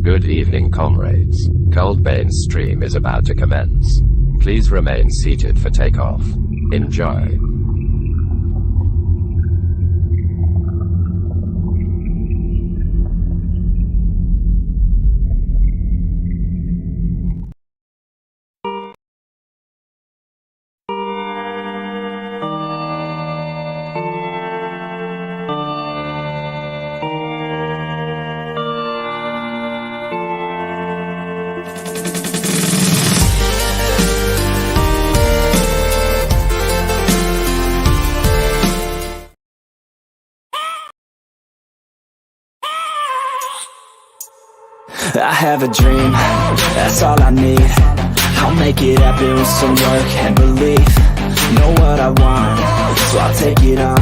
Good evening, comrades. Coldbane's stream is about to commence. Please remain seated for takeoff. Enjoy. I have a dream, that's all I need. I'll make it happen with some work and belief. Know what I want, so I'll take it on.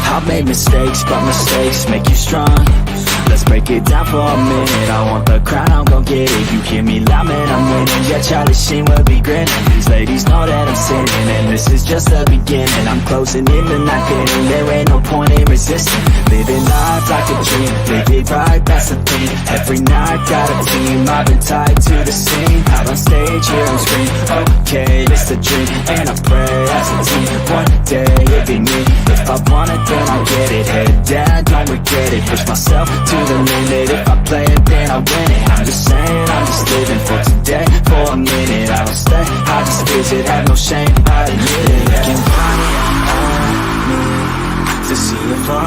I've made mistakes, but mistakes make you strong. Let's break it down for a minute. I want the crown, I'm gon' get it. You hear me loud, man, I'm winning. Yeah, Charlie Sheen will be grinning. These ladies know that I'm sinning, and this is just the beginning. I'm closing in the night inning. There ain't no point in resisting. Living life like a dream, live it right, that's the thing. Every night got a team, I've been tied to the scene. Out on stage, here on screen. Okay, it's a dream, and I pray as a team. One day it'll be me. If I want it, then I'll get it. Head down, don't regret it. Push myself to the limit. If I play it, then I win it. I'm just saying, I'm just living for today. For a minute, I don't stay, I just visit. Have no shame, I admit it. Looking right at me to see if I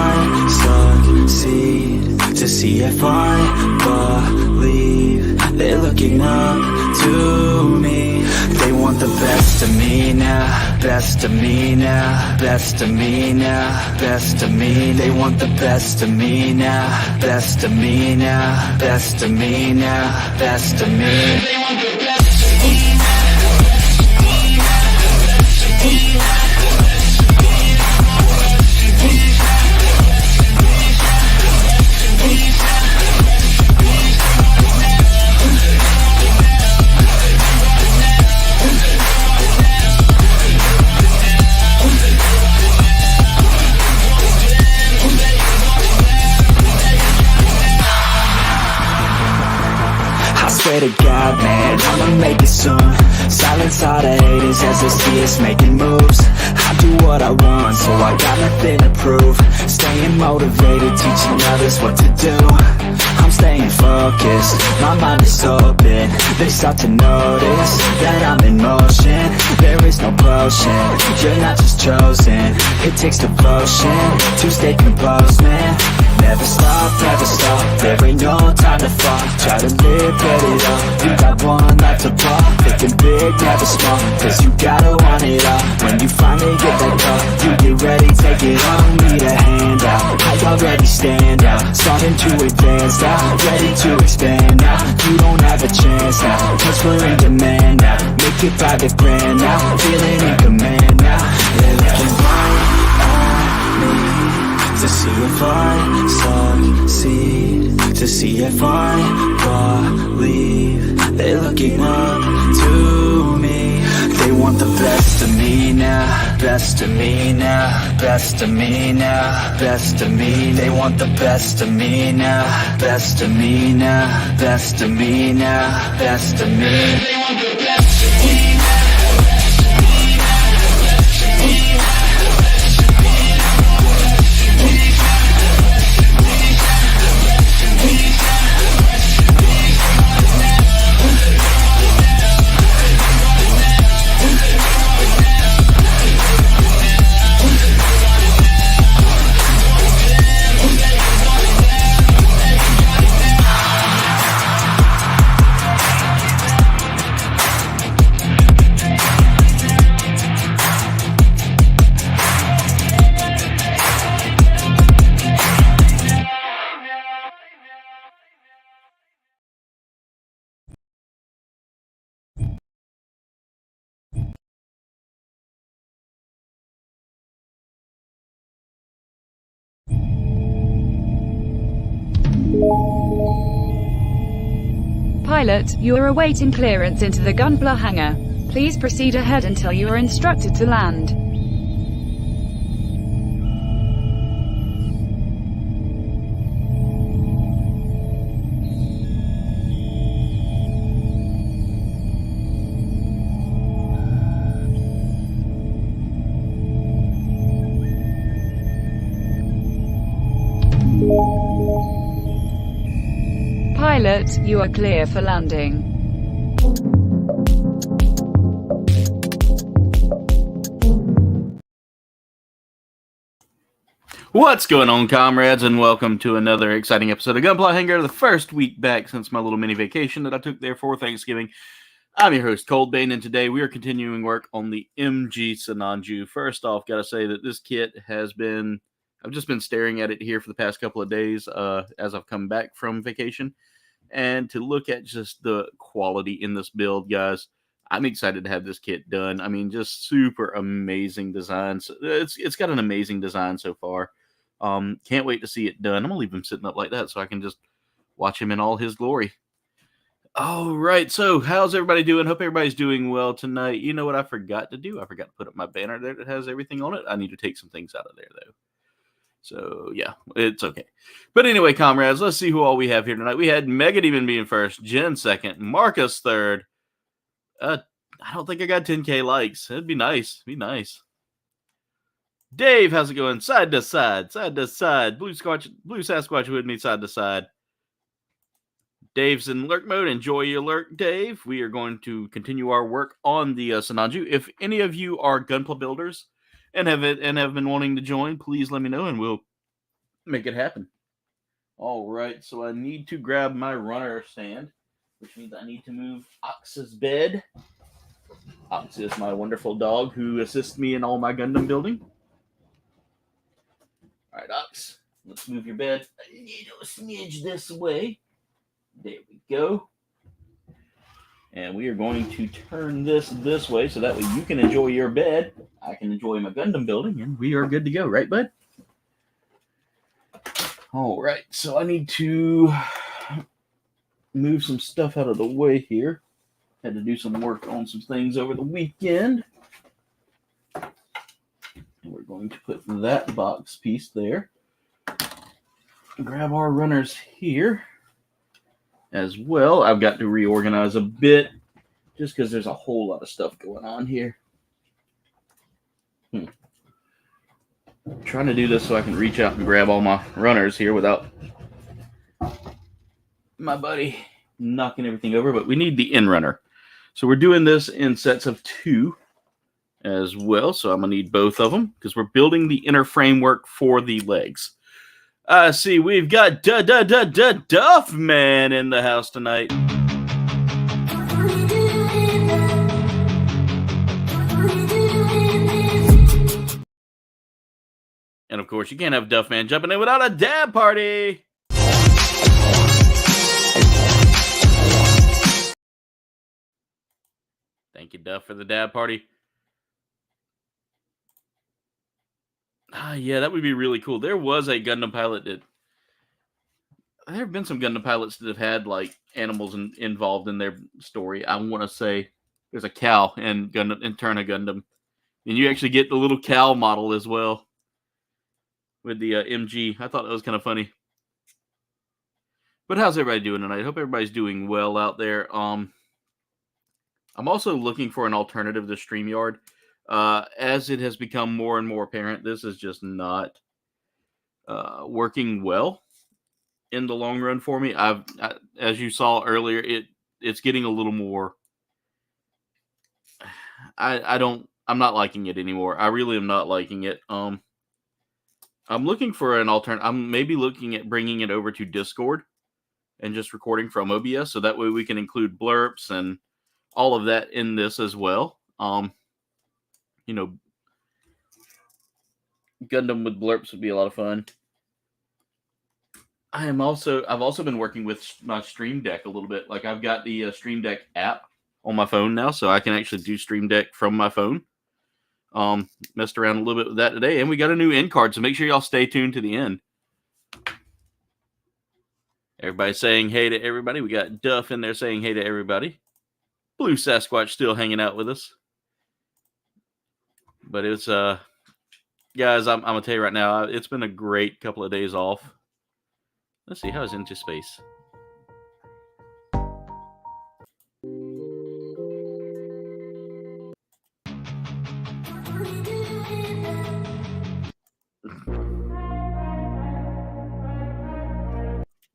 succeed, to see if I believe. They're looking up to me. They want the best of me now, best of me now, best of me now, best of me. They want the best of me now, best of me now, best of me now, best of me. They want the best of me now. Swear to God, man, I'ma make it soon. Silence all the haters as they see us making moves. I do what I want, so I got nothing to prove. Staying motivated, teaching others what to do. I'm staying focused, my mind is open. They start to notice that I'm in motion. There is no potion, you're not just chosen. It takes devotion to stay composed, man. Never stop, there ain't no time to fall. Try to live, get it up, you got one life to ball. Thinking big, never small, cause you gotta want it all. When you finally get that call, you get ready, take it on. Need a hand out, I already stand out. Starting to advance now, ready to expand now. You don't have a chance now, cause we're in demand now. Make it by the grand now, feeling in command now. They're looking right at me to see if I succeed, to see if I believe. They're looking up to me. They want the best of me now, best of me now, best of me now, best of me. They want the best of me now, best of me now, best of me now, best of me. They want the best of me. Pilot, you are awaiting clearance into the Gunpla Hangar. Please proceed ahead until you are instructed to land. Pilot, you are clear for landing. What's going on, comrades, and welcome to another exciting episode of Gunpla Hangar, the first week back since my little mini vacation that I took there for Thanksgiving. I'm your host, Coldbane, and today we are continuing work on the MG Sinanju. First off, gotta say that this kit has been, I've just been staring at it here for the past couple of days as I've come back from vacation, and to look at just the quality in this build, guys, I'm excited to have this kit done. I mean, just super amazing designs. It's got an amazing design so far. Can't wait to see it done. I'm gonna leave him sitting up like that so I can just watch him in all his glory. All right, so how's everybody doing? Hope everybody's doing well tonight. You know what I forgot to do? I forgot to put up my banner there that has everything on it. I need to take some things out of there, though. So, yeah, it's okay. But anyway, comrades, let's see who all we have here tonight. We had Mega Demon being first, Jen second, Marcus third. I don't think I got 10K likes. It'd be nice. It'd be nice. Dave, how's it going? Side to side, side to side. Blue Sasquatch with me, side to side. Dave's in lurk mode. Enjoy your lurk, Dave. We are going to continue our work on the Sinanju. If any of you are Gunpla builders and have been wanting to join, please let me know and we'll make it happen. All right, so I need to grab my runner stand, which means I need to move Ox's bed. Ox is my wonderful dog who assists me in all my Gundam building. All right, Ox, let's move your bed a little smidge this way. There we go. And we are going to turn this way so that way you can enjoy your bed. I can enjoy my Gundam building, and we are good to go, right, bud? All right, so I need to move some stuff out of the way here. Had to do some work on some things over the weekend. And we're going to put that box piece there. Grab our runners here as well. I've got to reorganize a bit just because there's a whole lot of stuff going on here. I'm trying to do this so I can reach out and grab all my runners here without my buddy knocking everything over, but we need the in runner. So we're doing this in sets of 2 as well. So I'm going to need both of them because we're building the inner framework for the legs. See, we've got Duff Man in the house tonight. And of course, you can't have Duff Man jumping in without a dab party. Thank you, Duff, for the dab party. Yeah, that would be really cool. There was a Gundam pilot that... There have been some Gundam pilots that have had, like, animals involved in their story. I want to say there's a cow in Turna Gundam. And you actually get the little cow model as well with the MG. I thought that was kind of funny. But how's everybody doing tonight? I hope everybody's doing well out there. I'm also looking for an alternative to StreamYard. As it has become more and more apparent, this is just not working well in the long run for me. As you saw earlier, it's getting a little more. I'm not liking it anymore. I really am not liking it. I'm looking for an alternative. I'm maybe looking at bringing it over to Discord and just recording from OBS, so that way we can include blurps and all of that in this as well. You know, Gundam with blurps would be a lot of fun. I've also been working with my Stream Deck a little bit. Like, I've got the Stream Deck app on my phone now, so I can actually do Stream Deck from my phone. Messed around a little bit with that today, and we got a new end card, so make sure y'all stay tuned to the end. Everybody saying hey to everybody. We got Duff in there saying hey to everybody. Blue Sasquatch still hanging out with us. But it's, guys, I'm going to tell you right now, it's been a great couple of days off. Let's see, how's Into Space?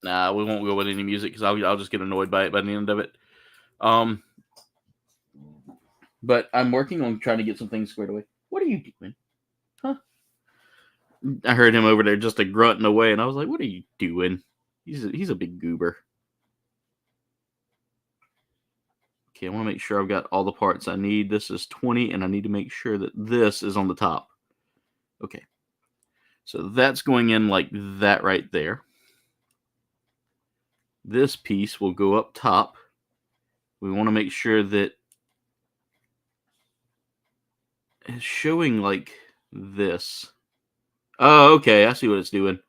Nah, we won't go with any music because I'll just get annoyed by it by the end of it. But I'm working on trying to get some things squared away. What are you doing? Huh? I heard him over there just grunting away, and I was like, what are you doing? He's a big goober. Okay, I want to make sure I've got all the parts I need. This is 20, and I need to make sure that this is on the top. Okay. So that's going in like that right there. This piece will go up top. We want to make sure that it's showing like this. Oh, okay. I see what it's doing.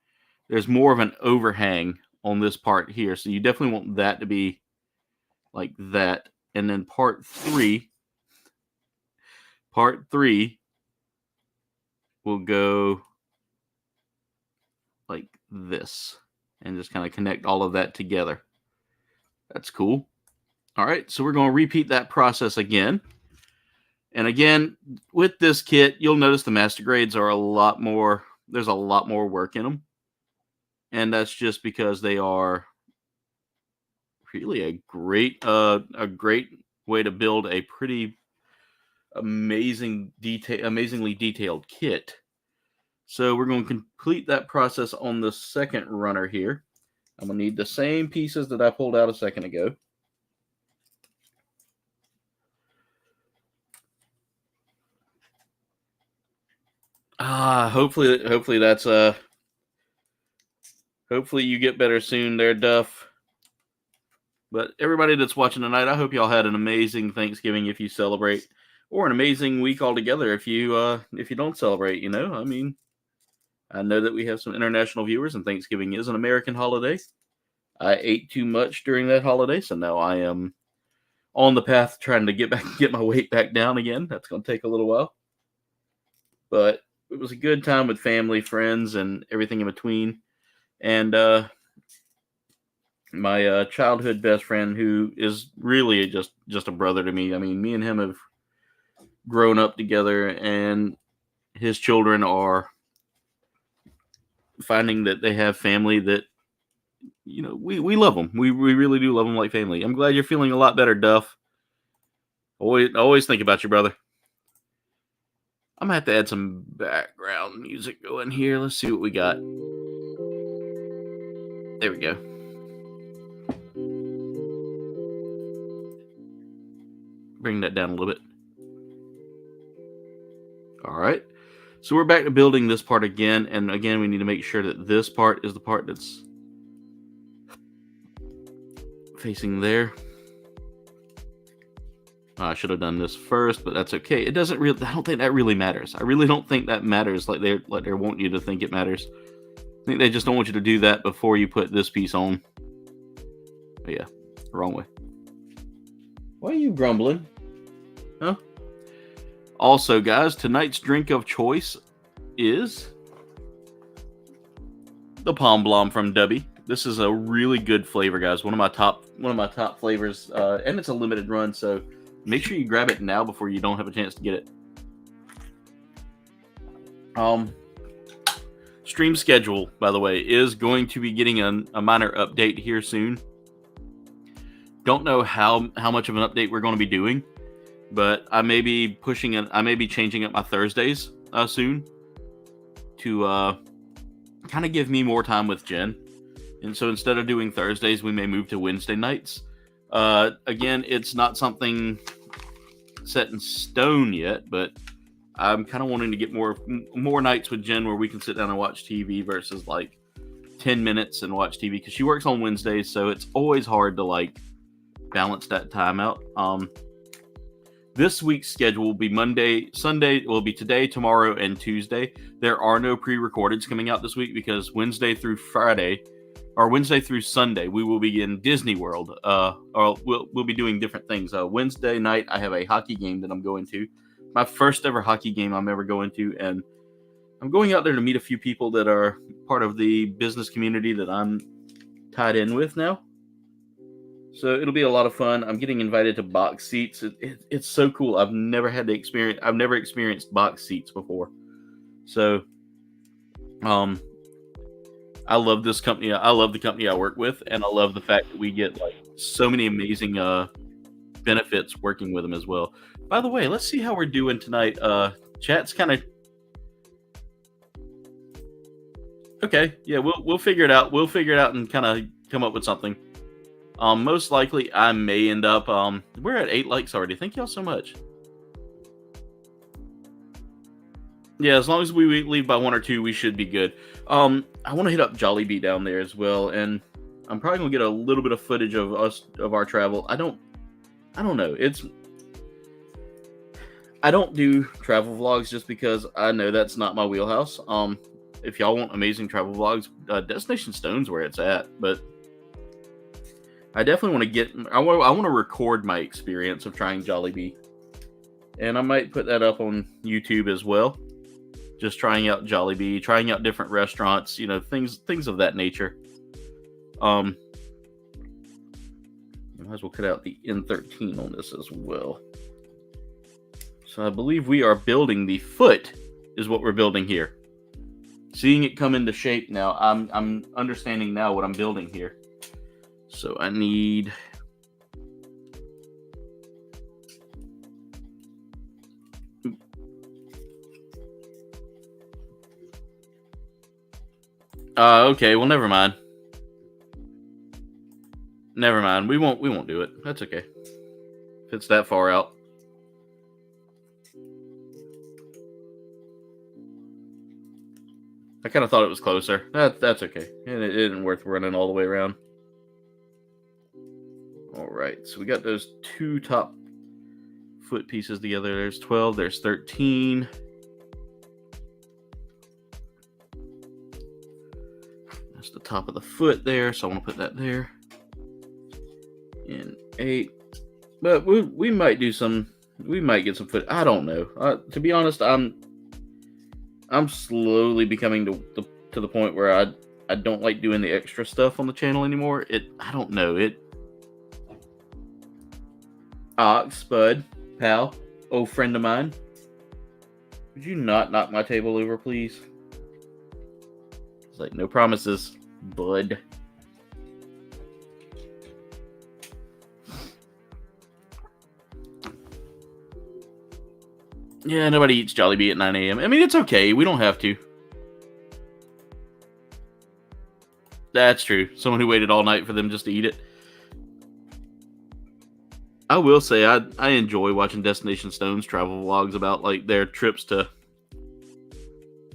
There's more of an overhang on this part here. So you definitely want that to be like that. And then part three will go like this and just kind of connect all of that together. That's cool. All right, so we're going to repeat that process again. And again, with this kit, you'll notice the master grades are there's a lot more work in them. And that's just because they are really a great way to build a pretty amazingly detailed kit. So we're going to complete that process on the second runner here. I'm going to need the same pieces that I pulled out a second ago. Hopefully that's hopefully you get better soon there, Duff. But everybody that's watching tonight, I hope y'all had an amazing Thanksgiving if you celebrate, or an amazing week altogether if you don't celebrate. You know, I mean, I know that we have some international viewers, and Thanksgiving is an American holiday. I ate too much during that holiday, so now I am on the path trying to get my weight back down again. That's going to take a little while, but it was a good time with family, friends, and everything in between. And my childhood best friend, who is really just a brother to me. I mean, me and him have grown up together, and his children are finding that they have family that, you know, we love them. We really do love them like family. I'm glad you're feeling a lot better, Duff. Always think about you, brother. I'm going to have to add some background music going here. Let's see what we got. There we go. Bring that down a little bit. All right. So we're back to building this part again. And again, we need to make sure that this part is the part that's facing there. I should have done this first, but that's okay. It doesn't really. I don't think that really matters. I really don't think that matters like they want you to think it matters. I think they just don't want you to do that before you put this piece on. But yeah, wrong way. Why are you grumbling? Huh? Also, guys, tonight's drink of choice is the Palm Blom from Dubby. This is a really good flavor, guys. One of my top flavors, and it's a limited run, so make sure you grab it now before you don't have a chance to get it. Stream schedule, by the way, is going to be getting a minor update here soon. Don't know how much of an update we're going to be doing, but I may be changing up my Thursdays soon to kind of give me more time with Jen. And so instead of doing Thursdays, we may move to Wednesday nights. Again, it's not something set in stone yet, but I'm kind of wanting to get more nights with Jen where we can sit down and watch TV versus like 10 minutes and watch TV, because she works on Wednesdays, so it's always hard to like balance that time out. This week's schedule will be Monday, Sunday, will be today, tomorrow, and Tuesday. There are no pre-recordeds coming out this week because Wednesday through Sunday, we will be in Disney World. Or we'll be doing different things. Wednesday night, I have a hockey game that I'm going to. My first ever hockey game I'm ever going to, and I'm going out there to meet a few people that are part of the business community that I'm tied in with now. So it'll be a lot of fun. I'm getting invited to box seats. It's so cool. I've never experienced box seats before. So, I love this company. I love the company I work with, and I love the fact that we get like so many amazing benefits working with them as well. By the way, let's see how we're doing tonight. Chat's kind of okay. Yeah, we'll figure it out. We'll figure it out and kind of come up with something. Most likely, I may end up. We're at 8 likes already. Thank y'all so much. Yeah, as long as we leave by 1 or 2, we should be good. I want to hit up Jollibee down there as well, and I'm probably gonna get a little bit of footage of our travel. I don't know. I don't do travel vlogs just because I know that's not my wheelhouse. If y'all want amazing travel vlogs, Destination Stone's where it's at, but I definitely want to I want to record my experience of trying Jollibee, and I might put that up on YouTube as well. Just trying out Jollibee, trying out different restaurants, things of that nature. Might as well cut out the N13 on this as well. So I believe we are building the foot, is what we're building here. Seeing it come into shape now, I'm understanding now what I'm building here. So I need okay, well never mind. Never mind. We won't do it. That's okay. If it's that far out. I kind of thought it was closer. That's okay. And it isn't worth running all the way around. Alright, so we got those 2 top foot pieces together. There's 12, there's 13. That's the top of the foot there, so I want to put that there. And 8. But we might do some, we might get some foot. I don't know. To be honest, I'm slowly becoming to the point where I don't like doing the extra stuff on the channel anymore. I don't know. Ox, Bud, pal, old friend of mine. Would you not knock my table over, please? It's like, no promises, bud. Yeah, nobody eats Jollibee at 9 a.m. I mean, it's okay. We don't have to. That's true. Someone who waited all night for them just to eat it. I will say I enjoy watching Destination Stone's travel vlogs about like their trips to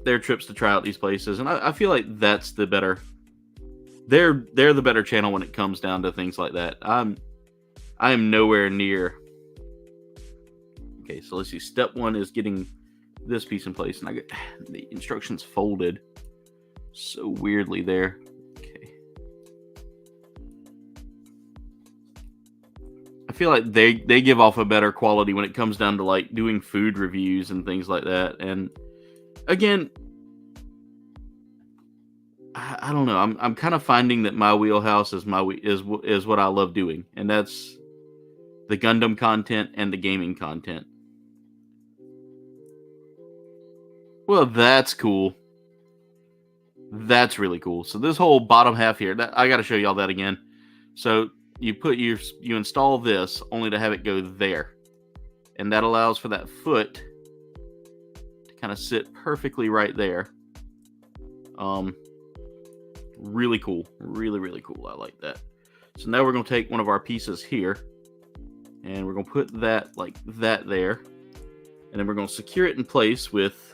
try out these places, and I feel like that's the better. They're the better channel when it comes down to things like that. I am nowhere near. Okay, so let's see. Step 1 is getting this piece in place, and I get the instructions folded so weirdly there. I feel like they give off a better quality when it comes down to like doing food reviews and things like that. And again, I don't know. I'm kind of finding that my wheelhouse is is what I love doing, and that's the Gundam content and the gaming content. Well, that's cool. That's really cool. So this whole bottom half here, I got to show y'all that again. So you install this only to have it go there, and that allows for that foot to kind of sit perfectly right there. Really cool, really cool. I like that. So now we're going to take one of our pieces here, and we're going to put that like that there, and then we're going to secure it in place with.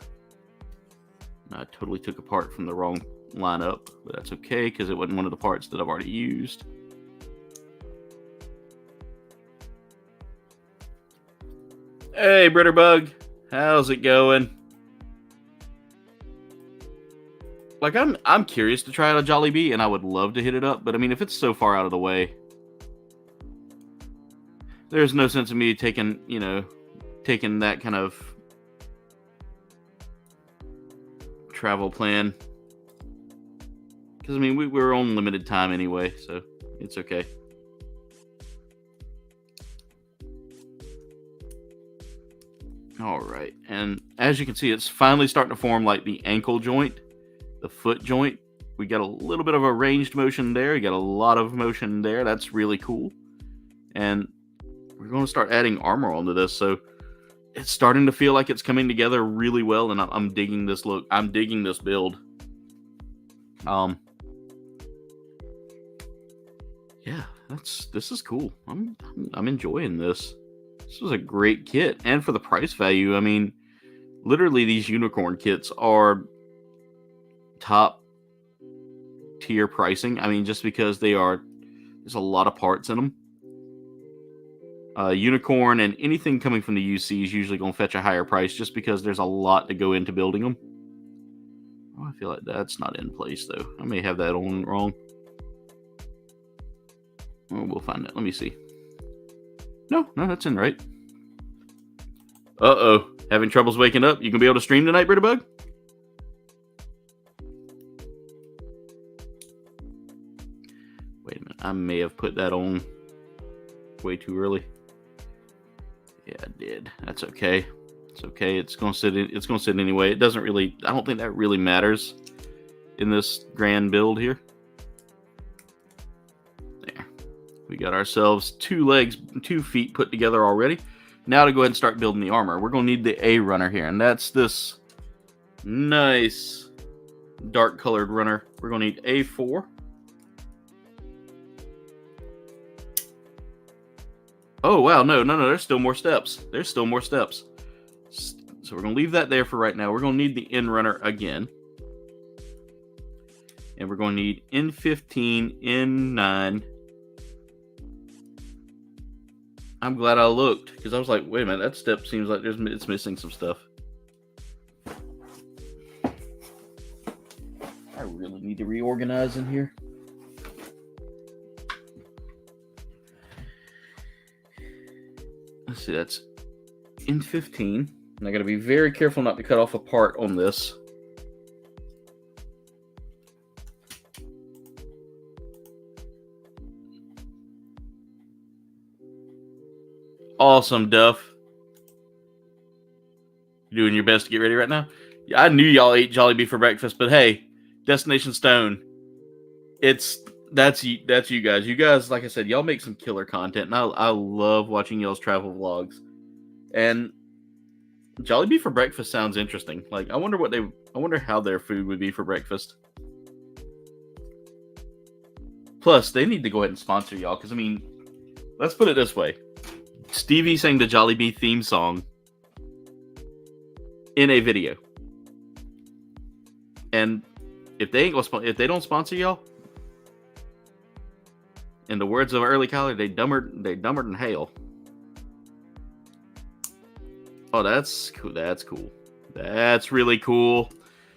I totally took a part from the wrong lineup, but that's okay because it wasn't one of the parts that I've already used. Hey, Britterbug, how's it going? Like, I'm curious to try out a Jollibee, and I would love to hit it up, but I mean, if it's so far out of the way, there's no sense in me taking that kind of travel plan. Because, I mean, we're on limited time anyway, so it's okay. All right, and as you can see, it's finally starting to form like the ankle joint, the foot joint, We got a little bit of a ranged motion there. You got a lot of motion there. That's really cool. And we're going to start adding armor onto this. So it's starting to feel like it's coming together really well. And I'm digging this look. I'm digging this build. Yeah, this is cool. I'm enjoying this. This was a great kit. And for the price value, I mean, literally these unicorn kits are top tier pricing. I mean, just because there's a lot of parts in them. Unicorn and anything coming from the UC is usually going to fetch a higher price just because there's a lot to go into building them. Oh, I feel like that's not in place though. I may have that on wrong. Oh, we'll find it. Let me see. No, that's in right. Uh-oh. Having troubles waking up? You gonna be able to stream tonight, Britterbug? Wait a minute. I may have put that on way too early. Yeah, I did. That's okay. It's okay. It's gonna sit anyway. It doesn't really, I don't think that really matters in this grand build here. There. We got ourselves 2 feet put together already. Now to go ahead and start building the armor. We're going to need the A runner here, and that's this nice dark colored runner. We're going to need A4. Oh, wow. No. There's still more steps. So we're going to leave that there for right now. We're going to need the N runner again. And we're going to need N15, N9. I'm glad I looked, because I was like, wait a minute, that step seems like it's missing some stuff. I really need to reorganize in here. Let's see, that's N15. And I got to be very careful not to cut off a part on this. Awesome, Duff. You doing your best to get ready right now? Yeah, I knew y'all ate Jollibee for breakfast, but hey, Destination Stone, that's you guys. You guys, like I said, y'all make some killer content, and I love watching y'all's travel vlogs. And Jollibee for breakfast sounds interesting. Like, I wonder how their food would be for breakfast. Plus, they need to go ahead and sponsor y'all, because I mean, let's put it this way. Stevie sang the Jollibee theme song in a video, and if they don't sponsor y'all, in the words of Early Collar, they dumber than hail. Oh, that's cool. That's really cool.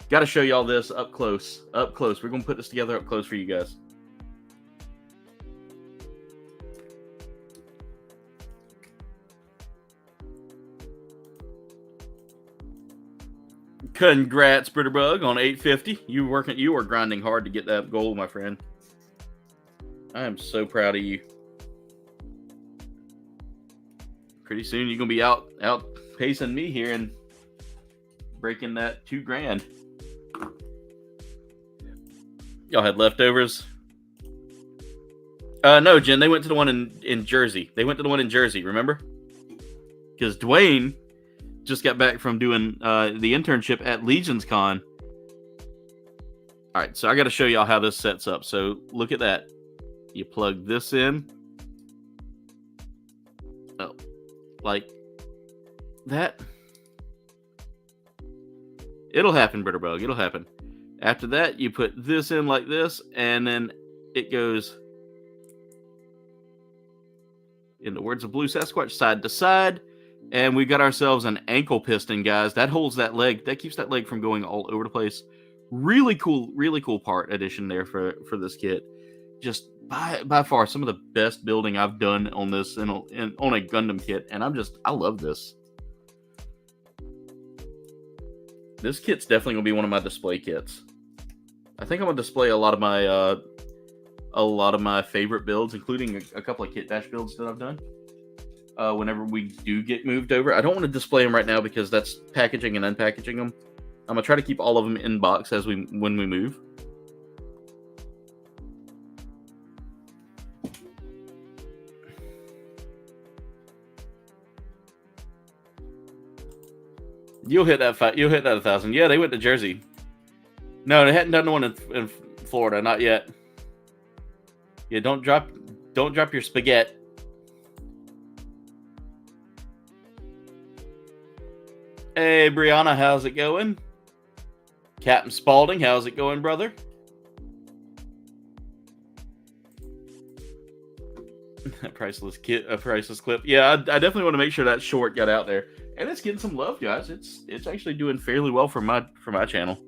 Got to show y'all this up close. We're gonna put this together up close for you guys. Congrats, Britterbug, on 850. You are grinding hard to get that goal, my friend. I am so proud of you. Pretty soon you're gonna be out pacing me here and breaking that $2,000. Y'all had leftovers? No, Jen. They went to the one in Jersey. Remember? Because Dwayne just got back from doing the internship at Legion's Con. All right, so I got to show y'all how this sets up. So look at that. You plug this in. Oh, like that. It'll happen, Britterbug. It'll happen. After that, you put this in like this, and then it goes, in the words of Blue Sasquatch, side to side. And we got ourselves an ankle piston, guys. That holds that leg. That keeps that leg from going all over the place. Really cool part addition there for this kit. Just by far some of the best building I've done on this on a Gundam kit, and I love this. This kit's definitely gonna be one of my display kits. I think I'm gonna display a lot of my favorite builds, including a couple of kit bash builds that I've done. Whenever we do get moved over, I don't want to display them right now because that's packaging and unpackaging them. I'm gonna try to keep all of them in box when we move. You'll hit that. You'll hit that 1,000. Yeah, they went to Jersey. No, they hadn't done the one in Florida, not yet. Yeah, don't drop your spaghetti. Hey, Brianna, how's it going? Captain Spaulding, how's it going, brother? A priceless clip. Yeah, I definitely want to make sure that short got out there, and it's getting some love, guys. It's actually doing fairly well for my channel.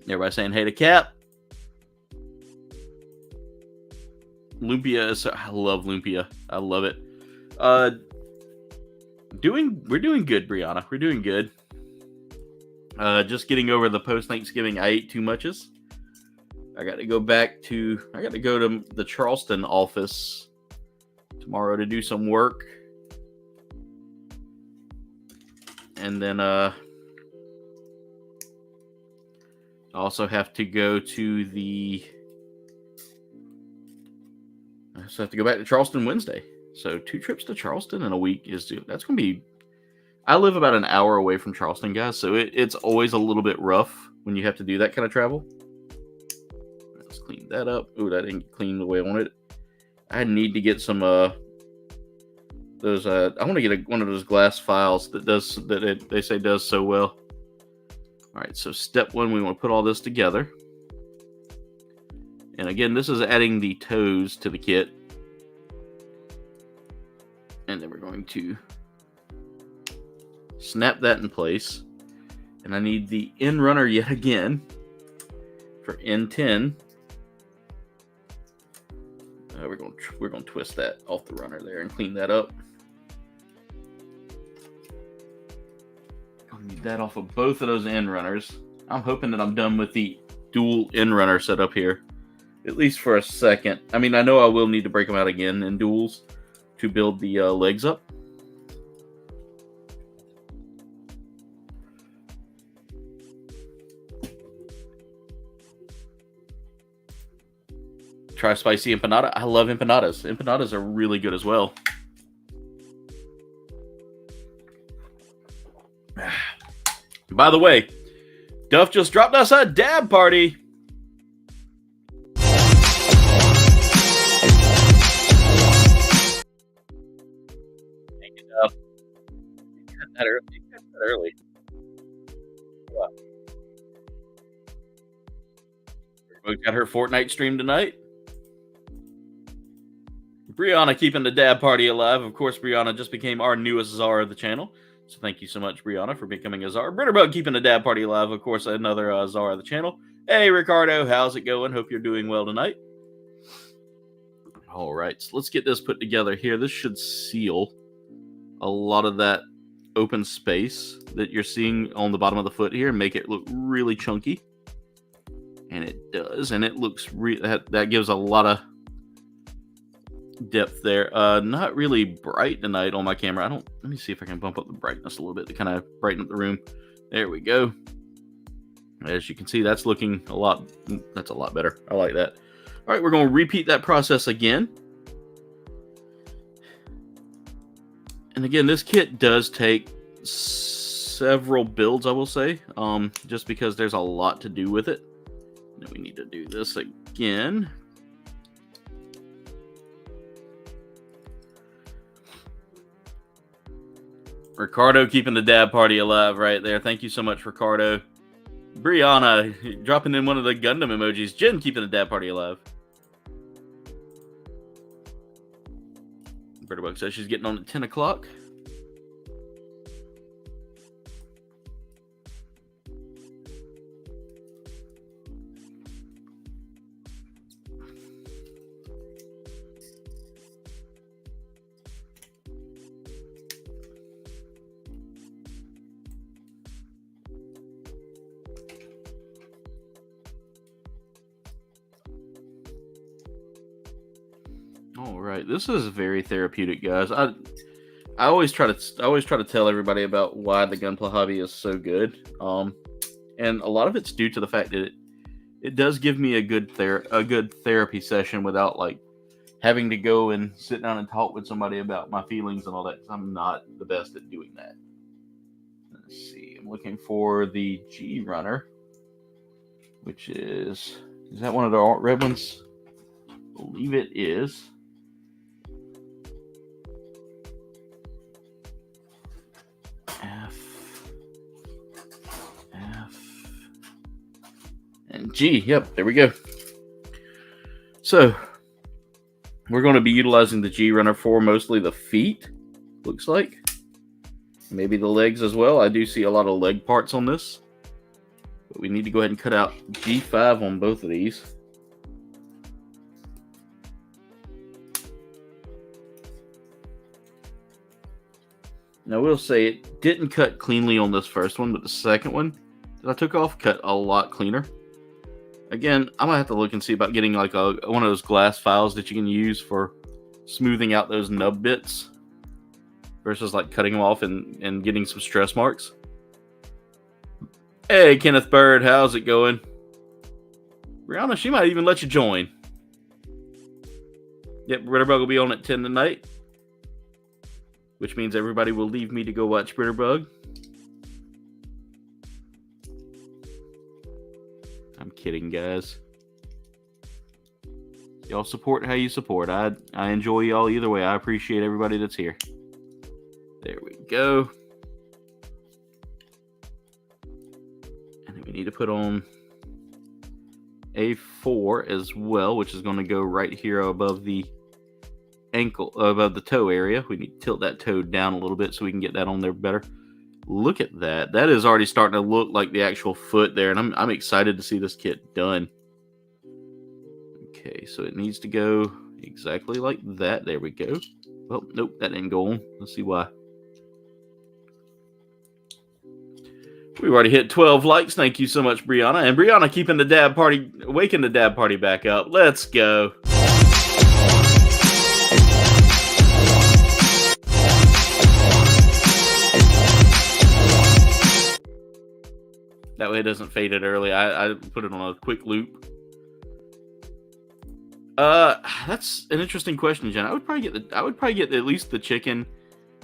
Everybody saying hey to Cap. Lumpia is. I love Lumpia. I love it. We're doing good, Brianna. We're doing good. Just getting over the post-Thanksgiving I ate too muches. I got to go to the Charleston office tomorrow to do some work. And then I also have to go to back to Charleston Wednesday. So 2 trips to Charleston in a week that's going to be. I live about an hour away from Charleston, guys, so it's always a little bit rough when you have to do that kind of travel. Let's clean that up. Ooh, that didn't clean the way I wanted it. I need to get some those. I want to get one of those glass files they say does so well. All right, so step 1, we want to put all this together. And again, this is adding the toes to the kit. And then we're going to snap that in place. And I need the end runner yet again for N10. We're going to twist that off the runner there and clean that up. I'll need that off of both of those end runners. I'm hoping that I'm done with the dual end runner setup here, at least for a second. I mean, I know I will need to break them out again in duals to build the legs up. Try spicy empanada. I love empanadas. Empanadas are really good as well. By the way, Duff just dropped us a dab party. Thank you, Duff. You got that early. Wow. We got her Fortnite stream tonight. Brianna keeping the dab party alive. Of course, Brianna just became our newest czar of the channel. So thank you so much, Brianna, for becoming a czar. Britterbug keeping the dab party alive. Of course, another czar of the channel. Hey, Ricardo, how's it going? Hope you're doing well tonight. All right, so let's get this put together here. This should seal a lot of that open space that you're seeing on the bottom of the foot here and make it look really chunky. And it does, and it looks that gives a lot of depth there. Not really bright tonight on my camera. Let me see if I can bump up the brightness a little bit to kind of brighten up the room. There we go. As you can see, that's looking a lot better. I like that. All right, we're going to repeat that process again. And again, this kit does take several builds, I will say, just because there's a lot to do with it. Then we need to do this again. Ricardo keeping the dab party alive right there. Thank you so much, Ricardo. Brianna dropping in one of the Gundam emojis. Jen keeping the dab party alive. Britterbug says she's getting on at 10 o'clock. All right, this is very therapeutic, guys. I always try to tell everybody about why the Gunpla hobby is so good. And a lot of it's due to the fact that it does give me a good therapy session without like having to go and sit down and talk with somebody about my feelings and all that. I'm not the best at doing that. Let's see. I'm looking for the G runner, which is that one of the red ones? I believe it is. F, and G. Yep, there we go. So, we're going to be utilizing the G runner for mostly the feet, looks like. Maybe the legs as well. I do see a lot of leg parts on this. But we need to go ahead and cut out G5 on both of these. Now, I will say it didn't cut cleanly on this first one, but the second one that I took off cut a lot cleaner. Again, I'm going to have to look and see about getting like one of those glass files that you can use for smoothing out those nub bits versus like cutting them off and getting some stress marks. Hey, Kenneth Bird, how's it going? Brianna, she might even let you join. Yep, Ritterbug will be on at 10 tonight, which means everybody will leave me to go watch Ritterbug. I'm kidding, guys. Y'all support how you support. I enjoy y'all either way. I appreciate everybody that's here. There we go. And then we need to put on A4 as well, which is going to go right here above the ankle, above the toe area. We need to tilt that toe down a little bit so we can get that on there better. Look at that. That is already starting to look like the actual foot there, and I'm excited to see this kit done. Okay, so it needs to go exactly like that. There we go. Well, nope, that didn't go on. Let's see why. We've already hit 12 likes. Thank you so much, Brianna. And Brianna keeping the dab party, waking the dab party back up. Let's go. That way it doesn't fade it early. I put it on a quick loop. That's an interesting question, Jen. I would probably get at least the chicken,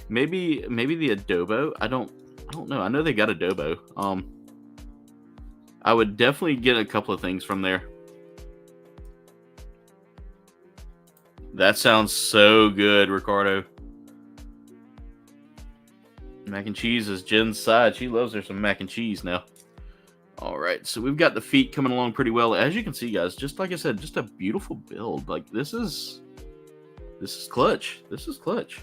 maybe the adobo. I don't know. I know they got adobo. I would definitely get a couple of things from there. That sounds so good, Ricardo. Mac and cheese is Jen's side. She loves her some mac and cheese now. All right, so we've got the feet coming along pretty well. As you can see, guys, just like I said, just a beautiful build. Like this is clutch. This is clutch.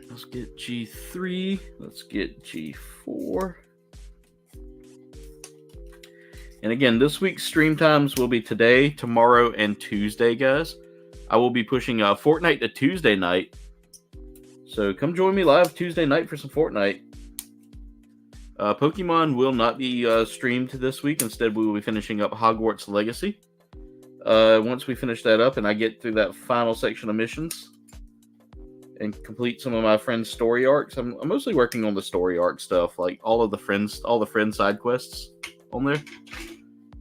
Let's get G3. Let's get G4. And again, this week's stream times will be today, tomorrow, and Tuesday, guys. I will be pushing Fortnite to Tuesday night. So come join me live Tuesday night for some Fortnite. Pokemon will not be streamed this week. Instead, we will be finishing up Hogwarts Legacy. Once we finish that up and I get through that final section of missions and complete some of my friends' story arcs, I'm mostly working on the story arc stuff, like all the friend side quests on there.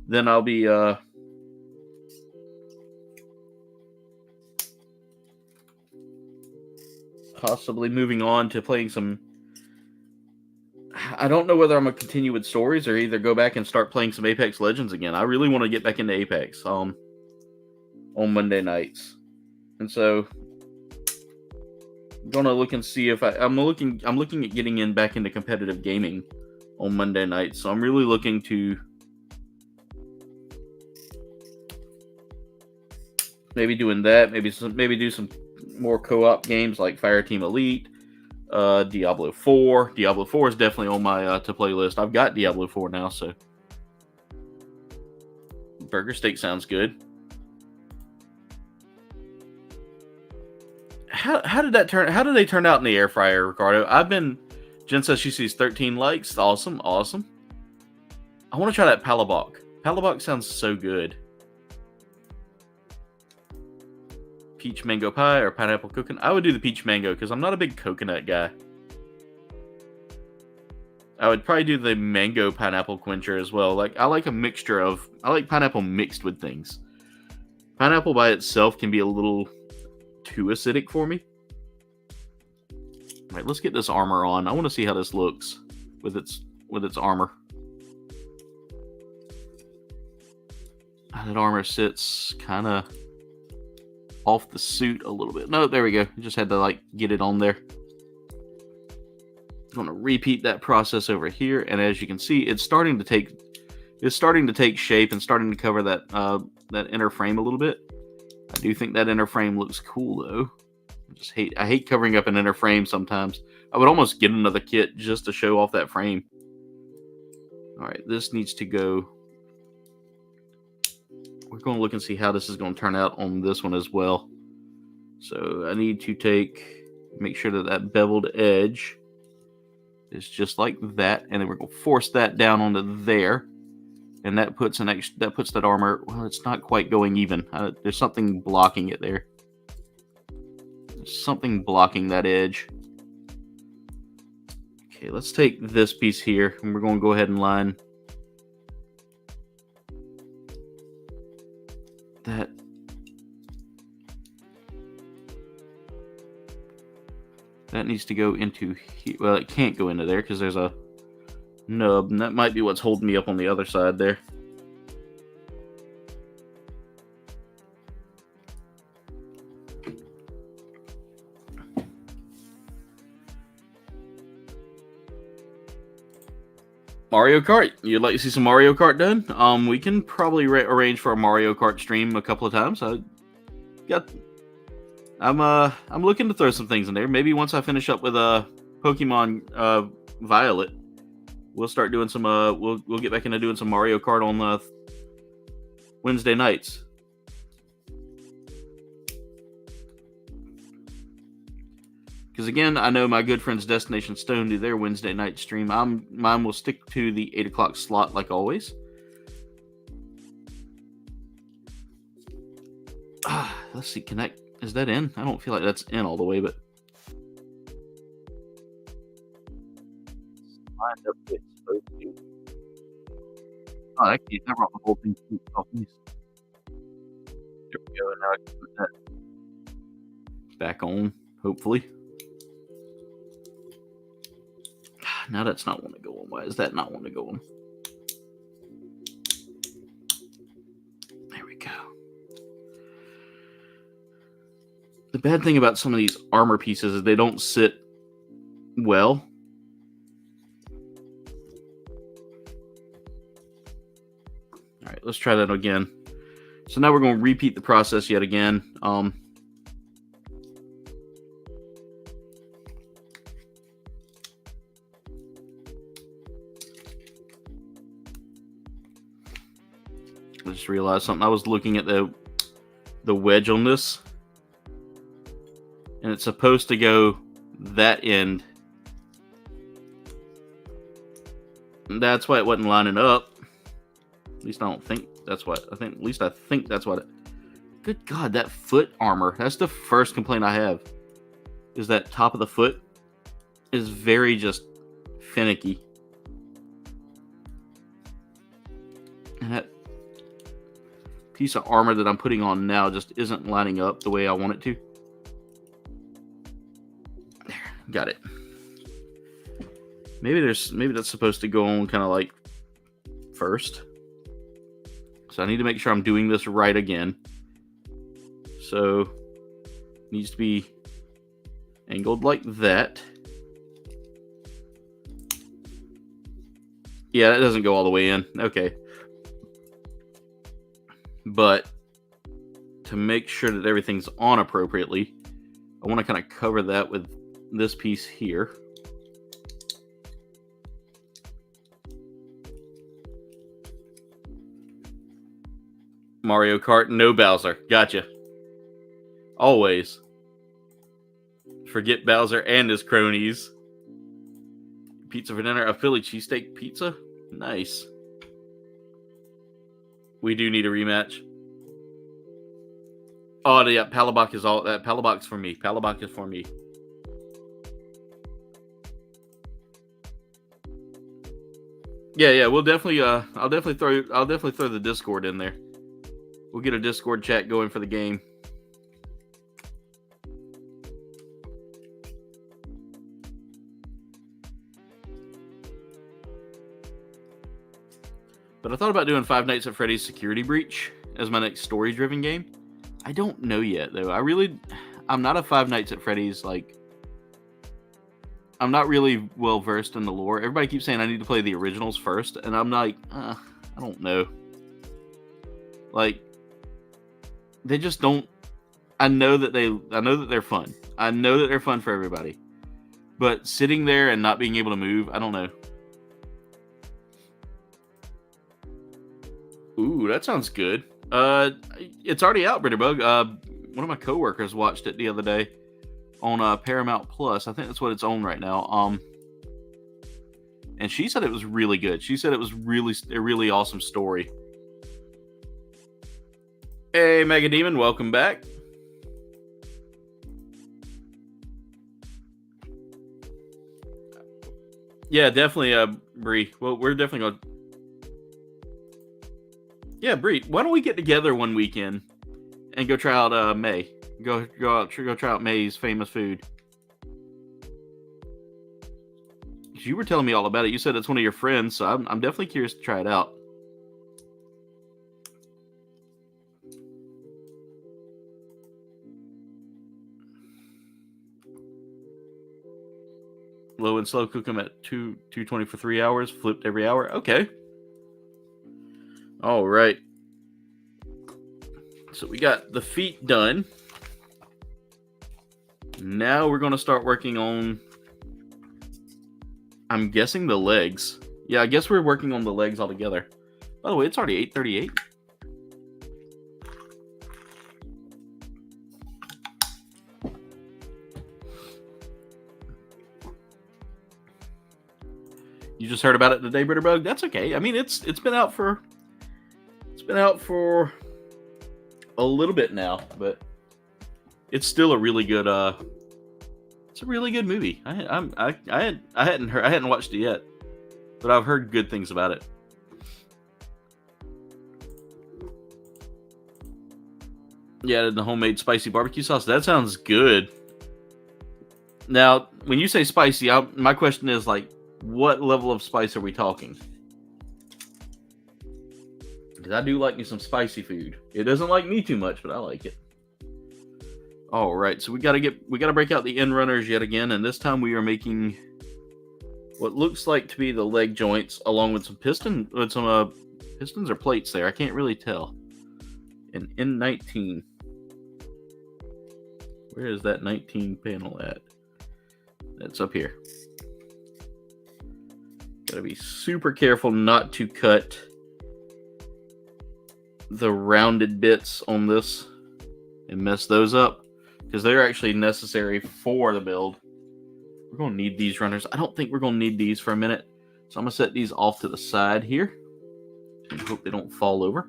Then I'll be possibly moving on to playing some. I don't know whether I'm gonna continue with stories or either go back and start playing some Apex Legends again. I really want to get back into Apex on Monday nights, and so I'm gonna look and see if I'm looking at getting back into competitive gaming on Monday nights. So I'm really looking to maybe doing that. Maybe do some more co-op games like Fireteam Elite, Diablo 4. Diablo 4 is definitely on my to play list. I've got Diablo 4 now, so burger steak sounds good. How did that turn? How did they turn out in the air fryer, Ricardo? Jen says she sees 13 likes. Awesome. I want to try that palabok. Palabok sounds so good. Peach mango pie or pineapple coconut. I would do the peach mango because I'm not a big coconut guy. I would probably do the mango pineapple quencher as well. Like I like pineapple mixed with things. Pineapple by itself can be a little too acidic for me. All right, let's get this armor on. I want to see how this looks with its armor. That armor sits kind of off the suit a little bit. No, there we go. Just had to like get it on there. I'm going to repeat that process over here, and as you can see, it's starting to take shape and starting to cover that that inner frame a little bit. I do think that inner frame looks cool though. I hate covering up an inner frame sometimes. I would almost get another kit just to show off that frame. All right, this needs to go. We're going to look and see how this is going to turn out on this one as well. So I need to make sure that beveled edge is just like that, and then we're going to force that down onto there, and that puts that armor. Well, it's not quite going even. There's something blocking it there. There's something blocking that edge. Okay, let's take this piece here, and we're going to go ahead and line that. That needs to go into here. Well, it can't go into there because there's a nub, and that might be what's holding me up on the other side there. Mario Kart. You'd like to see some Mario Kart done? We can probably arrange for a Mario Kart stream a couple of times. I'm looking to throw some things in there. Maybe once I finish up with Pokemon Violet, we'll start doing some. We'll get back into doing some Mario Kart on Wednesday nights. Because again, I know my good friends Destination Stone do their Wednesday night stream. Mine will stick to the 8 o'clock slot like always. Let's see, connect. Is that in? I don't feel like that's in all the way, but lined up where it's supposed to. Oh, actually, I brought the whole thing off these. There we go. And now I can put that back on, hopefully. Now that's not want to go on. Why is that not want to go on? There we go. The bad thing about some of these armor pieces is they don't sit well. All right, let's try that again. So now we're going to repeat the process yet again. I just realized something. I was looking at the wedge on this, and it's supposed to go that end. And that's why it wasn't lining up. At least I don't think that's what I think. At least I think that's what it. Good God, that foot armor. That's the first complaint I have. Is that top of the foot is very just finicky. And that piece of armor that I'm putting on now just isn't lining up the way I want it to. There, got it. Maybe that's supposed to go on kind of like first. So I need to make sure I'm doing this right again. So it needs to be angled like that. Yeah, that doesn't go all the way in. Okay. But to make sure that everything's on appropriately, I want to kind of cover that with this piece here. Mario Kart, no Bowser. Gotcha. Always. Forget Bowser and his cronies. Pizza for dinner. A Philly cheesesteak pizza? Nice. We do need a rematch. Oh, yeah, Palabok is all that. Palabok's for me. Palabok is for me. Yeah, we'll definitely I'll definitely throw the Discord in there. We'll get a Discord chat going for the game. But I thought about doing Five Nights at Freddy's Security Breach as my next story-driven game. I don't know yet, though. I'm not a Five Nights at Freddy's, like... I'm not really well-versed in the lore. Everybody keeps saying I need to play the originals first, and I'm like, I don't know. Like, they just don't... I know that they're fun. I know that they're fun for everybody. But sitting there and not being able to move, I don't know. Ooh, that sounds good. It's already out, Britterbug. One of my coworkers watched it the other day on Paramount Plus. I think that's what it's on right now. And she said it was really good. She said it was a really awesome story. Hey, Mega Demon, welcome back. Yeah, definitely, Bree. Well, we're definitely going. Yeah, Bree. Why don't we get together one weekend and go try out May? Go try out May's famous food. You were telling me all about it. You said it's one of your friends, so I'm definitely curious to try it out. Low and slow cook them at 220 for 3 hours, flipped every hour. Okay. All right. So we got the feet done. Now we're going to start working on, I'm guessing, the legs. Yeah, I guess we're working on the legs altogether. By the way, it's already 8:38. You just heard about it today, Britterbug? That's okay. I mean, it's been out for a little bit now, but it's still a really good it's a really good movie. I hadn't watched it yet, but I've heard good things about it. Yeah, the homemade spicy barbecue sauce. That sounds good. Now, when you say spicy, my question is, like, what level of spice are we talking? Because I do like me some spicy food. It doesn't like me too much, but I like it. All right, so we gotta break out the end runners yet again, and this time we are making what looks like to be the leg joints, along with some pistons or plates there. I can't really tell. An N19. Where is that 19 panel at? That's up here. Gotta be super careful not to cut the rounded bits on this and mess those up, because they're actually necessary for the build. We're going to need these runners. I don't think we're going to need these for a minute, so I'm going to set these off to the side here and hope they don't fall over.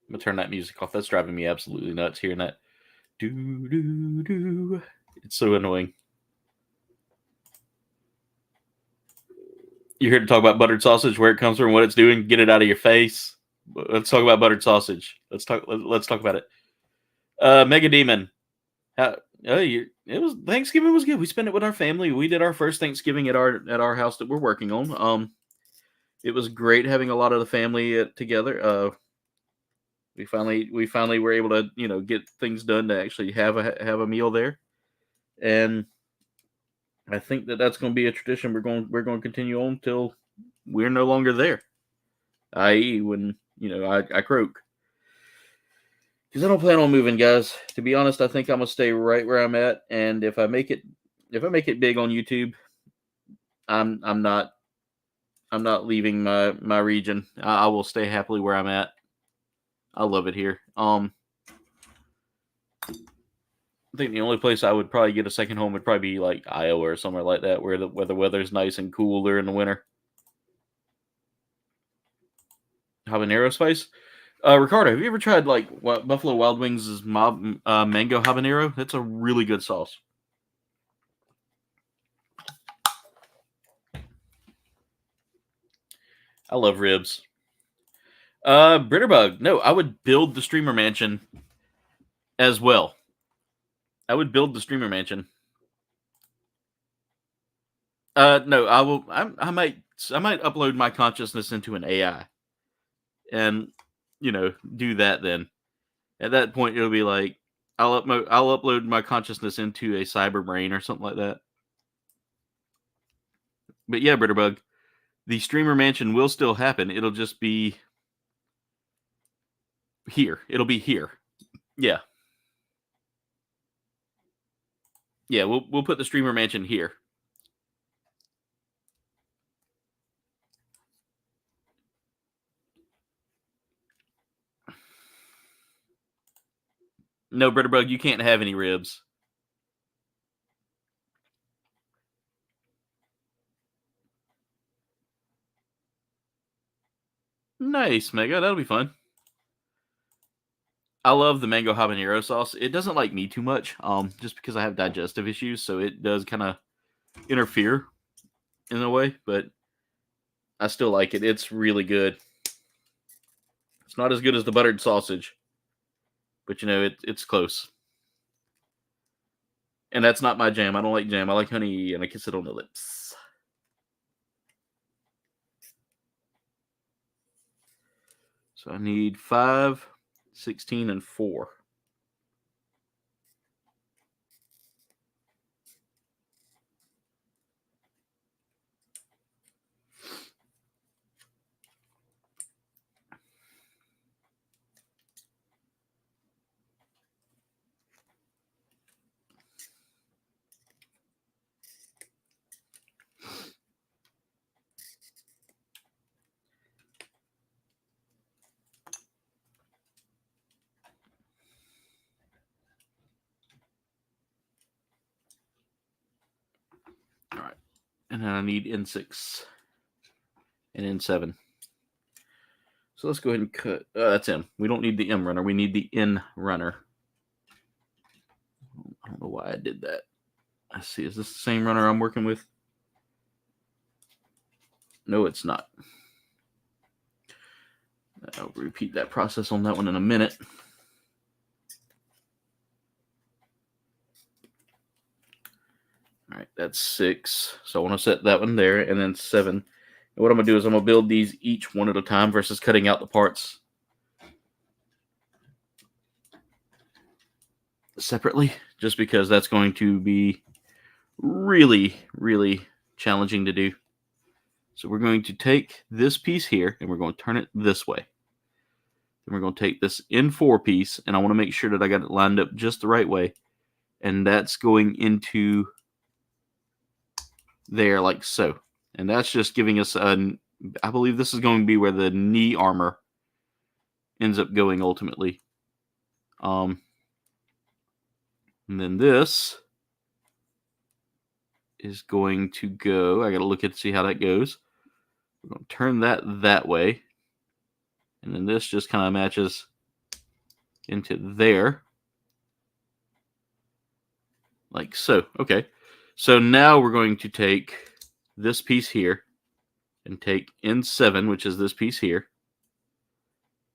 I'm going to turn that music off. That's driving me absolutely nuts hearing that. Do. It's so annoying. You're here to talk about buttered sausage, where it comes from, what it's doing. Get it out of your face. Let's talk about buttered sausage. Let's talk about it. Mega Demon. Thanksgiving was good. We spent it with our family. We did our first Thanksgiving at our house that we're working on. It was great having a lot of the family together. We finally were able to, get things done to actually have a meal there, and I think that's going to be a tradition we're going to continue on till we're no longer there, i.e. when I croak, because I don't plan on moving, guys. To be honest, I think I'm gonna stay right where I'm at, and if I make it big on YouTube, I'm not leaving my region. I will stay happily where I'm at. I love it here. I think the only place I would probably get a second home would probably be like Iowa or somewhere like that, where the weather's nice and cool there in the winter. Habanero spice. Ricardo, have you ever tried like Buffalo Wild Wings' mango habanero? That's a really good sauce. I love ribs. Britterbug. No, I would build the streamer mansion as well. I would build the streamer mansion. No, I will. I might upload my consciousness into an AI, and do that. Then at that point, it'll be like I'll upload my consciousness into a cyber brain or something like that. But yeah, Britterbug, the streamer mansion will still happen. It'll just be here. It'll be here. Yeah. Yeah, we'll put the streamer mansion here. No, Britterbug, you can't have any ribs. Nice, Mega. That'll be fun. I love the mango habanero sauce. It doesn't like me too much, just because I have digestive issues, so it does kind of interfere in a way, but I still like it. It's really good. It's not as good as the buttered sausage, but it's close. And that's not my jam. I don't like jam. I like honey, and I kiss it on the lips. So I need 5, 16, and 4. All right. And then I need N6 and N7. So let's go ahead and cut. That's M. We don't need the M runner. We need the N runner. I don't know why I did that. Let's see. Is this the same runner I'm working with? No, it's not. I'll repeat that process on that one in a minute. All right, that's 6. So I want to set that one there, and then 7. And what I'm going to do is I'm going to build these each one at a time versus cutting out the parts separately, just because that's going to be really, really challenging to do. So we're going to take this piece here, and we're going to turn it this way. Then we're going to take this N4 piece, and I want to make sure that I got it lined up just the right way. And that's going into there like so. And that's just giving us I believe this is going to be where the knee armor ends up going ultimately. And then this is going to go, I got to look at see how that goes. We're going to turn that way. And then this just kind of matches into there. Like so. Okay. So now we're going to take this piece here and take N7, which is this piece here,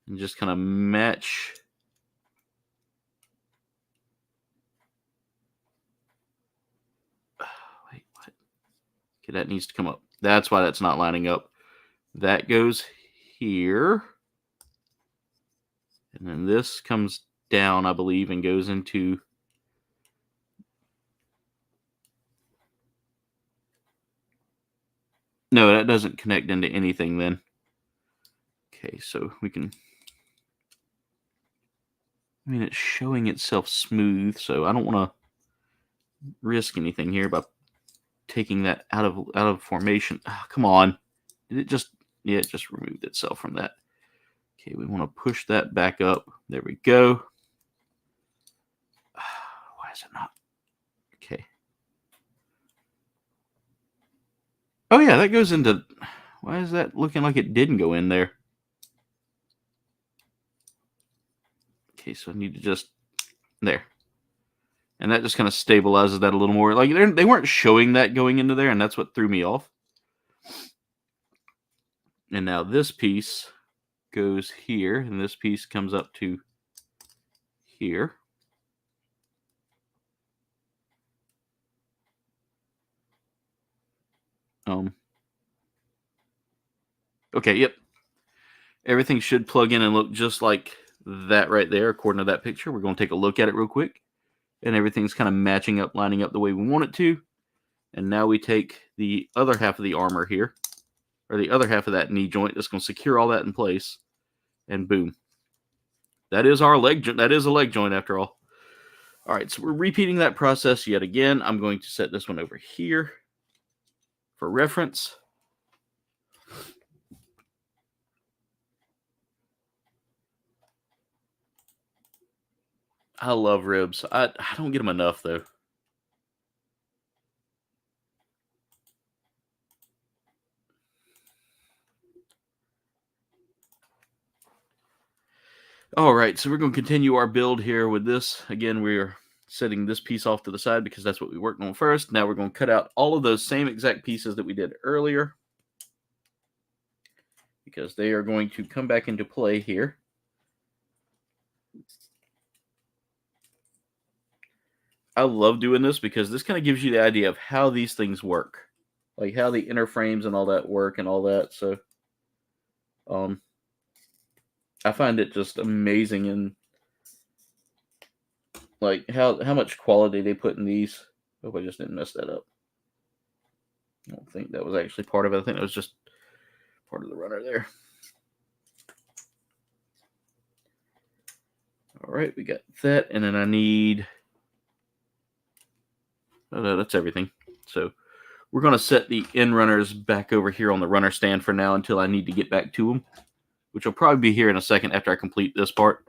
and just kind of match. Wait, what? Okay, that needs to come up. That's why that's not lining up. That goes here. And then this comes down, I believe, and goes into no, that doesn't connect into anything then. Okay, so we can, I mean, it's showing itself smooth, so I don't want to risk anything here by taking that out of formation. Oh, come on. Did it just, yeah, it just removed itself from that. Okay, we want to push that back up. There we go. Why is it not? Okay. Oh, yeah, that goes into... Why is that looking like it didn't go in there? Okay, so I need to just... There. And that just kind of stabilizes that a little more. Like, they weren't showing that going into there, and that's what threw me off. And now this piece goes here, and this piece comes up to here. Okay, yep. Everything should plug in and look just like that right there, according to that picture. We're going to take a look at it real quick. And everything's kind of matching up, lining up the way we want it to. And now we take the other half of the armor here, or the other half of that knee joint that's going to secure all that in place. And boom. That is our leg joint. That is a leg joint after all. All right, so we're repeating that process yet again. I'm going to set this one over here for reference. I love ribs. I don't get them enough, though. All right, so we're going to continue our build here with this. Again, we're setting this piece off to the side because that's what we worked on first. Now we're going to cut out all of those same exact pieces that we did earlier, because they are going to come back into play here. I love doing this because this kind of gives you the idea of how these things work, like how the inner frames and all that work and all that. So I find it just amazing, and like how much quality they put in these. Hope I just didn't mess that up. I don't think that was actually part of it. I think that was just part of the runner there. All right, we got that, and then I need... Oh, no, that's everything. So we're going to set the end runners back over here on the runner stand for now until I need to get back to them, which will probably be here in a second after I complete this part.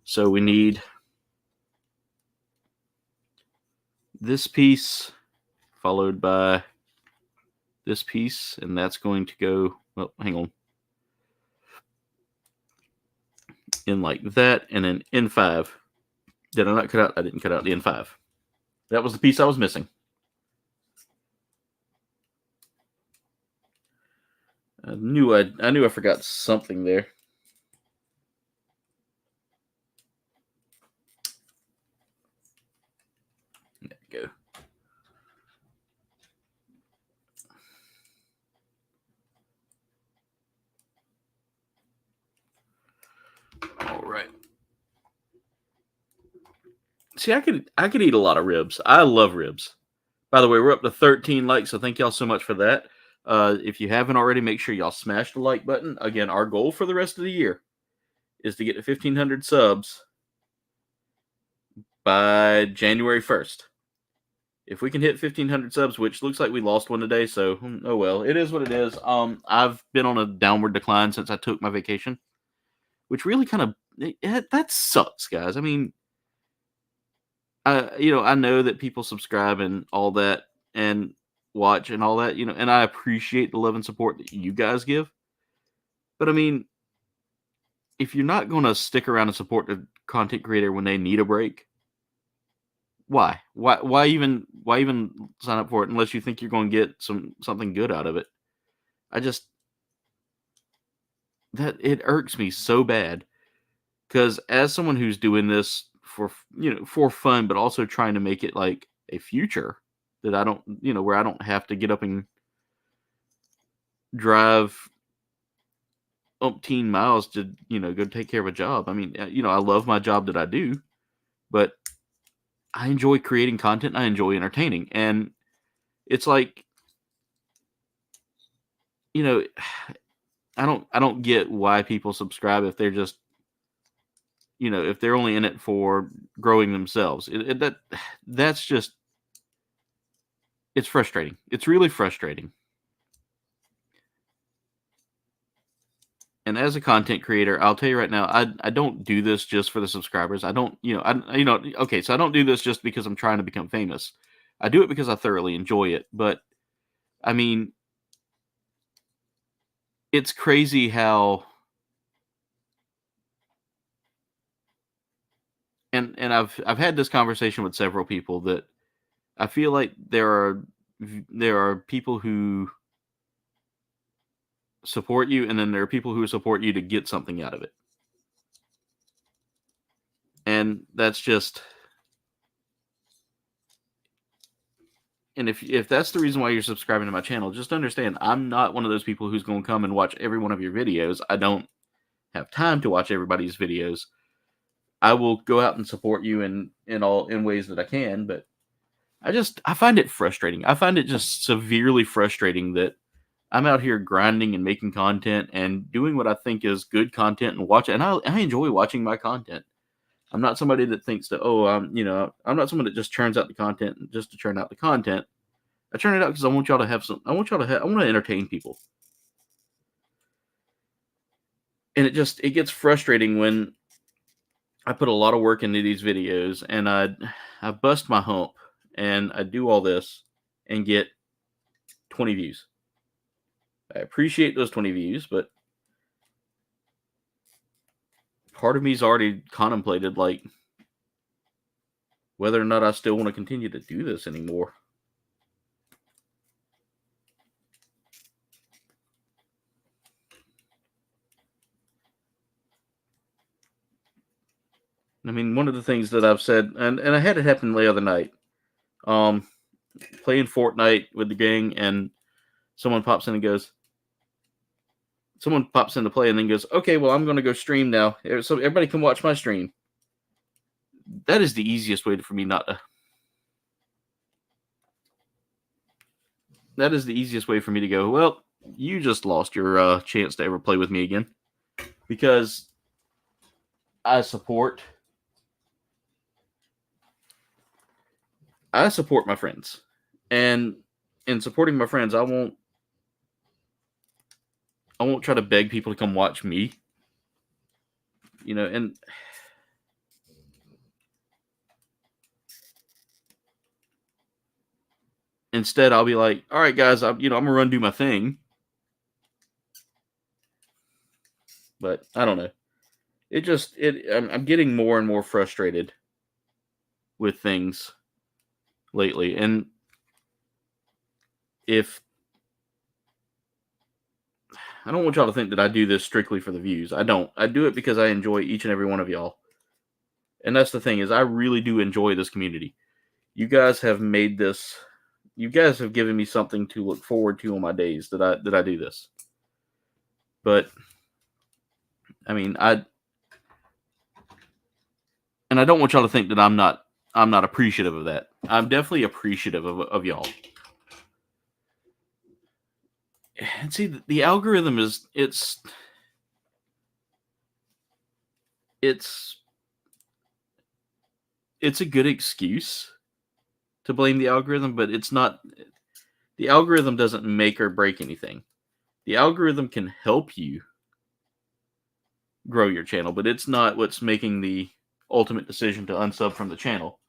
So we need this piece followed by this piece, and that's going to go, well, hang on, in like that, and then N5. Did I not cut out? I didn't cut out the N5. That was the piece I was missing. I knew I forgot something there. There we go. All right. See, I could eat a lot of ribs. I love ribs. By the way, we're up to 13 likes, so thank y'all so much for that. If you haven't already, make sure y'all smash the like button. Again, our goal for the rest of the year is to get to 1,500 subs by January 1st. If we can hit 1,500 subs, which looks like we lost one today, so oh well. It is what it is. I've been on a downward decline since I took my vacation, which really kind of... that sucks, guys. I mean... I know that people subscribe and all that and watch and all that, and I appreciate the love and support that you guys give. But I mean, if you're not going to stick around and support the content creator when they need a break, why? Why even sign up for it unless you think you're going to get something good out of it? That it irks me so bad, because as someone who's doing this for fun, but also trying to make it like a future that I don't, where I don't have to get up and drive umpteen miles to, go take care of a job. I mean, I love my job that I do, but I enjoy creating content. I enjoy entertaining. And it's like, I don't get why people subscribe if they're just, if they're only in it for growing themselves. That's just, it's frustrating. It's really frustrating. And as a content creator, I'll tell you right now, I don't do this just for the subscribers. I don't, okay, so I don't do this just because I'm trying to become famous. I do it because I thoroughly enjoy it. But I mean, it's crazy how, and I've had this conversation with several people that I feel like there are people who support you, and then there are people who support you to get something out of it. And that's just, And if that's the reason why you're subscribing to my channel, just understand I'm not one of those people who's going to come and watch every one of your videos. I don't have time to watch everybody's videos. I will go out and support you in ways that I can, but I find it frustrating. I find it just severely frustrating that I'm out here grinding and making content and doing what I think is good content and watch it. And I enjoy watching my content. I'm not somebody that thinks that, I'm not someone that just churns out the content just to churn out the content. I churn it out because I want y'all to have I want to entertain people. And it gets frustrating when I put a lot of work into these videos and I bust my hump and I do all this and get 20 views. I appreciate those 20 views, but part of me's already contemplated like whether or not I still want to continue to do this anymore. I mean, one of the things that I've said, and I had it happen the other night, playing Fortnite with the gang, and someone pops in to play and then goes, okay, well, I'm going to go stream now. So everybody can watch my stream. That is the easiest way for me not to. That is the easiest way for me to go, well, you just lost your chance to ever play with me again. Because I support my friends. And in supporting my friends, I won't try to beg people to come watch me. And instead I'll be like, all right, guys, I'm going to run do my thing. But I don't know. I'm getting more and more frustrated with things lately. And I don't want y'all to think that I do this strictly for the views. I don't. I do it because I enjoy each and every one of y'all. And that's the thing, is I really do enjoy this community. You guys have made this. You guys have given me something to look forward to on my days that I do this. But I mean, I don't want y'all to think that I'm not appreciative of that. I'm definitely appreciative of y'all. And see, the algorithm is it's a good excuse to blame the algorithm, but it's not. The algorithm doesn't make or break anything. The algorithm can help you grow your channel, but it's not what's making the ultimate decision to unsub from the channel.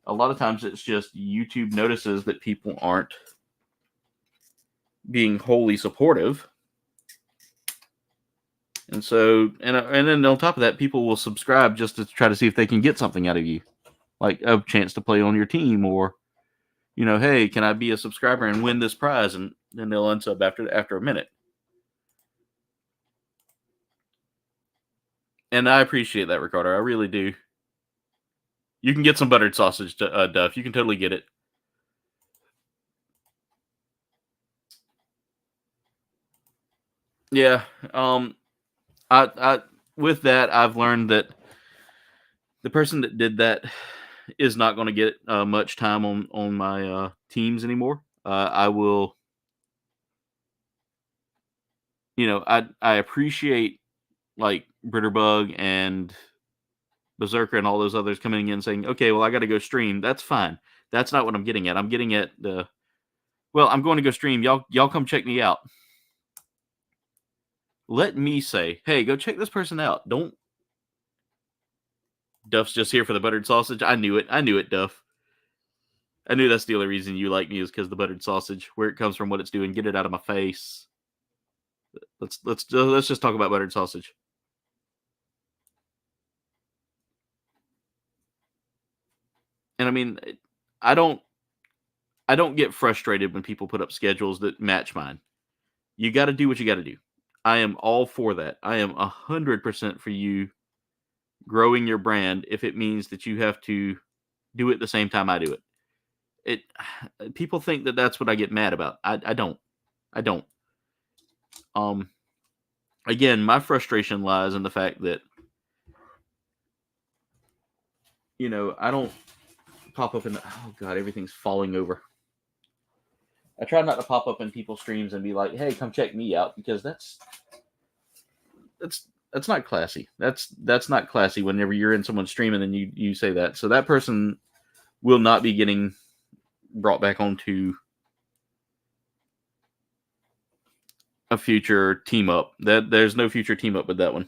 A lot of times it's just YouTube notices that people aren't being wholly supportive. And so, and then on top of that, people will subscribe just to try to see if they can get something out of you. Like a chance to play on your team, or, hey, can I be a subscriber and win this prize? And then they'll unsub after a minute. And I appreciate that, Ricardo. I really do. You can get some buttered sausage, Duff. You can totally get it. Yeah. I with that, I've learned that the person that did that is not going to get much time on my teams anymore. I will, I appreciate like Britterbug and Berserker and all those others coming in saying, okay, well, I got to go stream. That's fine. That's not what I'm getting at. I'm getting at I'm going to go stream. Y'all come check me out. Let me say, hey, go check this person out. Don't. Duff's just here for the buttered sausage. I knew it, Duff. I knew that's the only reason you like me is because the buttered sausage, where it comes from, what it's doing. Get it out of my face. Let's just talk about buttered sausage. And I mean, I don't get frustrated when people put up schedules that match mine. You got to do what you got to do. I am all for that. I am 100% for you growing your brand if it means that you have to do it the same time I do it. People think that that's what I get mad about. I don't. Again, my frustration lies in the fact that, I don't pop up in oh god, everything's falling over. I try not to pop up in people's streams and be like, hey, come check me out, because that's not classy. That's not classy whenever you're in someone's stream and then you say that. So that person will not be getting brought back onto a future team up. There's no future team up with that one.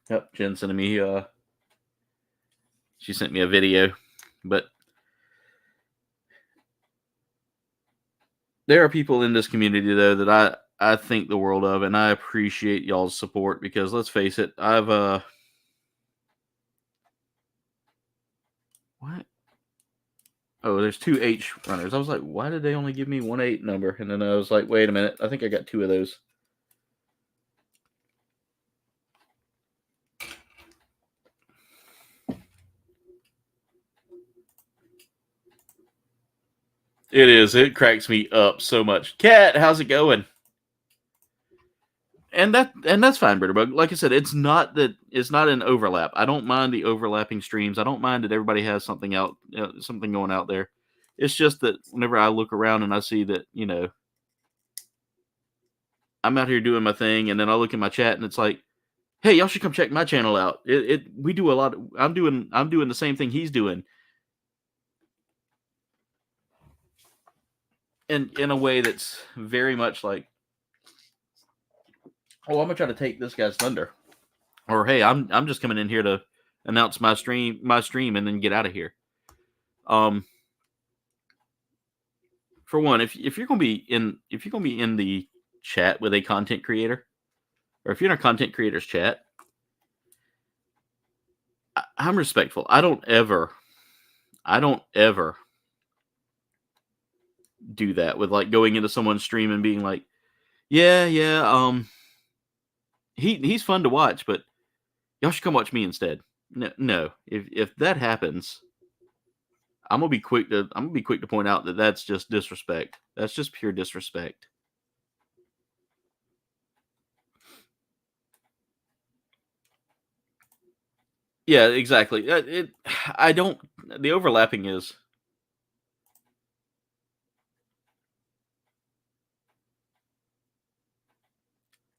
Yep, Jen sent me she sent me a video, but there are people in this community though that I think the world of, and I appreciate y'all's support, because let's face it, I've what? Oh, there's 2 H runners. I was like, why did they only give me 1 8 number? And then I was like, wait a minute, I think I got 2 of those. It is. It cracks me up so much. Cat, how's it going? And that's fine, Bitterbug. Like I said, it's not an overlap. I don't mind the overlapping streams. I don't mind that everybody has something going out there. It's just that whenever I look around and I see that, I'm out here doing my thing, and then I look in my chat and it's like, hey, y'all should come check my channel out. We do a lot. I'm doing the same thing he's doing. And in a way that's very much like, oh, I'm gonna try to take this guy's thunder, or hey, I'm just coming in here to announce my stream and then get out of here. For one, if you're gonna be in the chat with a content creator, or if you're in a content creator's chat, I'm respectful. I don't ever do that with like going into someone's stream and being like, yeah, he's fun to watch, but y'all should come watch me instead. No. If that happens, I'm gonna be quick to point out that that's just disrespect. That's just pure disrespect. Yeah, exactly. The overlapping is.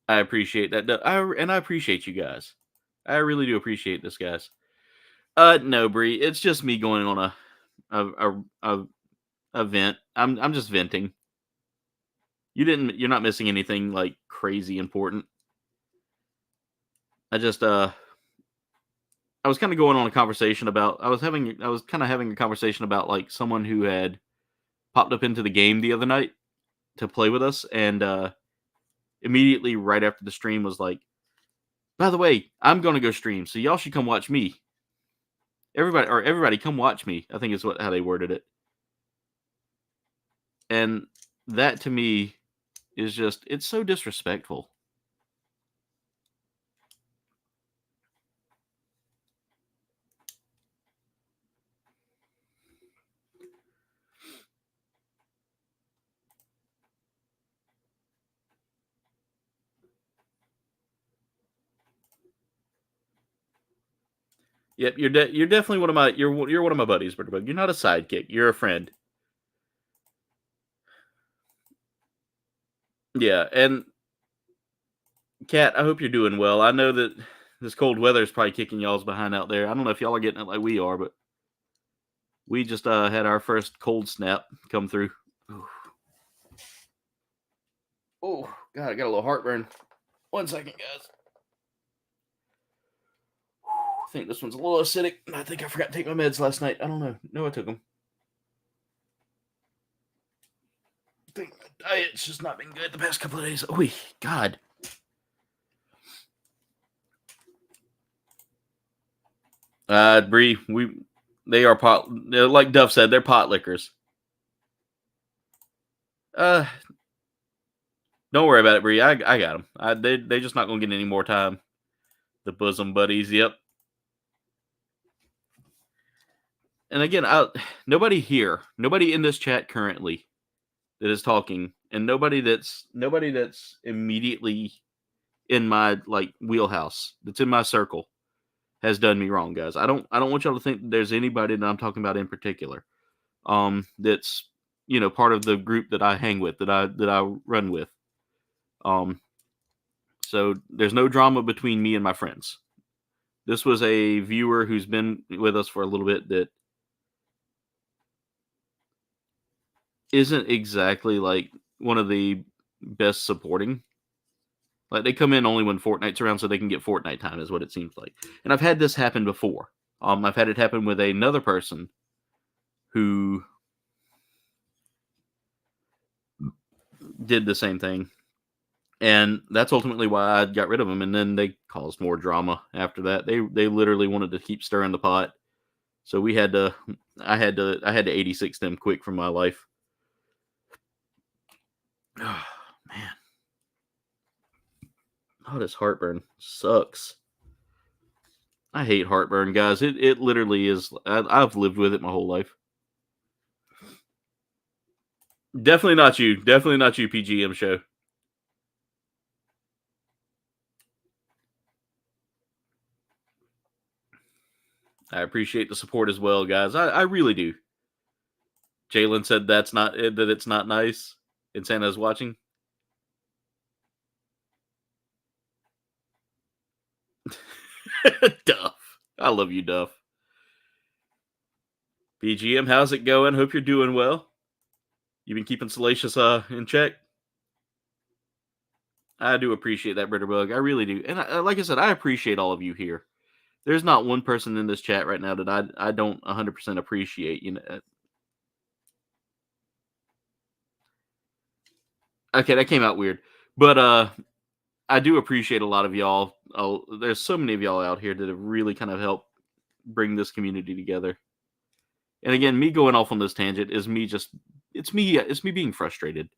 I appreciate that. I appreciate you guys. I really do appreciate this, guys. No, Bree, it's just me going on a vent. I'm just venting. You're not missing anything like crazy important. I was kind of going on a conversation about. I was kind of having a conversation about like someone who had popped up into the game the other night to play with us, and immediately right after the stream was like, by the way, I'm going to go stream, so y'all should come watch me. Everybody come watch me, I think is how they worded it. And that to me is just, it's so disrespectful. Yep, you're definitely one of my you're one of my buddies, Bitterbug. You're not a sidekick. You're a friend. Yeah, and Kat, I hope you're doing well. I know that this cold weather is probably kicking y'all's behind out there. I don't know if y'all are getting it like we are, but we just had our first cold snap come through. Oh, God, I got a little heartburn. 1 second, guys. I think this one's a little acidic. I think I forgot to take my meds last night. I don't know. No, I took them. I think my diet's just not been good the past couple of days. Oh, God. Bree, they're like Duff said, they're pot lickers. Don't worry about it, Bree. I got them. They're just not going to get any more time The bosom buddies, yep. And again, nobody here, nobody in this chat currently that is talking, and nobody that's immediately in my like wheelhouse, that's in my circle, has done me wrong, guys. I don't want y'all to think that there's anybody that I'm talking about in particular. That's part of the group that I hang with, that I run with. So there's no drama between me and my friends. This was a viewer who's been with us for a little bit that isn't exactly like one of the best supporting. Like, they come in only when Fortnite's around so they can get Fortnite time, is what it seems like. And I've had this happen before. I've had it happen with another person who did the same thing. And that's ultimately why I got rid of them. And then they caused more drama after that. They literally wanted to keep stirring the pot. So I had to 86 them quick from my life. Oh, man. Oh, this heartburn sucks. I hate heartburn, guys. It literally is. I've lived with it my whole life. Definitely not you. Definitely not you, PGM show. I appreciate the support as well, guys. I really do. Jalen said that it's not nice. And Santa's watching. Duff. I love you, Duff. PGM, how's it going? Hope you're doing well. You've been keeping Salacious in check. I do appreciate that, Britterbug. I really do. And like I said, I appreciate all of you here. There's not one person in this chat right now that I don't 100% appreciate. Okay, that came out weird. But I do appreciate a lot of y'all. There's so many of y'all out here that have really kind of helped bring this community together. And again, me going off on this tangent is it's me being frustrated.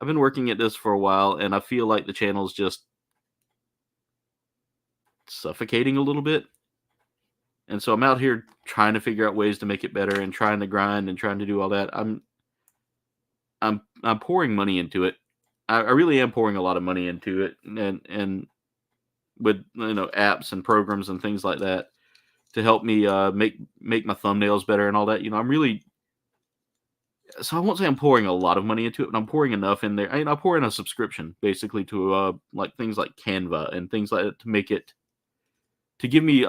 I've been working at this for a while, and I feel like the channel's just suffocating a little bit. And so I'm out here trying to figure out ways to make it better and trying to grind and trying to do all that. I'm pouring money into it. I really am pouring a lot of money into it, and with apps and programs and things like that to help me make my thumbnails better and all that. I'm really, so I won't say I'm pouring a lot of money into it, but I'm pouring enough in there. I pour in a subscription basically to like things like Canva and things like that to make it, to give me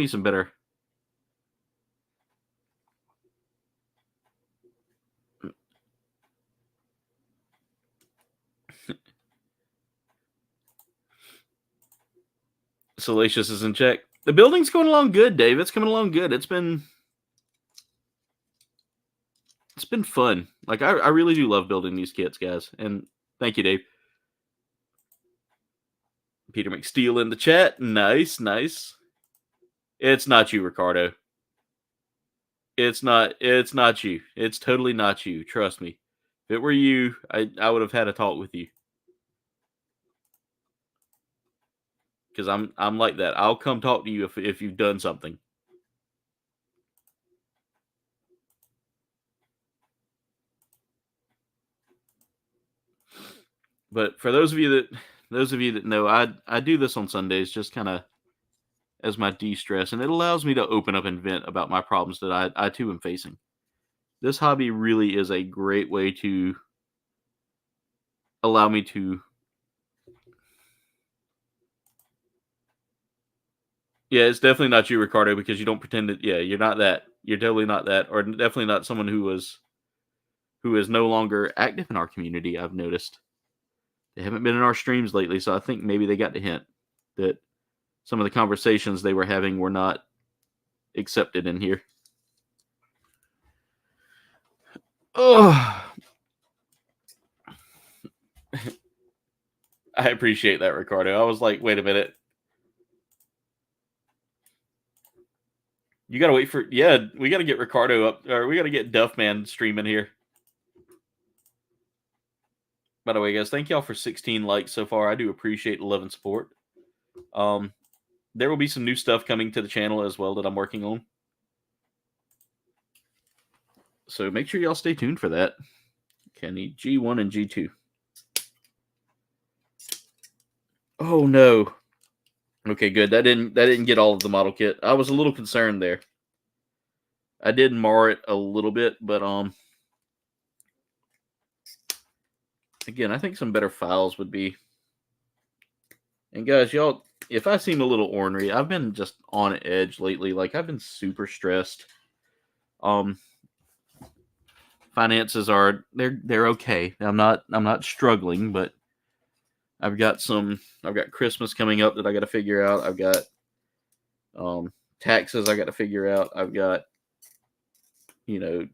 some better. Salacious is in check. The building's going along good, Dave. It's coming along good. It's been fun. Like, I really do love building these kits, guys. And thank you, Dave. Peter McSteel in the chat. Nice. It's not you, Ricardo. It's not you. It's totally not you. Trust me. If it were you, I would have had a talk with you. Because I'm like that. I'll come talk to you if you've done something. But for those of you that know, I do this on Sundays just kind of as my de-stress, and it allows me to open up and vent about my problems that I too am facing. This hobby really is a great way to allow me to. Yeah, it's definitely not you, Ricardo, because you don't pretend that. Yeah, you're not that. You're totally not that, or definitely not someone who is no longer active in our community. I've noticed they haven't been in our streams lately, so I think maybe they got the hint that some of the conversations they were having were not accepted in here. Oh, I appreciate that, Ricardo. I was like, wait a minute. You got to wait for... Yeah, we got to get Ricardo up, or we got to get Duffman streaming here. By the way, guys, thank y'all for 16 likes so far. I do appreciate the love and support. There will be some new stuff coming to the channel as well that I'm working on. So make sure y'all stay tuned for that. Okay, I need G1 and G2. Oh no. Okay, good. That didn't get all of the model kit. I was a little concerned there. I did mar it a little bit, but again, I think some better files would be. And guys, y'all, if I seem a little ornery, I've been just on edge lately. Like, I've been super stressed. Finances are they're okay. I'm not struggling, but I've got Christmas coming up that I got to figure out. I've got taxes I got to figure out. I've got, the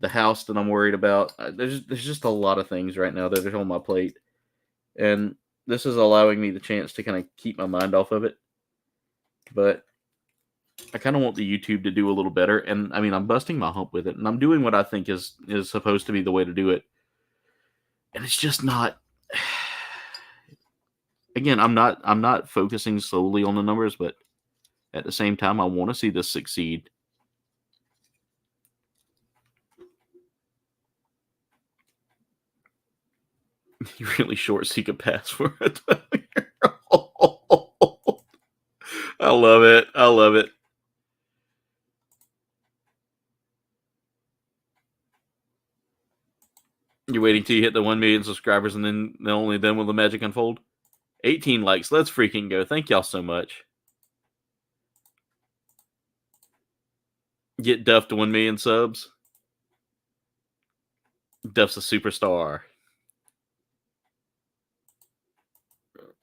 house that I'm worried about. There's just a lot of things right now that are on my plate, and this is allowing me the chance to kind of keep my mind off of it. But I kind of want the YouTube to do a little better, and I mean, I'm busting my hump with it, and I'm doing what I think is supposed to be the way to do it, and it's just not. Again, I'm not focusing solely on the numbers, but at the same time, I want to see this succeed. You really short seek a pass for a 12-year-old. I love it. I love it. You're waiting till you hit the 1 million subscribers, and then only then will the magic unfold. 18 likes. Let's freaking go. Thank y'all so much. Get Duff to 1 million subs. Duff's a superstar.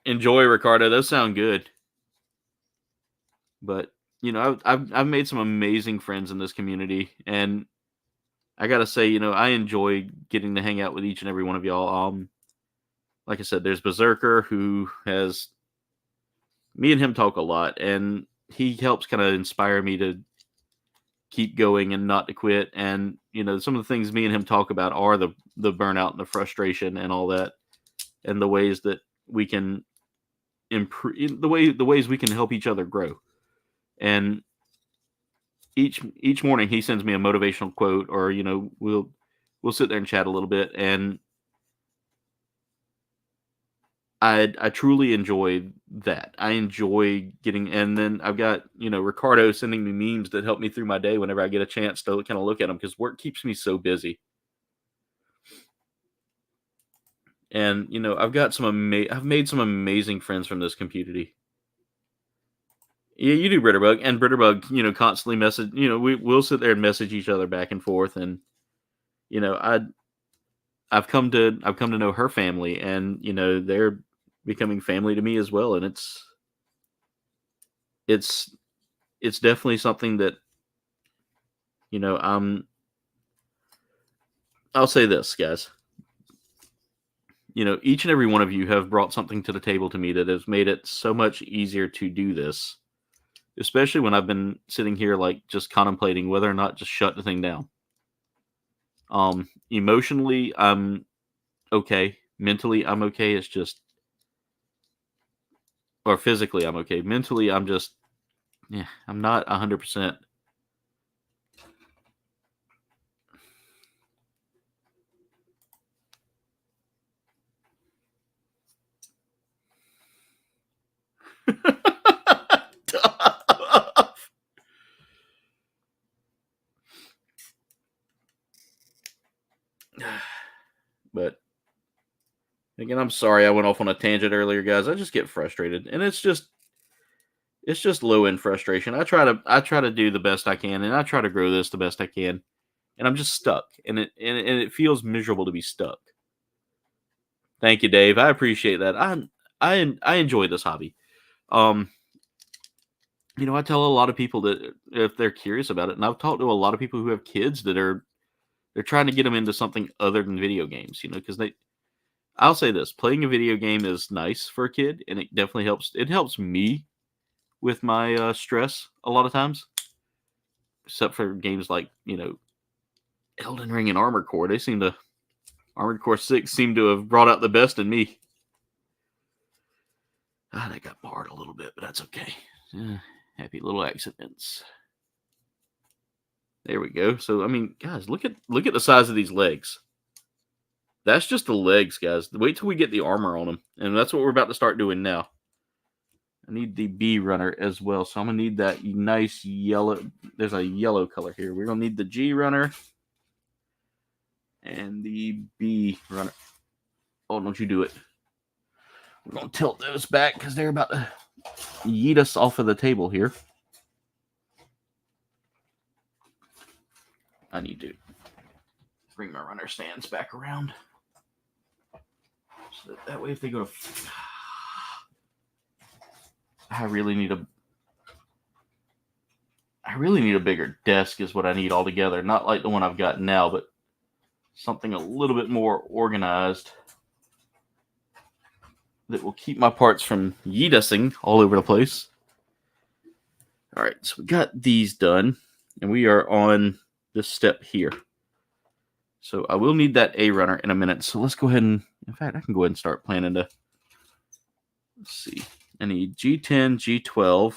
Enjoy, Ricardo. Those sound good. But, I've made some amazing friends in this community, and I gotta say, I enjoy getting to hang out with each and every one of y'all. Like I said, there's Berserker, who has me and him talk a lot, and he helps kind of inspire me to keep going and not to quit. And some of the things me and him talk about are the burnout and the frustration and all that, and the ways that we can improve, the ways we can help each other grow. And each morning he sends me a motivational quote, or we'll sit there and chat a little bit, and I truly enjoy that. I enjoy getting, and then I've got Ricardo sending me memes that help me through my day whenever I get a chance to kind of look at them, because work keeps me so busy. And I've got I've made some amazing friends from this community. Yeah, you do, Britterbug, and Britterbug, constantly message. We'll sit there and message each other back and forth, and I've come to know her family, and they're becoming family to me as well, and it's definitely something that I'll say this, guys. Each and every one of you have brought something to the table to me that has made it so much easier to do this, especially when I've been sitting here like just contemplating whether or not just shut the thing down. Emotionally, I'm okay. Mentally, I'm okay. It's just, or physically, I'm okay. Mentally, I'm just, I'm not 100%. But again, I'm sorry I went off on a tangent earlier, guys. I just get frustrated, and it's just low end frustration. I try to do the best I can, and I try to grow this the best I can, and I'm just stuck, and it feels miserable to be stuck. Thank you, Dave. I appreciate that. I enjoy this hobby. I tell a lot of people that if they're curious about it, and I've talked to a lot of people who have kids that they're trying to get them into something other than video games, because I'll say this, playing a video game is nice for a kid, and it definitely helps. It helps me with my stress a lot of times, except for games like, Elden Ring and Armored Core. Armored Core 6 seemed to have brought out the best in me. That got marred a little bit, but that's okay. Happy little accidents. There we go. So, I mean, guys, look at the size of these legs. That's just the legs, guys. Wait till we get the armor on them. And that's what we're about to start doing now. I need the B runner as well. So I'm going to need that nice yellow. There's a yellow color here. We're going to need the G runner and the B runner. Oh, don't you do it. We're going to tilt those back because they're about to yeet us off of the table here. I need to bring my runner stands back around. So that way if they go to... I really need a bigger desk is what I need altogether. Not like the one I've got now, but something a little bit more organized that will keep my parts from yeetusing all over the place. All right, so we got these done, and we are on this step here. So I will need that A runner in a minute. So let's go ahead and, in fact, I can go ahead and start planning to, let's see. I need G10, G12.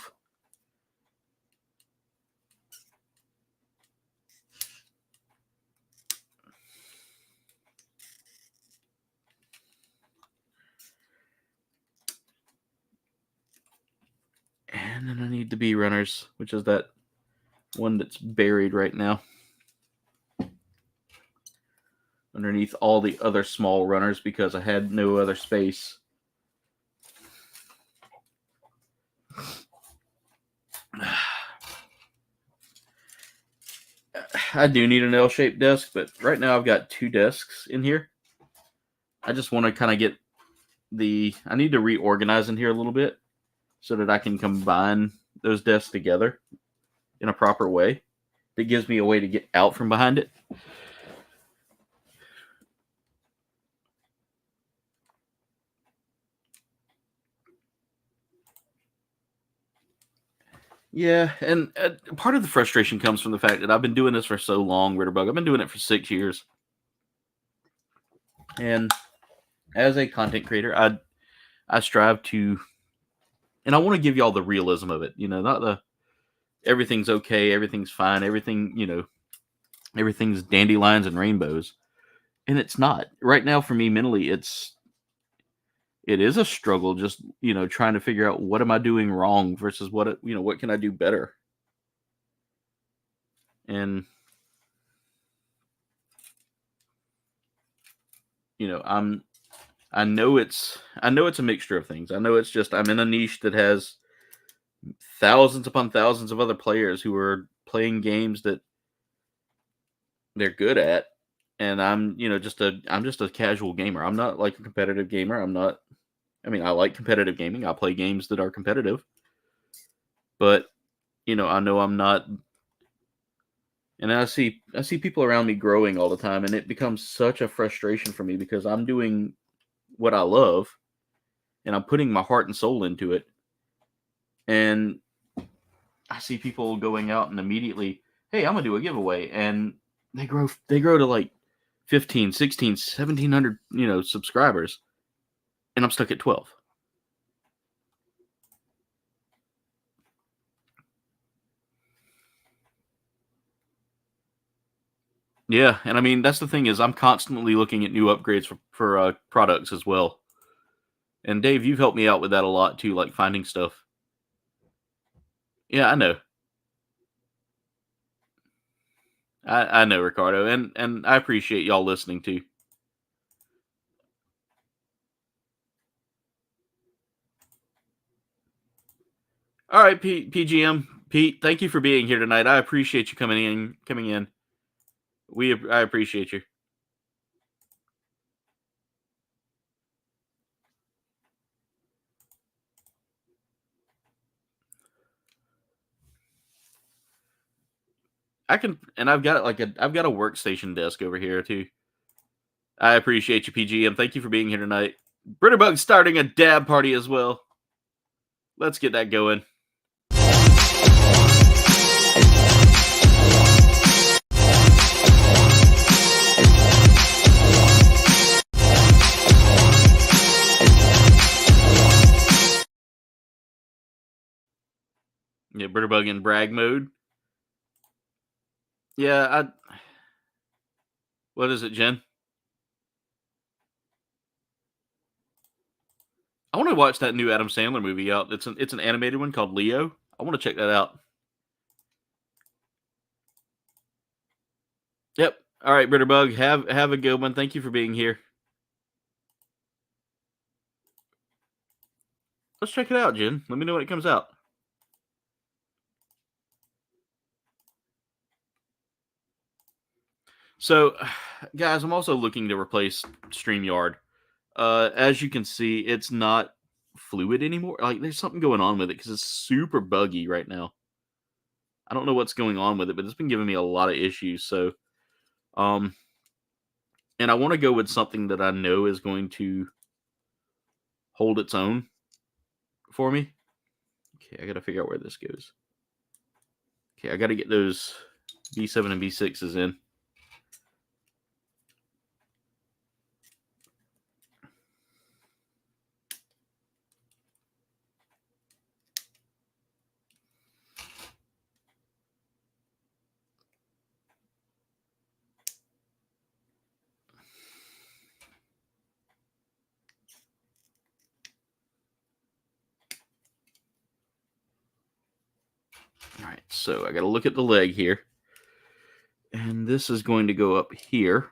And then I need the B runners, which is that one that's buried right now underneath all the other small runners because I had no other space. I do need an L-shaped desk, but right now I've got 2 desks in here. I just want to kind of get I need to reorganize in here a little bit so that I can combine those desks together in a proper way. That gives me a way to get out from behind it. Yeah, and part of the frustration comes from the fact that I've been doing this for so long, Ritterbug. I've been doing it for 6 years. And as a content creator, I strive to, and I want to give y'all the realism of it. You know, not the everything's okay, everything's fine, everything's dandelions and rainbows. And it's not. Right now for me mentally, it is a struggle just, trying to figure out what am I doing wrong versus what can I do better? And, I know it's a mixture of things. I know it's just, I'm in a niche that has thousands upon thousands of other players who are playing games that they're good at. And I'm just a casual gamer. I'm not like a competitive gamer. I like competitive gaming. I play games that are competitive. But, I know I'm not. And I see people around me growing all the time, and it becomes such a frustration for me because I'm doing what I love, and I'm putting my heart and soul into it. And I see people going out and immediately, hey, I'm going to do a giveaway. And they grow to like 15, 16, 1,700, subscribers. And I'm stuck at 12. Yeah, and that's the thing is I'm constantly looking at new upgrades for products as well. And Dave, you've helped me out with that a lot too, like finding stuff. Yeah, I know. I know, Ricardo, and I appreciate y'all listening too. All right, PGM, Pete, thank you for being here tonight. I appreciate you coming in. I appreciate you. I've got a workstation desk over here too. I appreciate you, PGM. Thank you for being here tonight. Britterbug's starting a dab party as well. Let's get that going. Yeah, Bitterbug in brag mode. Yeah, what is it, Jen? I want to watch that new Adam Sandler movie out. It's an animated one called Leo. I want to check that out. Yep. All right, Bitterbug, have a good one. Thank you for being here. Let's check it out, Jen. Let me know when it comes out. So, guys, I'm also looking to replace StreamYard. As you can see, it's not fluid anymore. Like, there's something going on with it because it's super buggy right now. I don't know what's going on with it, but it's been giving me a lot of issues. So, and I want to go with something that I know is going to hold its own for me. Okay, I got to figure out where this goes. Okay, I got to get those B7 and B6s in. All right, so I got to look at the leg here. And this is going to go up here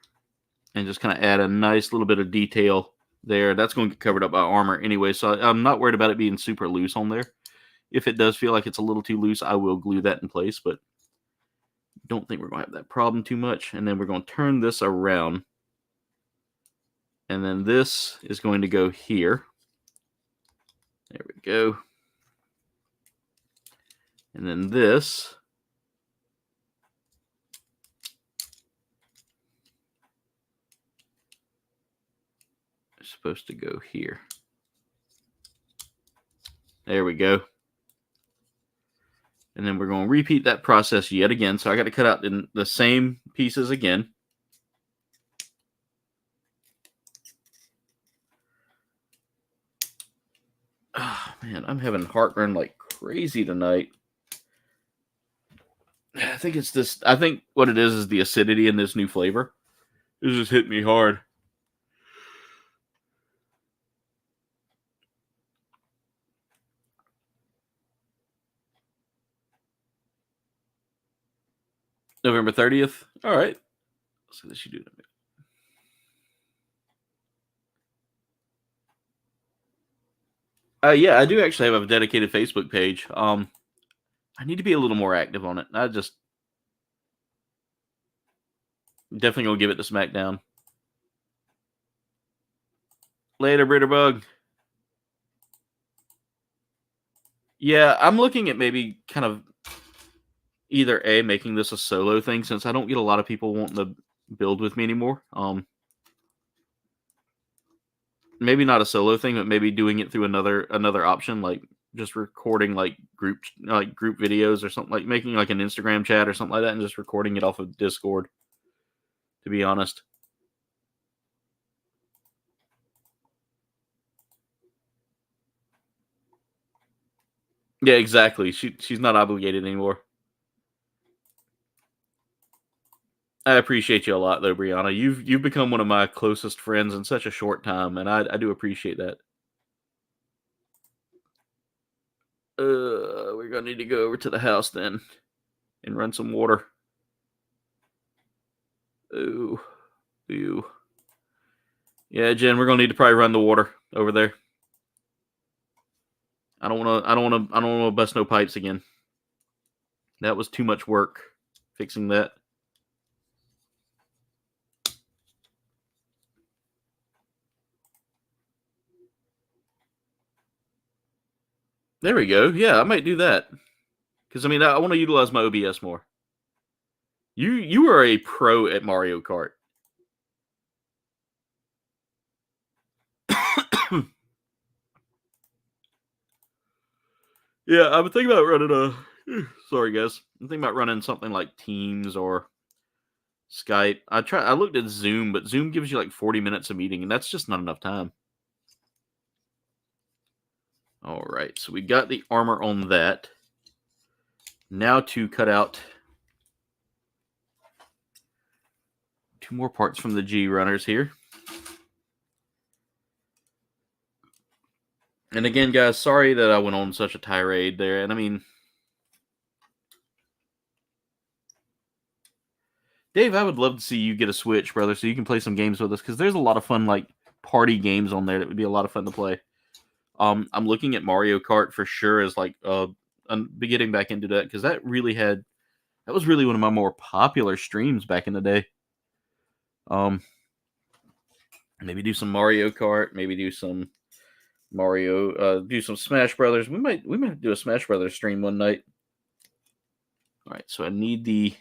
and just kind of add a nice little bit of detail there. That's going to get covered up by armor anyway, so I'm not worried about it being super loose on there. If it does feel like it's a little too loose, I will glue that in place, but don't think we're going to have that problem too much. And then we're going to turn this around. And then this is going to go here. There we go. And then this is supposed to go here. There we go. And then we're going to repeat that process yet again. So I got to cut out the same pieces again. Oh, man, I'm having heartburn like crazy tonight. I think it's this. I think what it is the acidity in this new flavor. It just hit me hard. November 30th. All right. So this should do it. Yeah, I do actually have a dedicated Facebook page. I need to be a little more active on it. I just definitely gonna give it to SmackDown. Later, Britterbug. Yeah, I'm looking at maybe kind of either A, making this a solo thing since I don't get a lot of people wanting to build with me anymore. Maybe not a solo thing, but maybe doing it through another option, like just recording like group videos or something, like making like an Instagram chat or something like that and just recording it off of Discord, to be honest. Yeah, exactly. She's not obligated anymore. I appreciate you a lot, though, Brianna. You've become one of my closest friends in such a short time, and I do appreciate that. We're gonna need to go over to the house then and run some water. Ooh. Yeah, Jen, we're gonna need to probably run the water over there. I don't wanna bust no pipes again. That was too much work fixing that. There we go. Yeah, I might do that. Because, I mean, I want to utilize my OBS more. You are a pro at Mario Kart. Yeah, I'm thinking about running sorry, guys. I'm thinking about running something like Teams or Skype. I looked at Zoom, but Zoom gives you like 40 minutes of meeting, and that's just not enough time. All right, so we got the armor on that. Now to cut out 2 more parts from the G runners here. And again, guys, sorry that I went on such a tirade there. And I mean, Dave, I would love to see you get a Switch, brother, so you can play some games with us, because there's a lot of fun, like, party games on there that would be a lot of fun to play. I'm looking at Mario Kart for sure as, like, I'm getting back into that, because that was really one of my more popular streams back in the day. Maybe do some Mario Kart, maybe do some do some Smash Brothers. We might do a Smash Brothers stream one night. All right, so I need the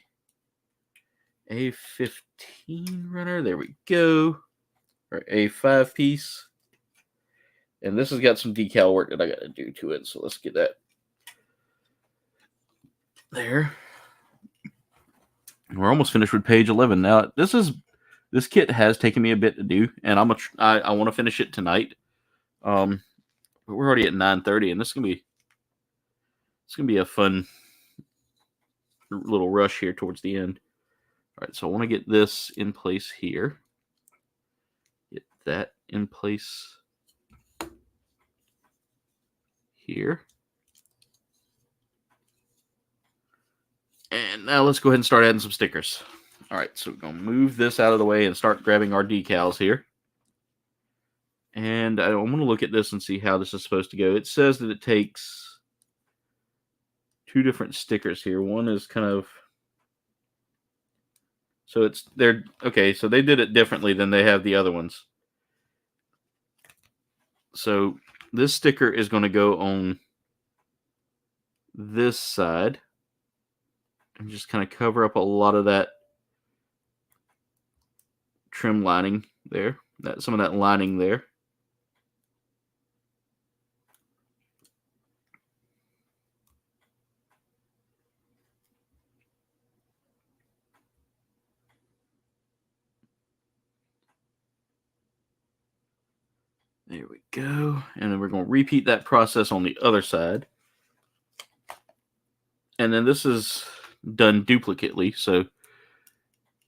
A15 runner. There we go. Or A5 piece. And this has got some decal work that I got to do to it. So let's get that there. We're almost finished with page 11. Now, this kit has taken me a bit to do, and I want to finish it tonight. But we're already at 9:30, and it's gonna be a fun little rush here towards the end. All right, so I want to get this in place here. Get that in place here. And now let's go ahead and start adding some stickers. All right, so we're going to move this out of the way and start grabbing our decals here. And I want to look at this and see how this is supposed to go. It says that it takes 2 different stickers here. One is kind of... So so they did it differently than they have the other ones. So this sticker is going to go on this side and just kind of cover up a lot of that trim lining there, some of that lining there. There we go. And then we're going to repeat that process on the other side. And then this is done duplicately, so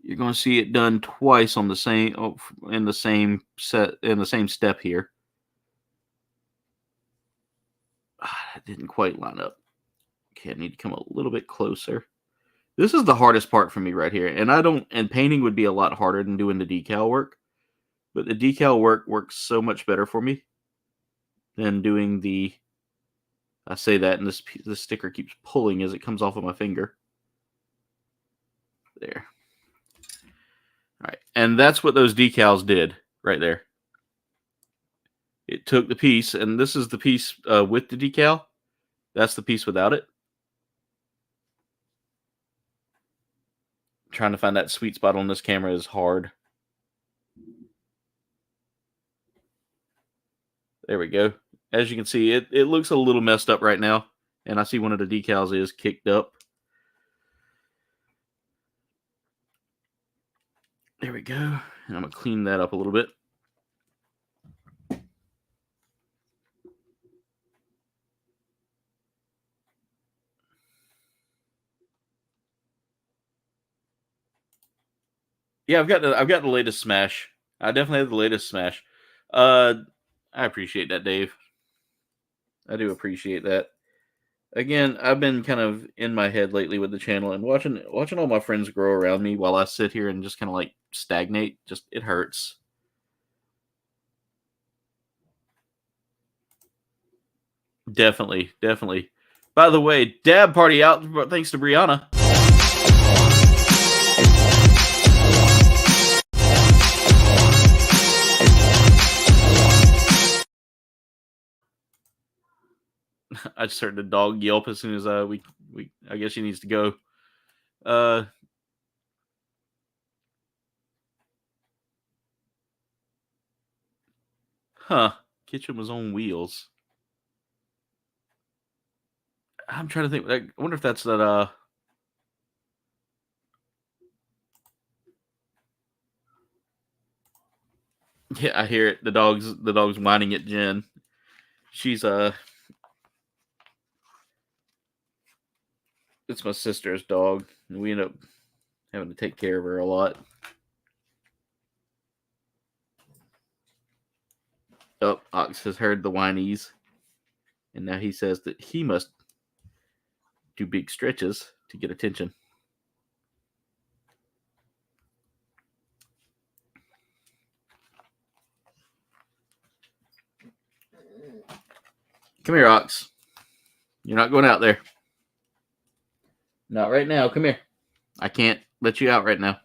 you're going to see it done twice on the same in the same step here. It didn't quite line up. Okay, I need to come a little bit closer. This is the hardest part for me right here, and painting would be a lot harder than doing the decal work. But the decal work works so much better for me than doing the... I say that, and this sticker keeps pulling as it comes off of my finger. There. All right, and that's what those decals did right there. It took the piece, and this is the piece with the decal. That's the piece without it. Trying to find that sweet spot on this camera is hard. There we go. As you can see, it looks a little messed up right now. And I see one of the decals is kicked up. There we go. And I'm going to clean that up a little bit. Yeah, I've got the latest Smash. I definitely have the latest Smash. I appreciate that, Dave. I do appreciate that. Again, I've been kind of in my head lately with the channel and watching all my friends grow around me while I sit here and just kind of like stagnate. Just, it hurts. Definitely. By the way, dab party out thanks to Brianna. I just heard the dog yelp as soon as I guess she needs to go. Kitchen was on wheels. I'm trying to think. I wonder if that's that. Yeah, I hear it. The dog's whining at Jen. She's It's my sister's dog, and we end up having to take care of her a lot. Oh, Ox has heard the whinies, and now he says that he must do big stretches to get attention. Come here, Ox. You're not going out there. Not right now. Come here. I can't let you out right now.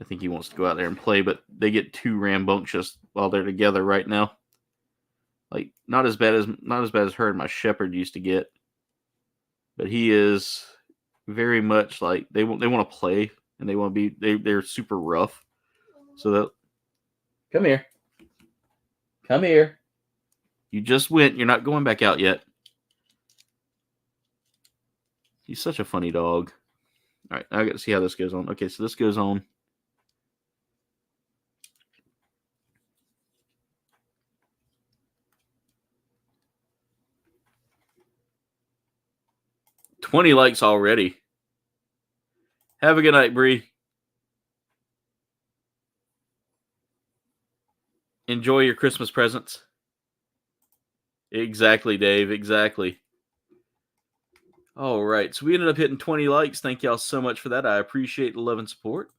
I think he wants to go out there and play, but they get too rambunctious while they're together right now. Like not as bad as her and my shepherd used to get, but he is very much like they want to play and they want to be they're super rough. So that come here. Come here. You just went. You're not going back out yet. He's such a funny dog. All right, now I got to see how this goes on. Okay, so this goes on. $20 likes already. Have a good night, Bree. Enjoy your Christmas presents. Exactly, Dave. Exactly. All right, so we ended up hitting 20 likes. Thank y'all so much for that. I appreciate the love and support.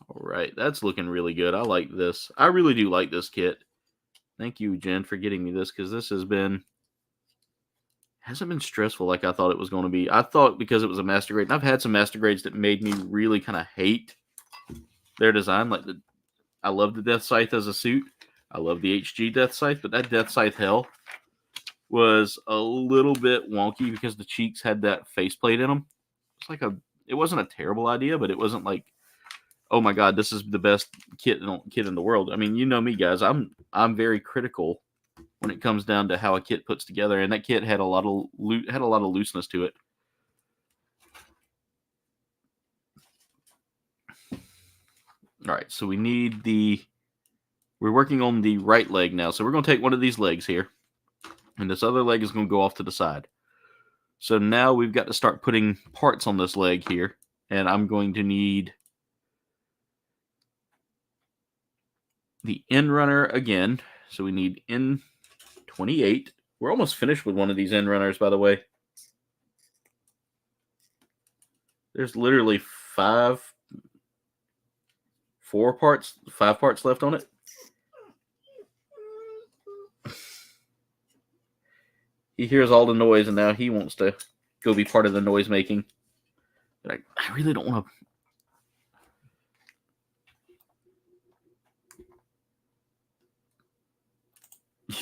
All right, that's looking really good. I like this. I really do like this kit. Thank you, Jen, for getting me this because this hasn't been stressful like I thought it was going to be. I thought because it was a master grade, and I've had some master grades that made me really kind of hate their design. Like I love the Death Scythe as a suit. I love the HG Death Scythe, but that Death Scythe Hell was a little bit wonky because the cheeks had that faceplate in them. It wasn't a terrible idea, but it wasn't like, oh my god, this is the best kit in the world. I mean, you know me, guys. I'm very critical when it comes down to how a kit puts together, and that kit had a lot of looseness to it. All right, so we're working on the right leg now. So we're going to take one of these legs here, and this other leg is going to go off to the side. So now we've got to start putting parts on this leg here, and I'm going to need the end runner again. So we need N28. We're almost finished with one of these end runners, by the way. There's literally five parts left on it. He hears all the noise, and now he wants to go be part of the noise making. But I really don't want to.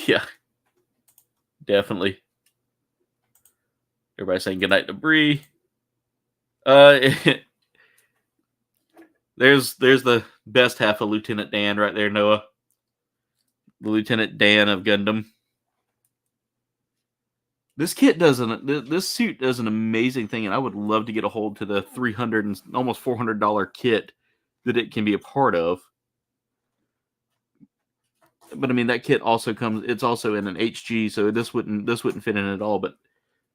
Yeah, definitely. Everybody saying goodnight to Bree. There's the best half of Lieutenant Dan right there, Noah. The Lieutenant Dan of Gundam. This kit this suit does an amazing thing, and I would love to get a hold to the $300 and almost $400 kit that it can be a part of. But I mean, that kit also comes. It's also in an HG, so this wouldn't fit in at all. But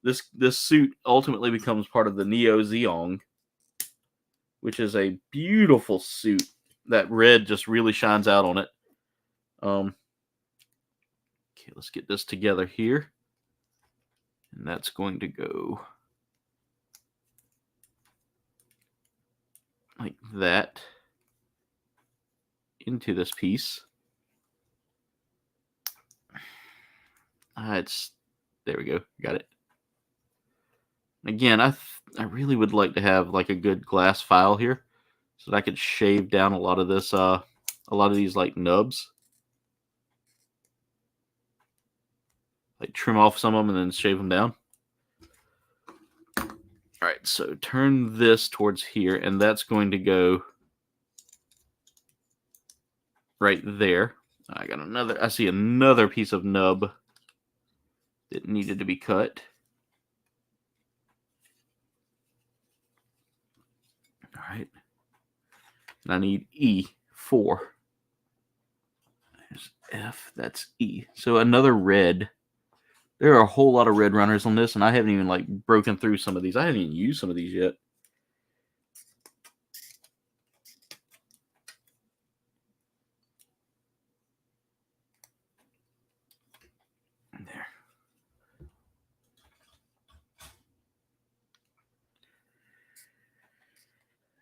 this suit ultimately becomes part of the Neo Zeong, which is a beautiful suit. That red just really shines out on it. Okay, let's get this together here. And that's going to go like that into this piece. There we go. Got it. Again, I really would like to have like a good glass file here so that I could shave down a lot of this, a lot of these like nubs. Like trim off some of them and then shave them down. All right, so turn this towards here, and that's going to go right there. I see another piece of nub that needed to be cut. All right. And I need E4. There's F, that's E. So another red. There are a whole lot of red runners on this, and I haven't even like broken through some of these. I haven't even used some of these yet. There.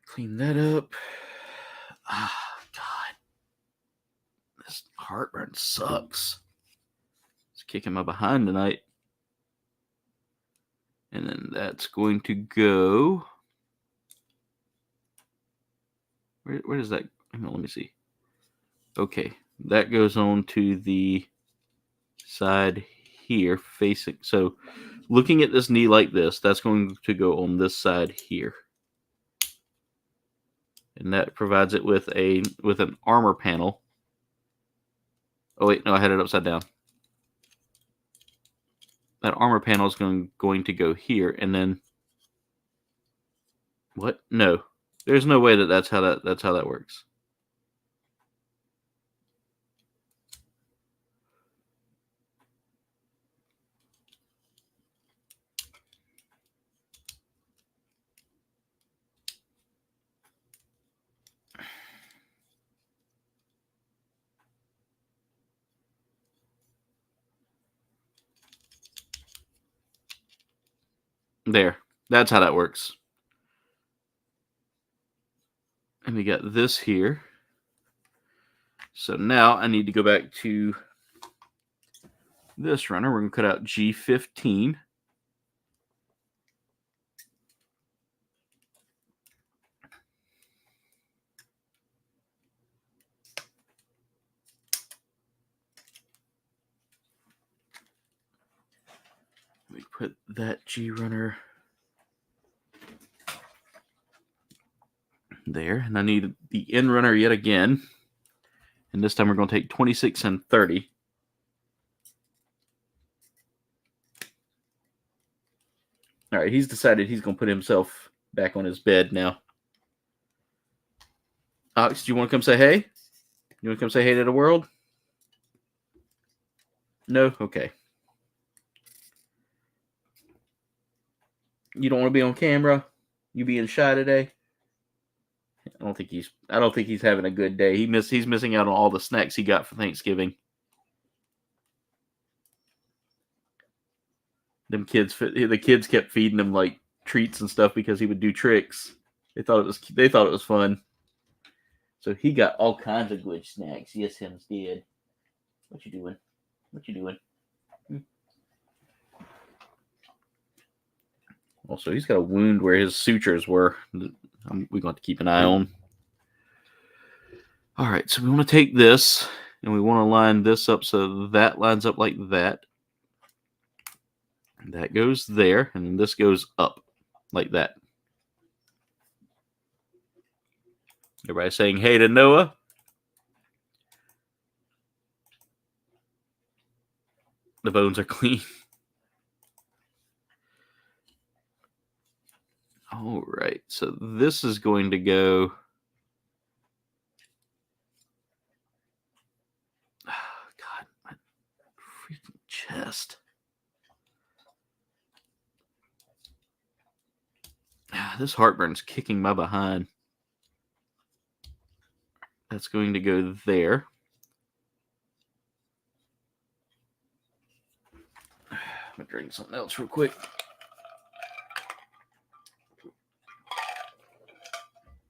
Clean that up. Ah, God. This heartburn sucks. It's kicking my behind tonight. And then that's going to go. Where does that? Hang on, let me see. Okay, that goes on to the side here facing. So looking at this knee like this, that's going to go on this side here. And that provides it with an armor panel. Oh wait, no, I had it upside down. That armor panel is going to go here, and then what? No, there's no way that's how that works. There, that's how that works. And we got this here. So now I need to go back to this runner. We're going to cut out G15. We put that G runner there. And I need the N runner yet again. And this time we're going to take 26 and 30. All right, he's decided he's going to put himself back on his bed now. Ox, do you want to come say hey? You want to come say hey to the world? No? Okay. You don't want to be on camera? You being shy today? I don't think he's having a good day. He's missing out on all the snacks he got for Thanksgiving. The kids kept feeding him like treats and stuff because he would do tricks. They thought it was fun. So he got all kinds of good snacks. Yes, him did. What you doing? What you doing? Also, he's got a wound where his sutures were. We're going to keep an eye on. All right, so we want to take this and we want to line this up so that lines up like that. That goes there, and then this goes up like that. Everybody saying hey to Noah. The bones are clean. All right, so this is going to go. Oh, God, my freaking chest. This heartburn's kicking my behind. That's going to go there. I'm going to drink something else real quick.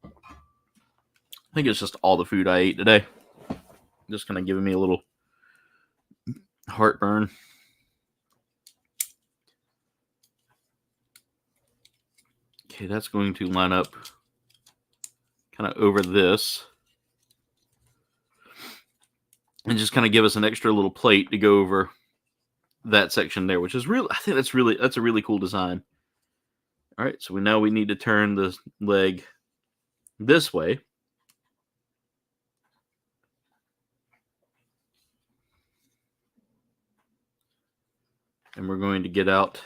I think it's just all the food I ate today. Just kind of giving me a little heartburn. Okay, that's going to line up kind of over this. And just kind of give us an extra little plate to go over that section there, which is really, I think that's a really cool design. All right, so we need to turn the leg this way. And we're going to get out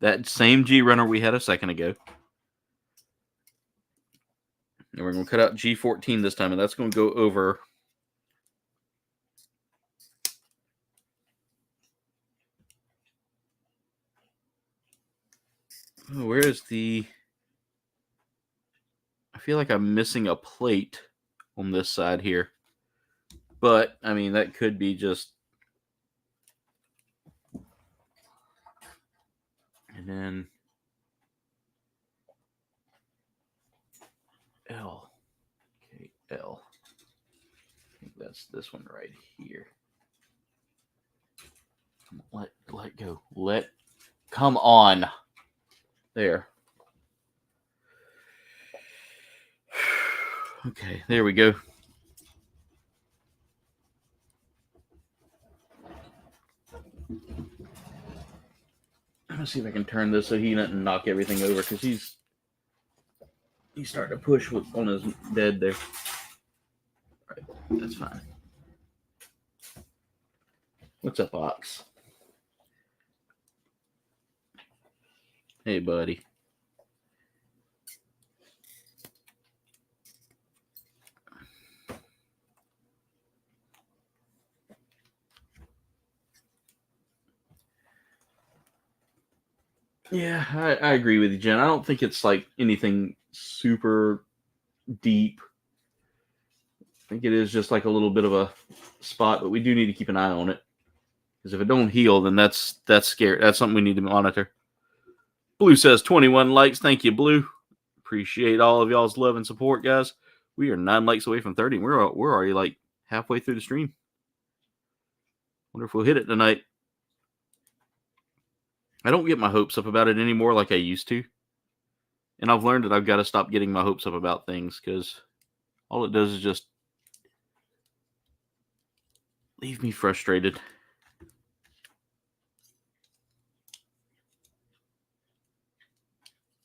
that same G runner we had a second ago. And we're going to cut out G14 this time, and that's going to go over Oh, where is the... I feel like I'm missing a plate on this side here. But, I mean, that could be just... And then... L. Okay, L. I think that's this one right here. Let go. Come on. There. Okay, there we go. I'm gonna see if I can turn this so he doesn't knock everything over, because he's starting to push on his bed there. All right, that's fine. What's up, Ox? Hey, buddy. Yeah, I agree with you, Jen. I don't think it's like anything super deep. I think it is just like a little bit of a spot, but we do need to keep an eye on it. Because if it don't heal, then that's scary. That's something we need to monitor. Blue says 21 likes. Thank you, Blue. Appreciate all of y'all's love and support, guys. We are 9 likes away from 30. We're already like halfway through the stream. Wonder if we'll hit it tonight. I don't get my hopes up about it anymore like I used to. And I've learned that I've got to stop getting my hopes up about things, because all it does is just leave me frustrated.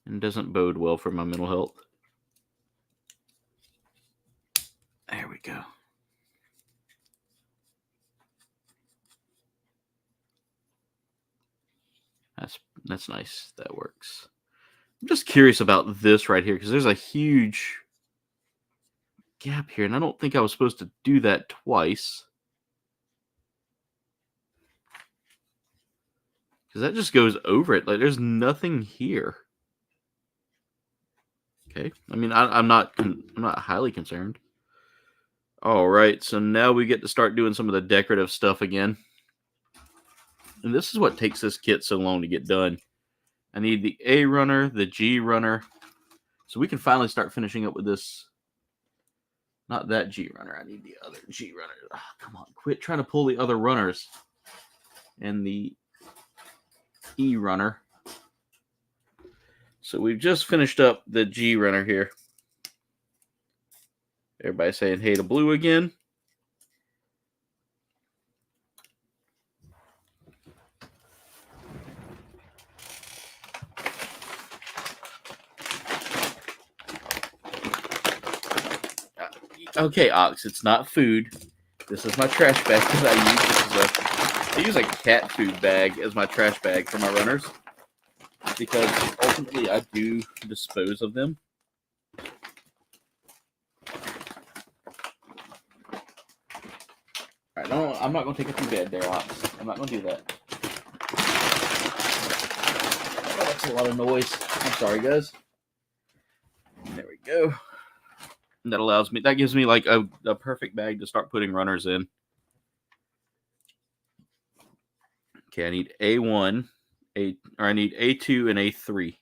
And doesn't bode well for my mental health. There we go. That's nice. That works. I'm just curious about this right here, because there's a huge gap here, and I don't think I was supposed to do that twice. Because that just goes over it. Like, there's nothing here. Okay. I mean, I'm not highly concerned. All right. So now we get to start doing some of the decorative stuff again. And this is what takes this kit so long to get done. I need the A runner, the G runner. So we can finally start finishing up with this. Not that G runner. I need the other G runner. Oh, come on. Quit trying to pull the other runners. And the E runner. So we've just finished up the G runner here. Everybody saying hey to Blue again. Okay, Ox, it's not food. This is my trash bag that I use. I use a cat food bag as my trash bag for my runners, because ultimately I do dispose of them. Alright, no, I'm not going to take it too bad there, Ox. I'm not going to do that. Oh, that's a lot of noise. I'm sorry, guys. There we go. And that gives me like a perfect bag to start putting runners in. Okay, I need A1, I need A2 and A3.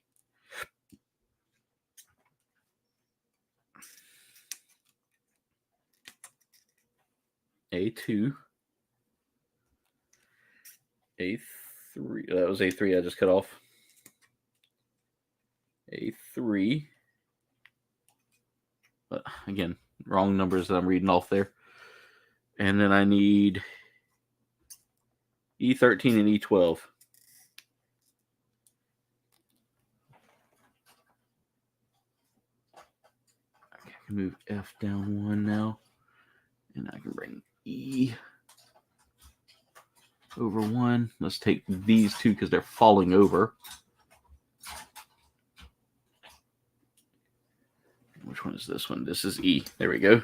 A2, A3, that was A3 I just cut off. A3, but again, wrong numbers that I'm reading off there. And then I need E13 and E12. I can move F down one now, and I can bring E over one. Let's take these two because they're falling over. Which one is this one? This is E. There we go.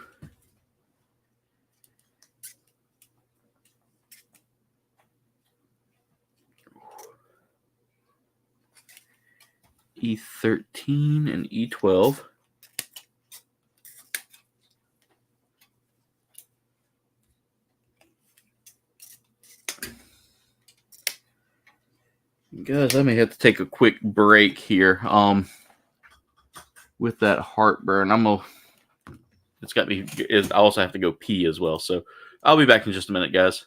E13 and E12. Guys, I may have to take a quick break here. With that heartburn, it's got me. I also have to go pee as well, so I'll be back in just a minute, guys.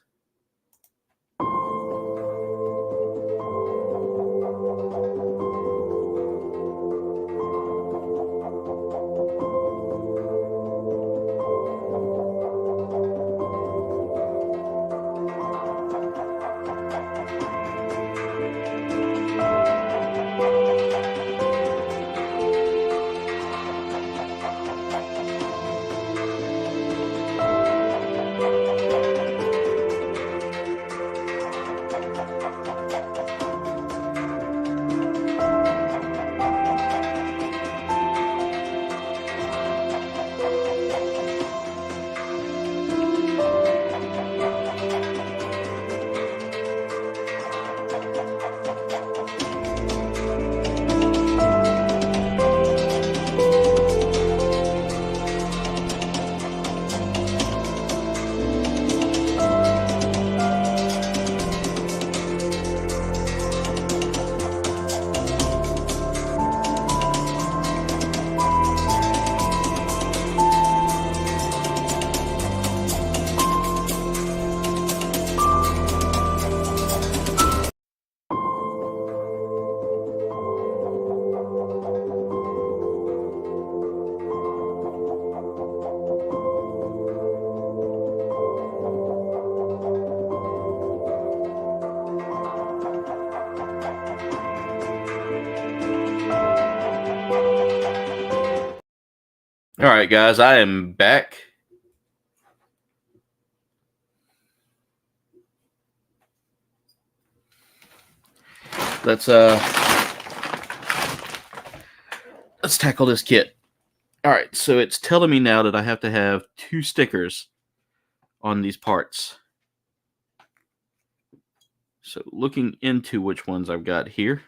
All right, guys, I am back. Let's tackle this kit. All right, so it's telling me now that I have to have 2 stickers on these parts. So looking into which ones I've got here.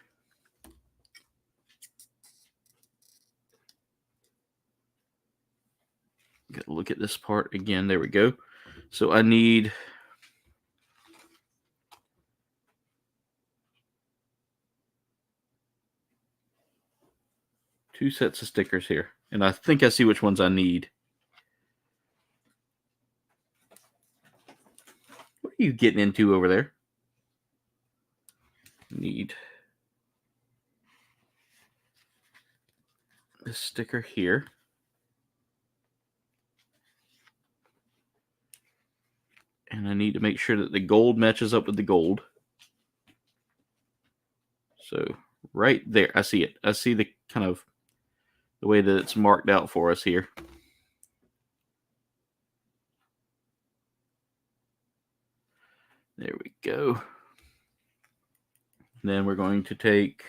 Got to look at this part again. There we go. So I need 2 sets of stickers here. And I think I see which ones I need. What are you getting into over there? Need this sticker here. And I need to make sure that the gold matches up with the gold. So right there, I see it. I see the kind of the way that it's marked out for us here. There we go. And then we're going to take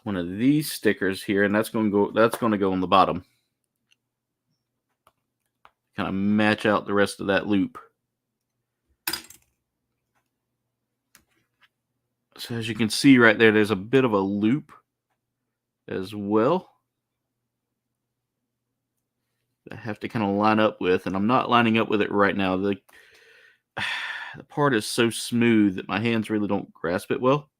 one of these stickers here, and that's going to go on the bottom. Kind of match out the rest of that loop. So as you can see right there, there's a bit of a loop as well. I have to kind of line up with, and I'm not lining up with it right now. The part is so smooth that my hands really don't grasp it well.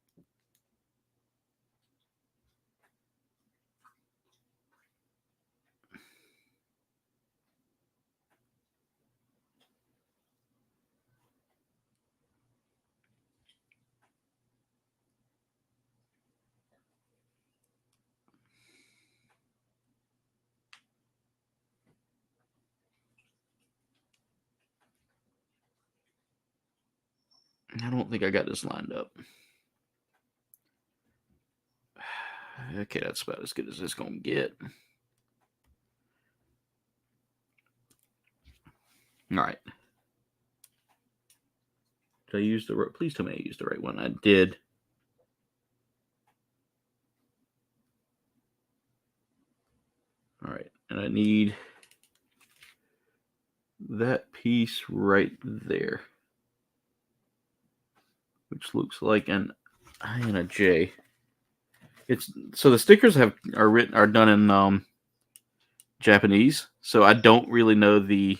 I don't think I got this lined up. Okay, that's about as good as it's going to get. All right. Did I use the right? Please tell me I used the right one. I did. All right, and I need that piece right there, which looks like an I and a J. So the stickers are done in Japanese, so I don't really know the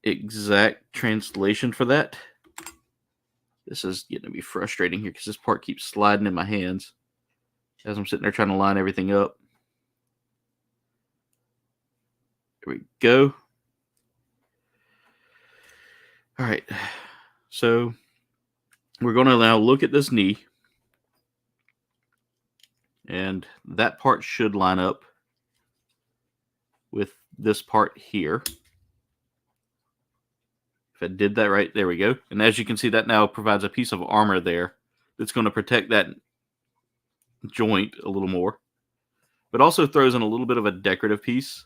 exact translation for that. This is getting to be frustrating here because this part keeps sliding in my hands as I'm sitting there trying to line everything up. There we go. All right, so we're going to now look at this knee, and that part should line up with this part here. If I did that right, there we go. And as you can see, that now provides a piece of armor there that's going to protect that joint a little more, but also throws in a little bit of a decorative piece,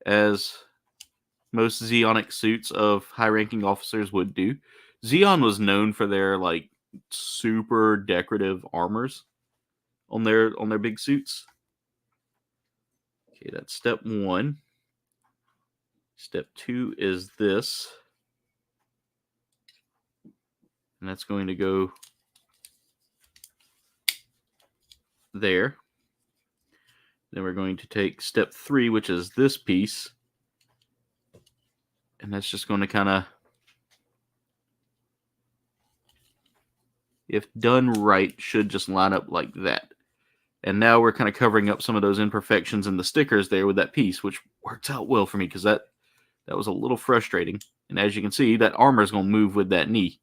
as most Zeonic suits of high-ranking officers would do. Zeon was known for their like super decorative armors on their big suits. Okay, that's step 1. Step 2 is this. And that's going to go there. Then we're going to take step 3, which is this piece. And that's just going to kind of, if done right, should just line up like that. And now we're kind of covering up some of those imperfections in the stickers there with that piece, which works out well for me because that was a little frustrating. And as you can see, that armor is going to move with that knee.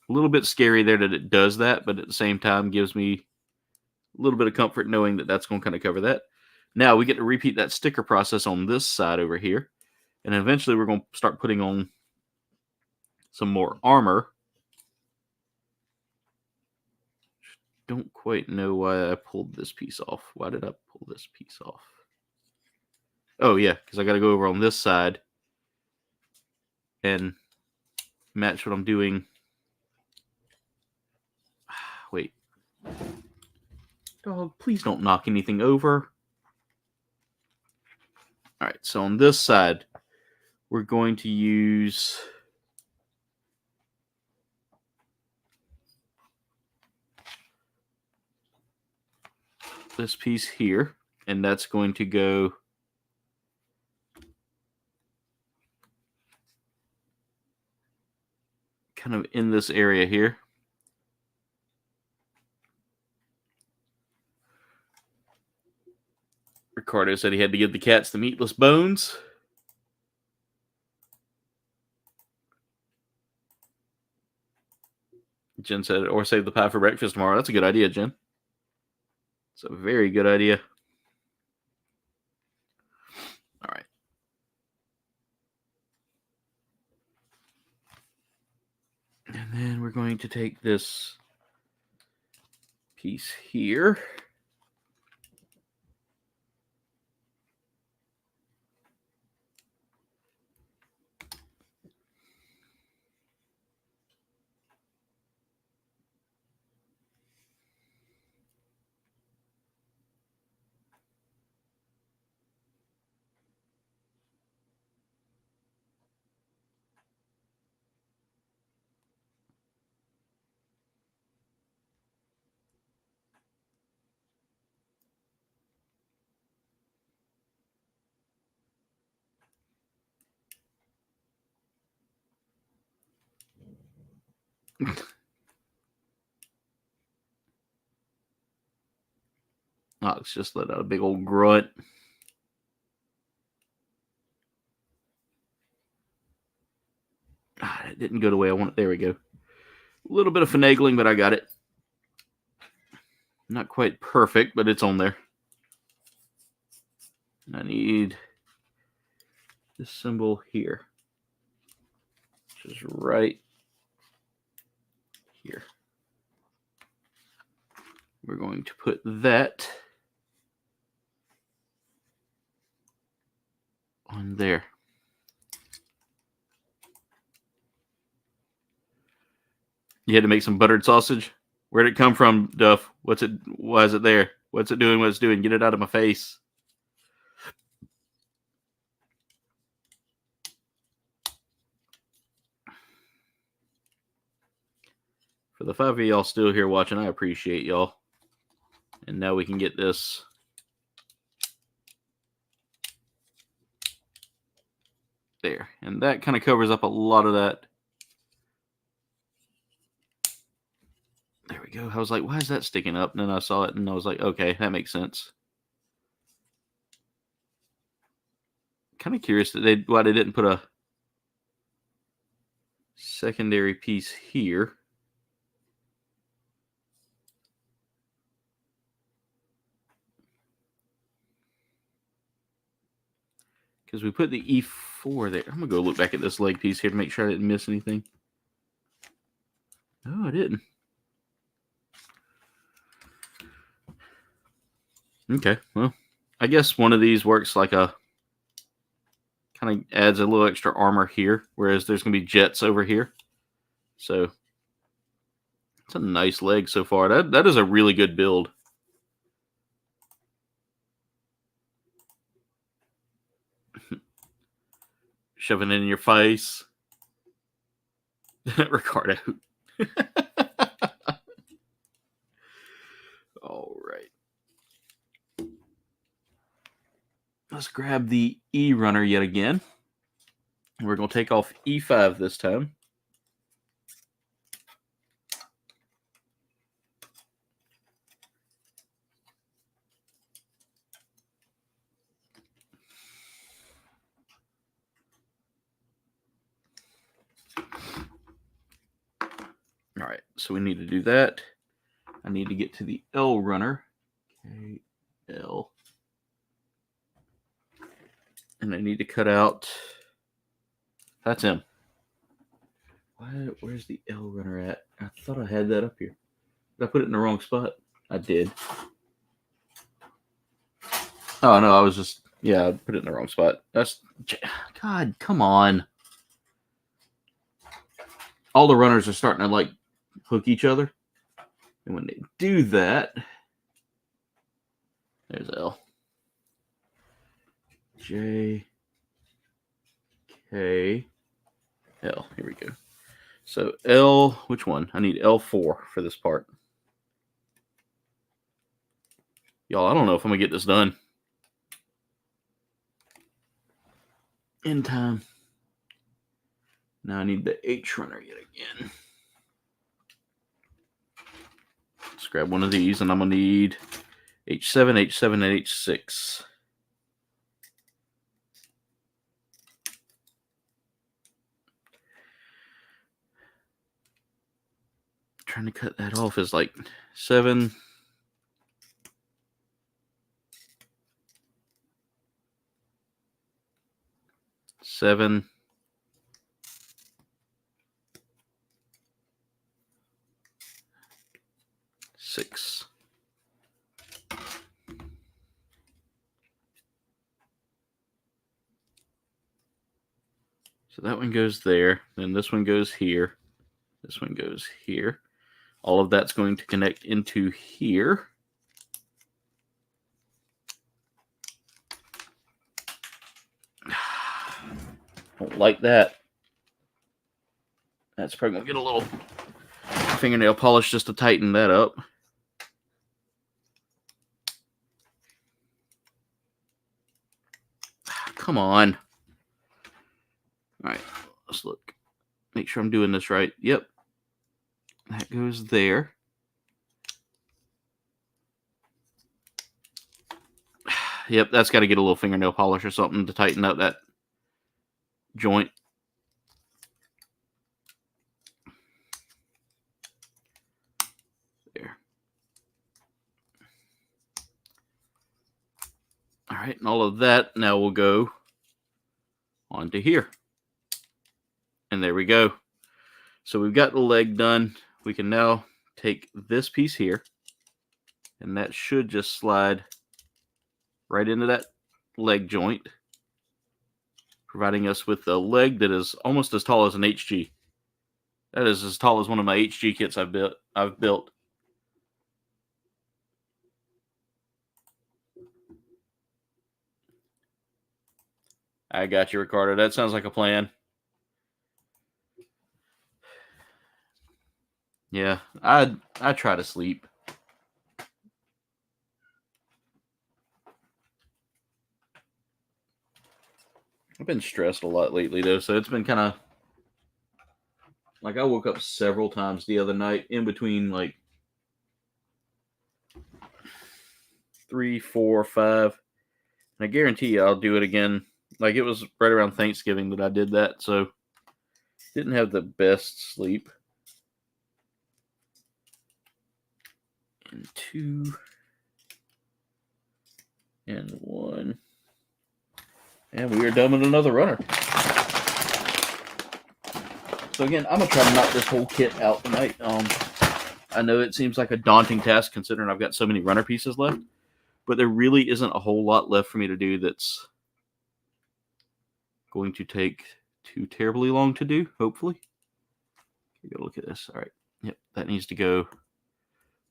A little bit scary there that it does that, but at the same time gives me a little bit of comfort knowing that that's going to kind of cover that. Now we get to repeat that sticker process on this side over here. And eventually we're going to start putting on some more armor. Don't quite know why I pulled this piece off. Why did I pull this piece off? Oh, yeah, because I got to go over on this side and match what I'm doing. Wait. Dog, please don't knock anything over. All right, so on this side, we're going to use this piece here, and that's going to go kind of in this area here. Ricardo said he had to give the cats the meatless bones. Jen said, or save the pie for breakfast tomorrow. That's a good idea, Jen. It's a very good idea. All right. And then we're going to take this piece here. Let's just let out a big old grunt. It didn't go the way I wanted. There we go. A little bit of finagling, but I got it. Not quite perfect, but it's on there. I need this symbol here, which is right here. We're going to put that on there. You had to make some buttered sausage? Where'd it come from, Duff? What's it? Why is it there? What's it doing? What it's doing? Get it out of my face. For the 5 of y'all still here watching, I appreciate y'all. And now we can get this there. And that kind of covers up a lot of that. There we go. I was like, why is that sticking up? And then I saw it and I was like, okay, that makes sense. Kind of curious that why they didn't put a secondary piece here. Because we put the E4 there. I'm going to go look back at this leg piece here to make sure I didn't miss anything. No, I didn't. Okay, well, I guess one of these works like a... kind of adds a little extra armor here, whereas there's going to be jets over here. So, it's a nice leg so far. That is a really good build. Shoving it in your face. Ricardo. All right. Let's grab the E runner yet again. We're going to take off E5 this time. All right, so we need to do that. I need to get to the L runner. Okay, L. And I need to cut out... That's him. Where's the L runner at? I thought I had that up here. Did I put it in the wrong spot? I did. Oh, no, I was just... Yeah, I put it in the wrong spot. That's... God, come on. All the runners are starting to, like, hook each other. And when they do that... There's L. J... K... L. Here we go. So L, which one? I need L4 for this part. Y'all, I don't know if I'm going to get this done in time. Now I need the H runner yet again. Let's grab one of these, and I'm going to need H7, H7, and H6. Trying to cut that off is like 7. Seven. 6. So that one goes there. Then this one goes here. This one goes here. All of that's going to connect into here. Don't like that. That's probably going to get a little fingernail polish just to tighten that up. Come on. All right, let's look. Make sure I'm doing this right. Yep. That goes there. Yep, that's got to get a little fingernail polish or something to tighten up that joint. There. All right, and all of that now will go onto here. And there we go. So we've got the leg done. We can now take this piece here, and that should just slide right into that leg joint, providing us with a leg that is almost as tall as an HG. That is as tall as one of my HG kits I've built. I got you, Ricardo. That sounds like a plan. Yeah, I try to sleep. I've been stressed a lot lately, though, so it's been kind of like I woke up several times the other night in between like 3, 4, 5. And I guarantee you I'll do it again. Like it was right around Thanksgiving that I did that, so didn't have the best sleep. And 2 and 1. And we are done with another runner. So again, I'm going to try to knock this whole kit out tonight. I know it seems like a daunting task considering I've got so many runner pieces left, but there really isn't a whole lot left for me to do that's going to take too terribly long to do, hopefully. You gotta look at this. All right. Yep, that needs to go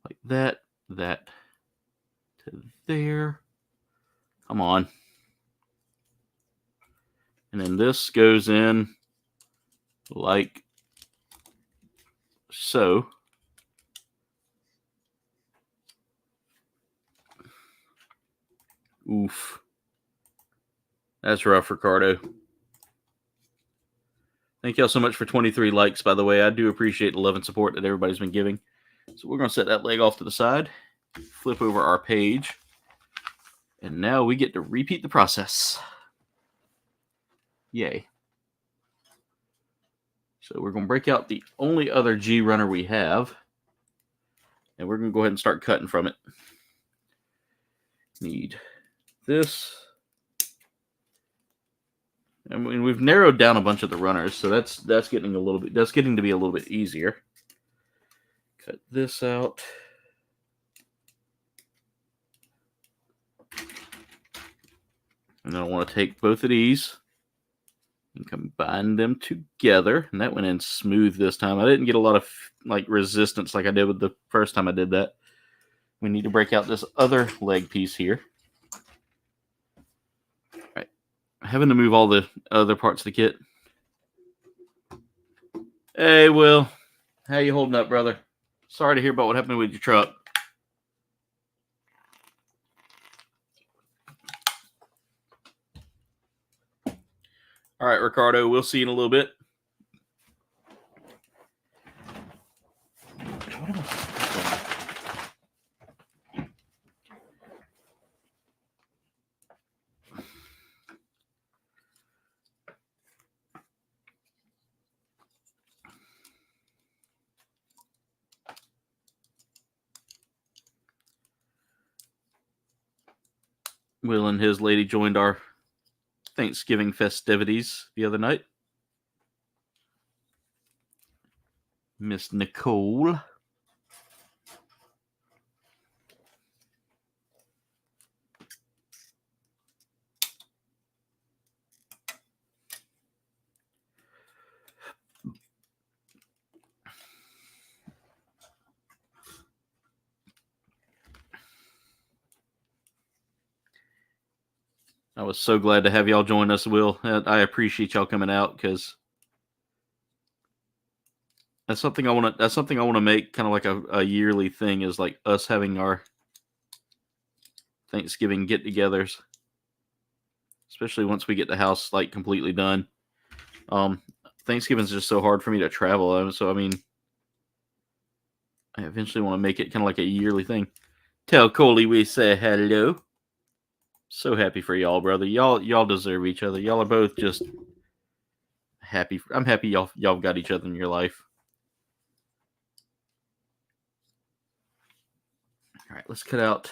like that to there. Come on. And then this goes in like so. Oof. That's rough, Ricardo. Thank y'all so much for 23 likes, by the way. I do appreciate the love and support that everybody's been giving. So we're going to set that leg off to the side, flip over our page, and now we get to repeat the process. Yay. So we're going to break out the only other G runner we have, and we're going to go ahead and start cutting from it. Need this. I mean, we've narrowed down a bunch of the runners, so that's getting to be a little bit easier. Cut this out. And then I want to take both of these and combine them together. And that went in smooth this time. I didn't get a lot of like resistance like I did with the first time I did that. We need to break out this other leg piece here. All right. Having to move all the other parts of the kit. Hey, Will. How you holding up, brother? Sorry to hear about what happened with your truck. All right, Ricardo, we'll see you in a little bit. Will and his lady joined our Thanksgiving festivities the other night. Miss Nicole. I was so glad to have y'all join us, Will. I appreciate y'all coming out because that's something I want to make kind of like a yearly thing, is like us having our Thanksgiving get-togethers, especially once we get the house like completely done. Thanksgiving's just so hard for me to travel, so I mean, I eventually want to make it kind of like a yearly thing. Tell Coley we say hello. So happy for y'all, brother. Y'all deserve each other. Y'all are both just happy. I'm happy y'all got each other in your life. All right, let's cut out.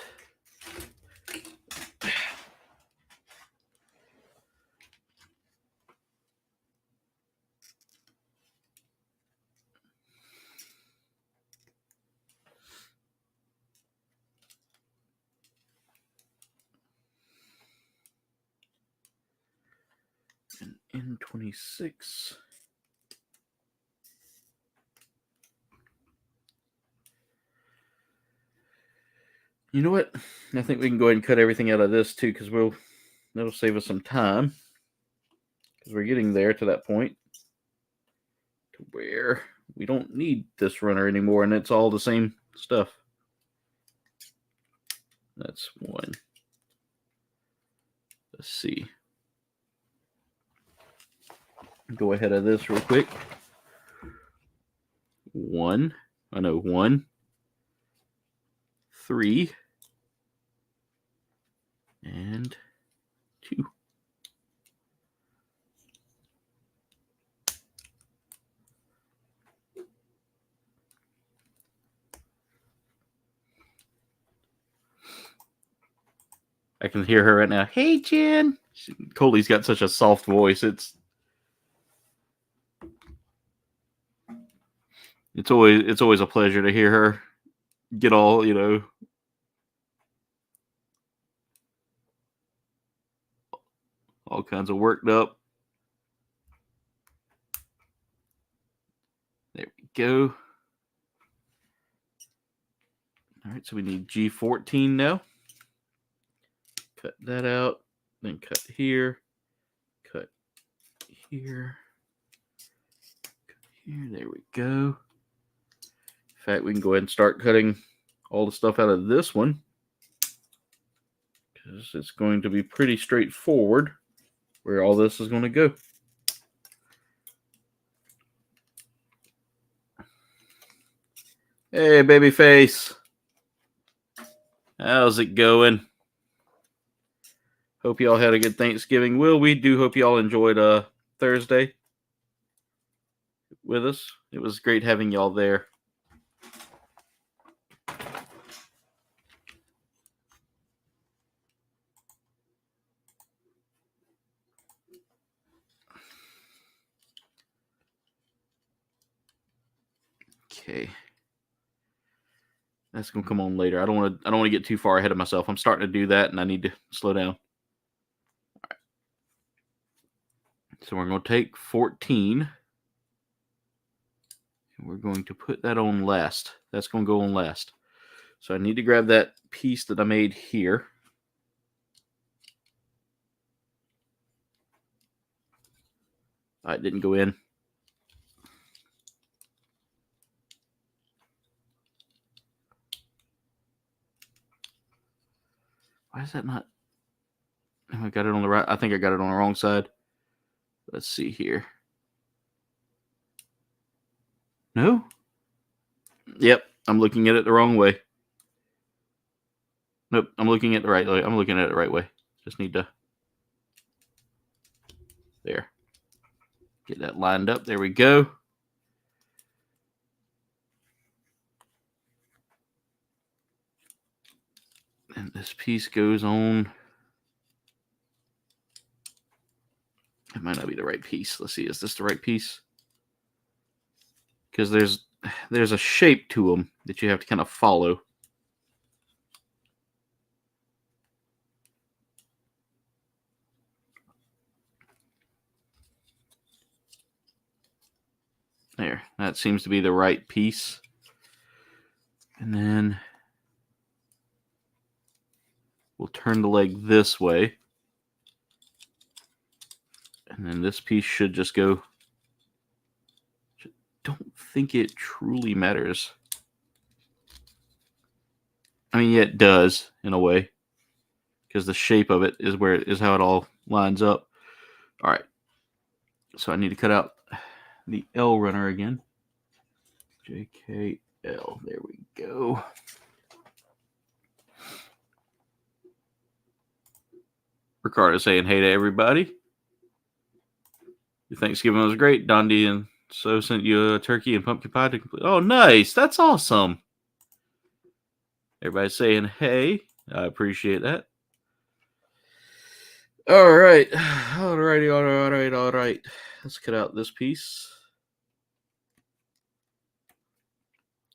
An N26. You know what? I think we can go ahead and cut everything out of this too, because that'll save us some time. Because we're getting there to that point to where we don't need this runner anymore, and it's all the same stuff. That's one. Let's see. Go ahead of this real quick. 1. I know 1, 3, and 2. I can hear her right now. Hey, Jen. Coley's got such a soft voice. It's always a pleasure to hear her get all, all kinds of worked up. There we go. All right, so we need G14 now. Cut that out, then cut here, cut here, cut here. There we go. In fact, we can go ahead and start cutting all the stuff out of this one, because it's going to be pretty straightforward where all this is going to go. Hey, baby face. How's it going? Hope y'all had a good Thanksgiving. We do hope y'all enjoyed Thursday with us. It was great having y'all there. Okay. That's gonna come on later. I don't want to get too far ahead of myself. I'm starting to do that, and I need to slow down. All right. So we're going to take 14, and we're going to put that on last. That's going to go on last. So I need to grab that piece that I made here. It didn't go in. Why is that not? I got it on the right. I think I got it on the wrong side. Let's see here. No? Yep, I'm looking at it the wrong way. Nope, I'm looking at the right way. I'm looking at it the right way. Just need to. There. Get that lined up. There we go. And this piece goes on. It might not be the right piece. Let's see. Is this the right piece? Because there's a shape to them that you have to kind of follow. There. That seems to be the right piece. And then we'll turn the leg this way. And then this piece should just go. Don't think it truly matters. I mean, yeah, it does in a way, because the shape of it is how it all lines up. All right. So I need to cut out the L runner again. JKL. There we go. Ricardo saying hey to everybody. Your Thanksgiving was great. Dondi and So sent you a turkey and pumpkin pie to complete. Oh, nice. That's awesome. Everybody's saying hey. I appreciate that. All right. All right. Let's cut out this piece.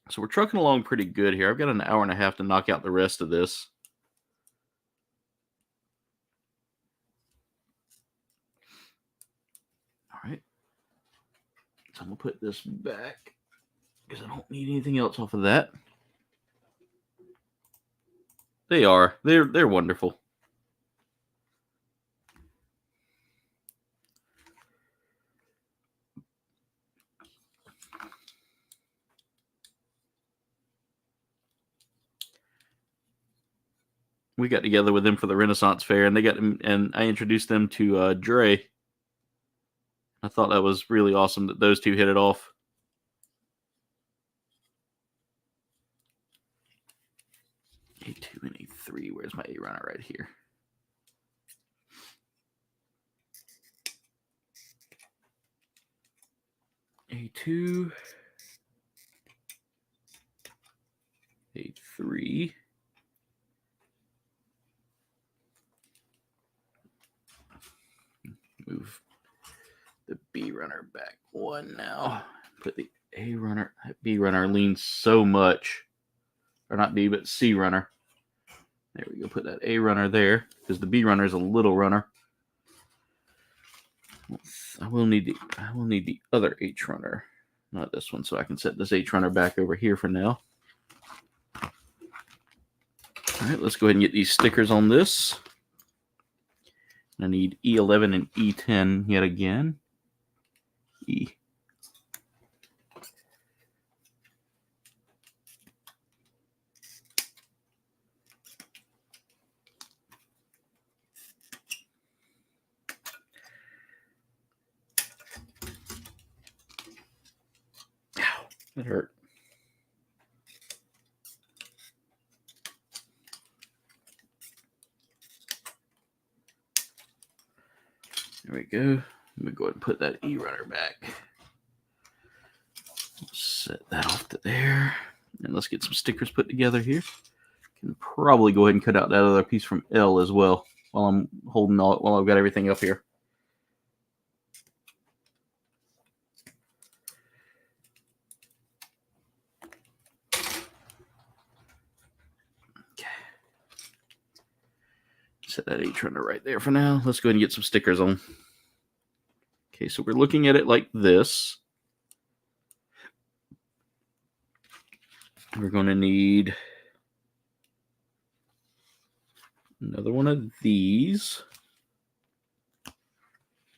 So we're trucking along pretty good here. I've got an hour and a half to knock out the rest of this. All right. So I'm going to put this back because I don't need anything else off of that. They are. They're wonderful. we got together with them for the Renaissance Fair, and I introduced them to Dre. I thought that was really awesome that those two hit it off. A2 and A3. Where's my A runner? Right here. A2. A3. Move the B runner back one now. Put the A runner. That B runner leans so much. Or not B, but C runner. There we go. Put that A runner there because the B runner is a little runner. I will need the other H runner, not this one, so I can set this H runner back over here for now. All right, let's go ahead and get these stickers on this. I need E11 and E10 yet again. E. Ow, that hurt. There we go. Let me go ahead and put that E runner back. Set that off to there. And let's get some stickers put together here. Can probably go ahead and cut out that other piece from L as well while I'm holding while I've got everything up here. Okay. Set that H runner right there for now. Let's go ahead and get some stickers on. Okay, so we're looking at it like this. We're going to need another one of these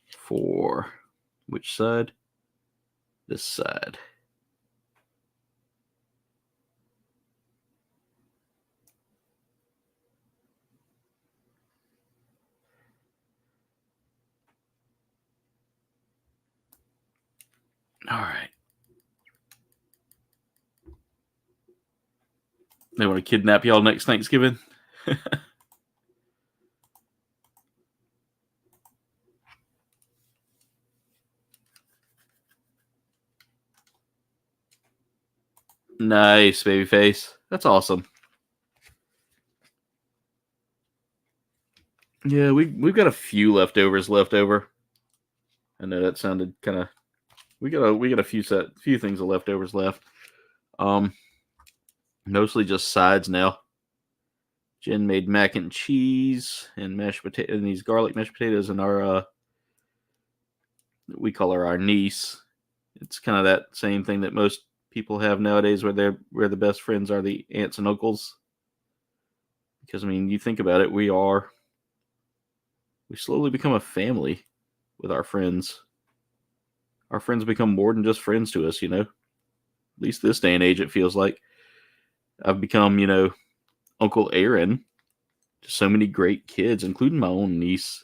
for which side? This side. All right. They want to kidnap y'all next Thanksgiving? Nice, babyface. That's awesome. Yeah, we've got a few leftovers left over. I know that sounded kind of. We got a few things of leftovers left. Mostly just sides now. Jen made mac and cheese and mashed potato and these garlic mashed potatoes, and our we call her our niece. It's kind of that same thing that most people have nowadays, where the best friends are the aunts and uncles. Because I mean, you think about it, we slowly become a family with our friends. Our friends become more than just friends to us, you know. At least this day and age, it feels like. I've become, you know, Uncle Aaron to so many great kids, including my own niece.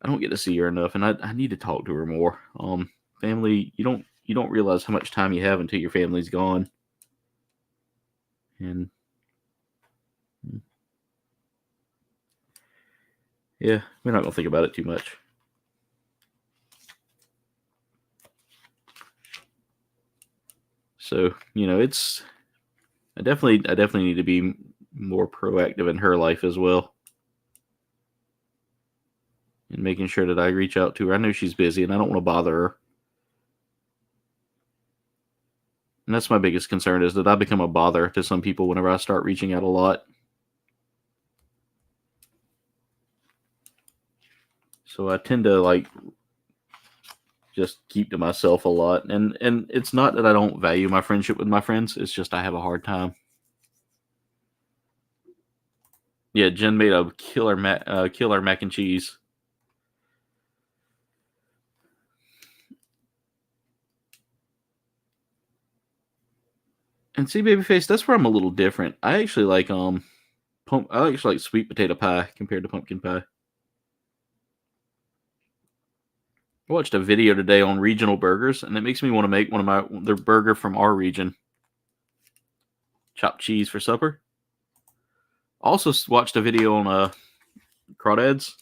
I don't get to see her enough, and I need to talk to her more. Family, you don't realize how much time you have until your family's gone. And yeah, we're not gonna think about it too much. So, you know, I definitely need to be more proactive in her life as well. And making sure that I reach out to her. I know she's busy and I don't want to bother her. And that's my biggest concern, is that I become a bother to some people whenever I start reaching out a lot. So I tend to like just keep to myself a lot. And it's not that I don't value my friendship with my friends. It's just I have a hard time. Yeah, Jen made a killer mac and cheese. And see, babyface, that's where I'm a little different. I actually like I actually like sweet potato pie compared to pumpkin pie. I watched a video today on regional burgers, and it makes me want to make their burger from our region. Chopped cheese for supper. Also watched a video on crawdads.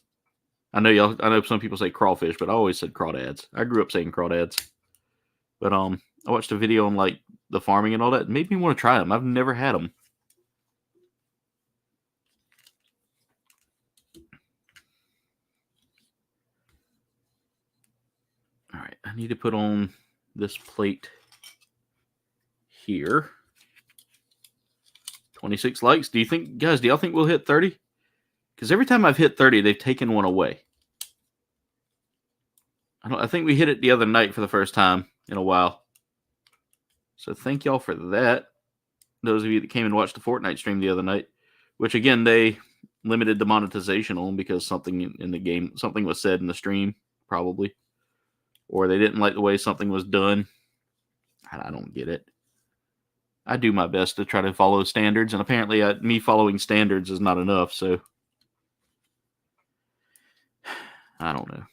I know some people say crawfish, but I always said crawdads. I grew up saying crawdads. But I watched a video on like the farming and all that. It made me want to try them. I've never had them. All right, I need to put on this plate here. 26 likes. Do y'all think we'll hit 30? Because every time I've hit 30, they've taken one away. I think we hit it the other night for the first time in a while. So thank y'all for that. Those of you that came and watched the Fortnite stream the other night, which again, they limited the monetization on because something in the game, something was said in the stream, probably. Or they didn't like the way something was done. I don't get it. I do my best to try to follow standards, and apparently me following standards is not enough, so I don't know.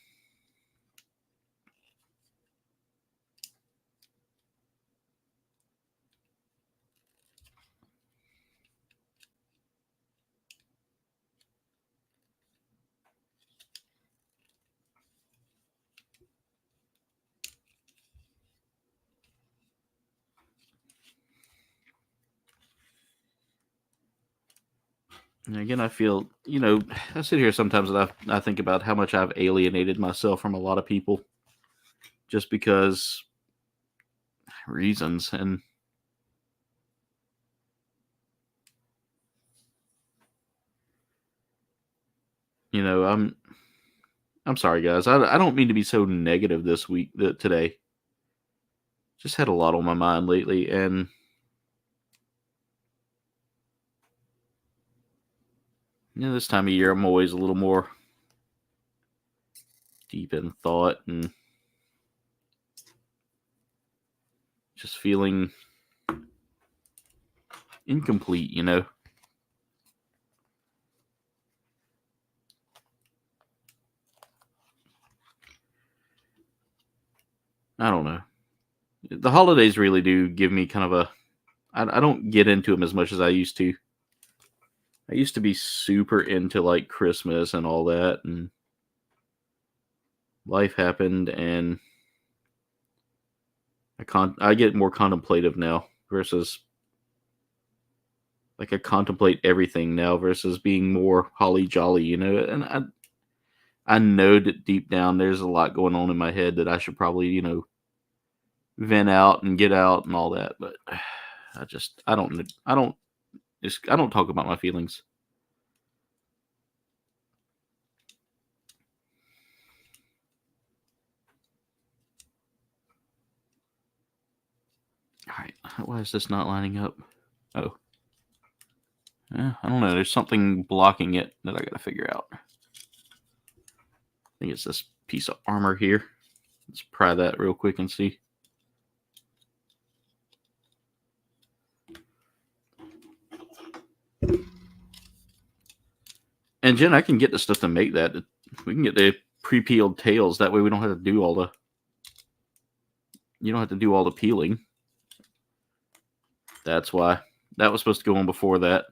And again, I feel, I sit here sometimes and I think about how much I've alienated myself from a lot of people just because reasons. And, I'm sorry, guys. I don't mean to be so negative this week, today. Just had a lot on my mind lately, and this time of year, I'm always a little more deep in thought and just feeling incomplete, I don't know. The holidays really do give me kind of I don't get into them as much as I used to. I used to be super into like Christmas and all that, and life happened, and I get more contemplative now versus like I contemplate everything now versus being more holly jolly, and I know that deep down there's a lot going on in my head that I should probably, vent out and get out and all that, but I don't talk about my feelings. All right, why is this not lining up? Oh, I don't know. There's something blocking it that I got to figure out. I think it's this piece of armor here. Let's pry that real quick and see. And Jen, I can get the stuff to make that. We can get the pre-peeled tails. That way we don't have to do you don't have to do all the peeling. That's why. That was supposed to go on before that.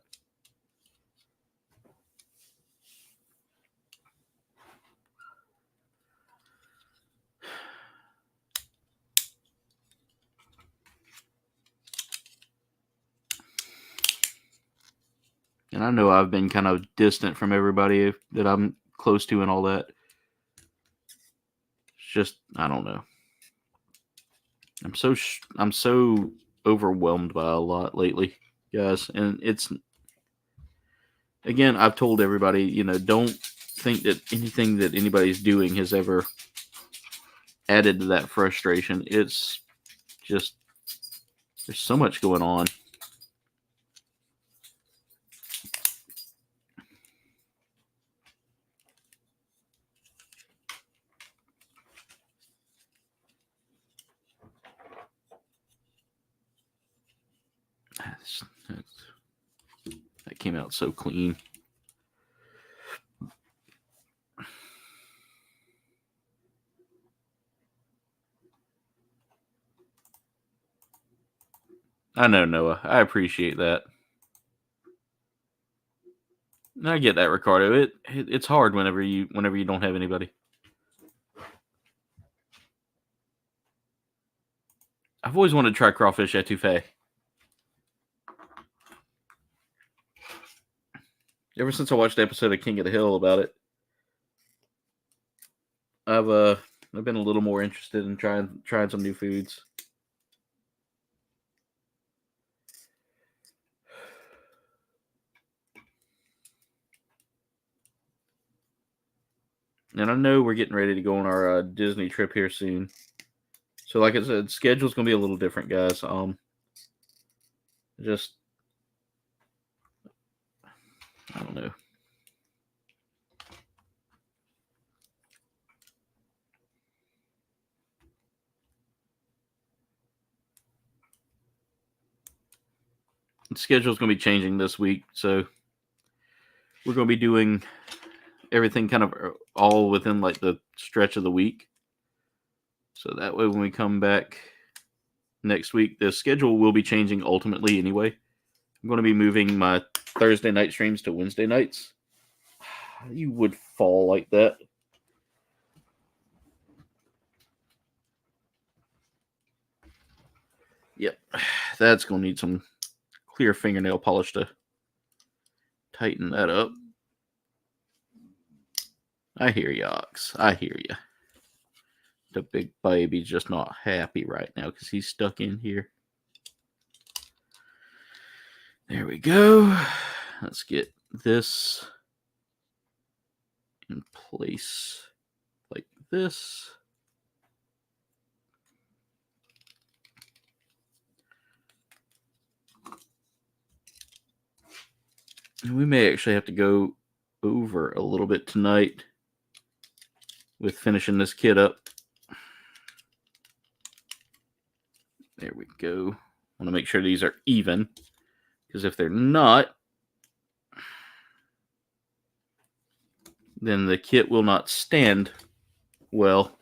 And I know I've been kind of distant from everybody that I'm close to and all that. It's just, I don't know. I'm so overwhelmed by a lot lately, guys. And it's, again, I've told everybody, don't think that anything that anybody's doing has ever added to that frustration. It's just, there's so much going on. That It came out so clean. I know, Noah. I appreciate that. I get that, Ricardo. It's hard whenever you don't have anybody. I've always wanted to try crawfish etouffee. Ever since I watched the episode of King of the Hill about it, I've been a little more interested in trying some new foods. And I know we're getting ready to go on our Disney trip here soon. So like I said, schedule's going to be a little different, guys. Just, I don't know. The schedule's going to be changing this week, so we're going to be doing everything kind of all within like the stretch of the week. So that way when we come back next week, the schedule will be changing ultimately anyway. I'm going to be moving my Thursday night streams to Wednesday nights. You would fall like that. Yep. That's going to need some clear fingernail polish to tighten that up. I hear you, Ox. I hear you. The big baby's just not happy right now because he's stuck in here. There we go. Let's get this in place like this. And we may actually have to go over a little bit tonight with finishing this kit up. There we go. I want to make sure these are even, because if they're not, then the kit will not stand well.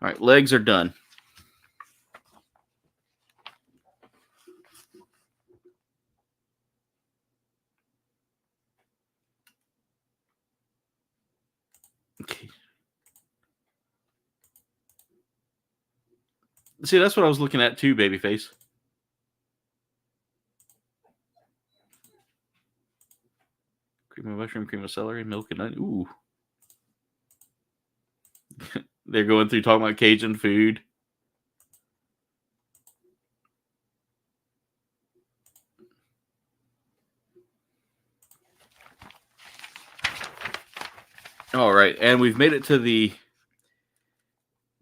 All right, legs are done. Okay. See, that's what I was looking at too, babyface. Cream of mushroom, cream of celery, milk and onion. Ooh. They're going through talking about Cajun food. All right, and we've made it to the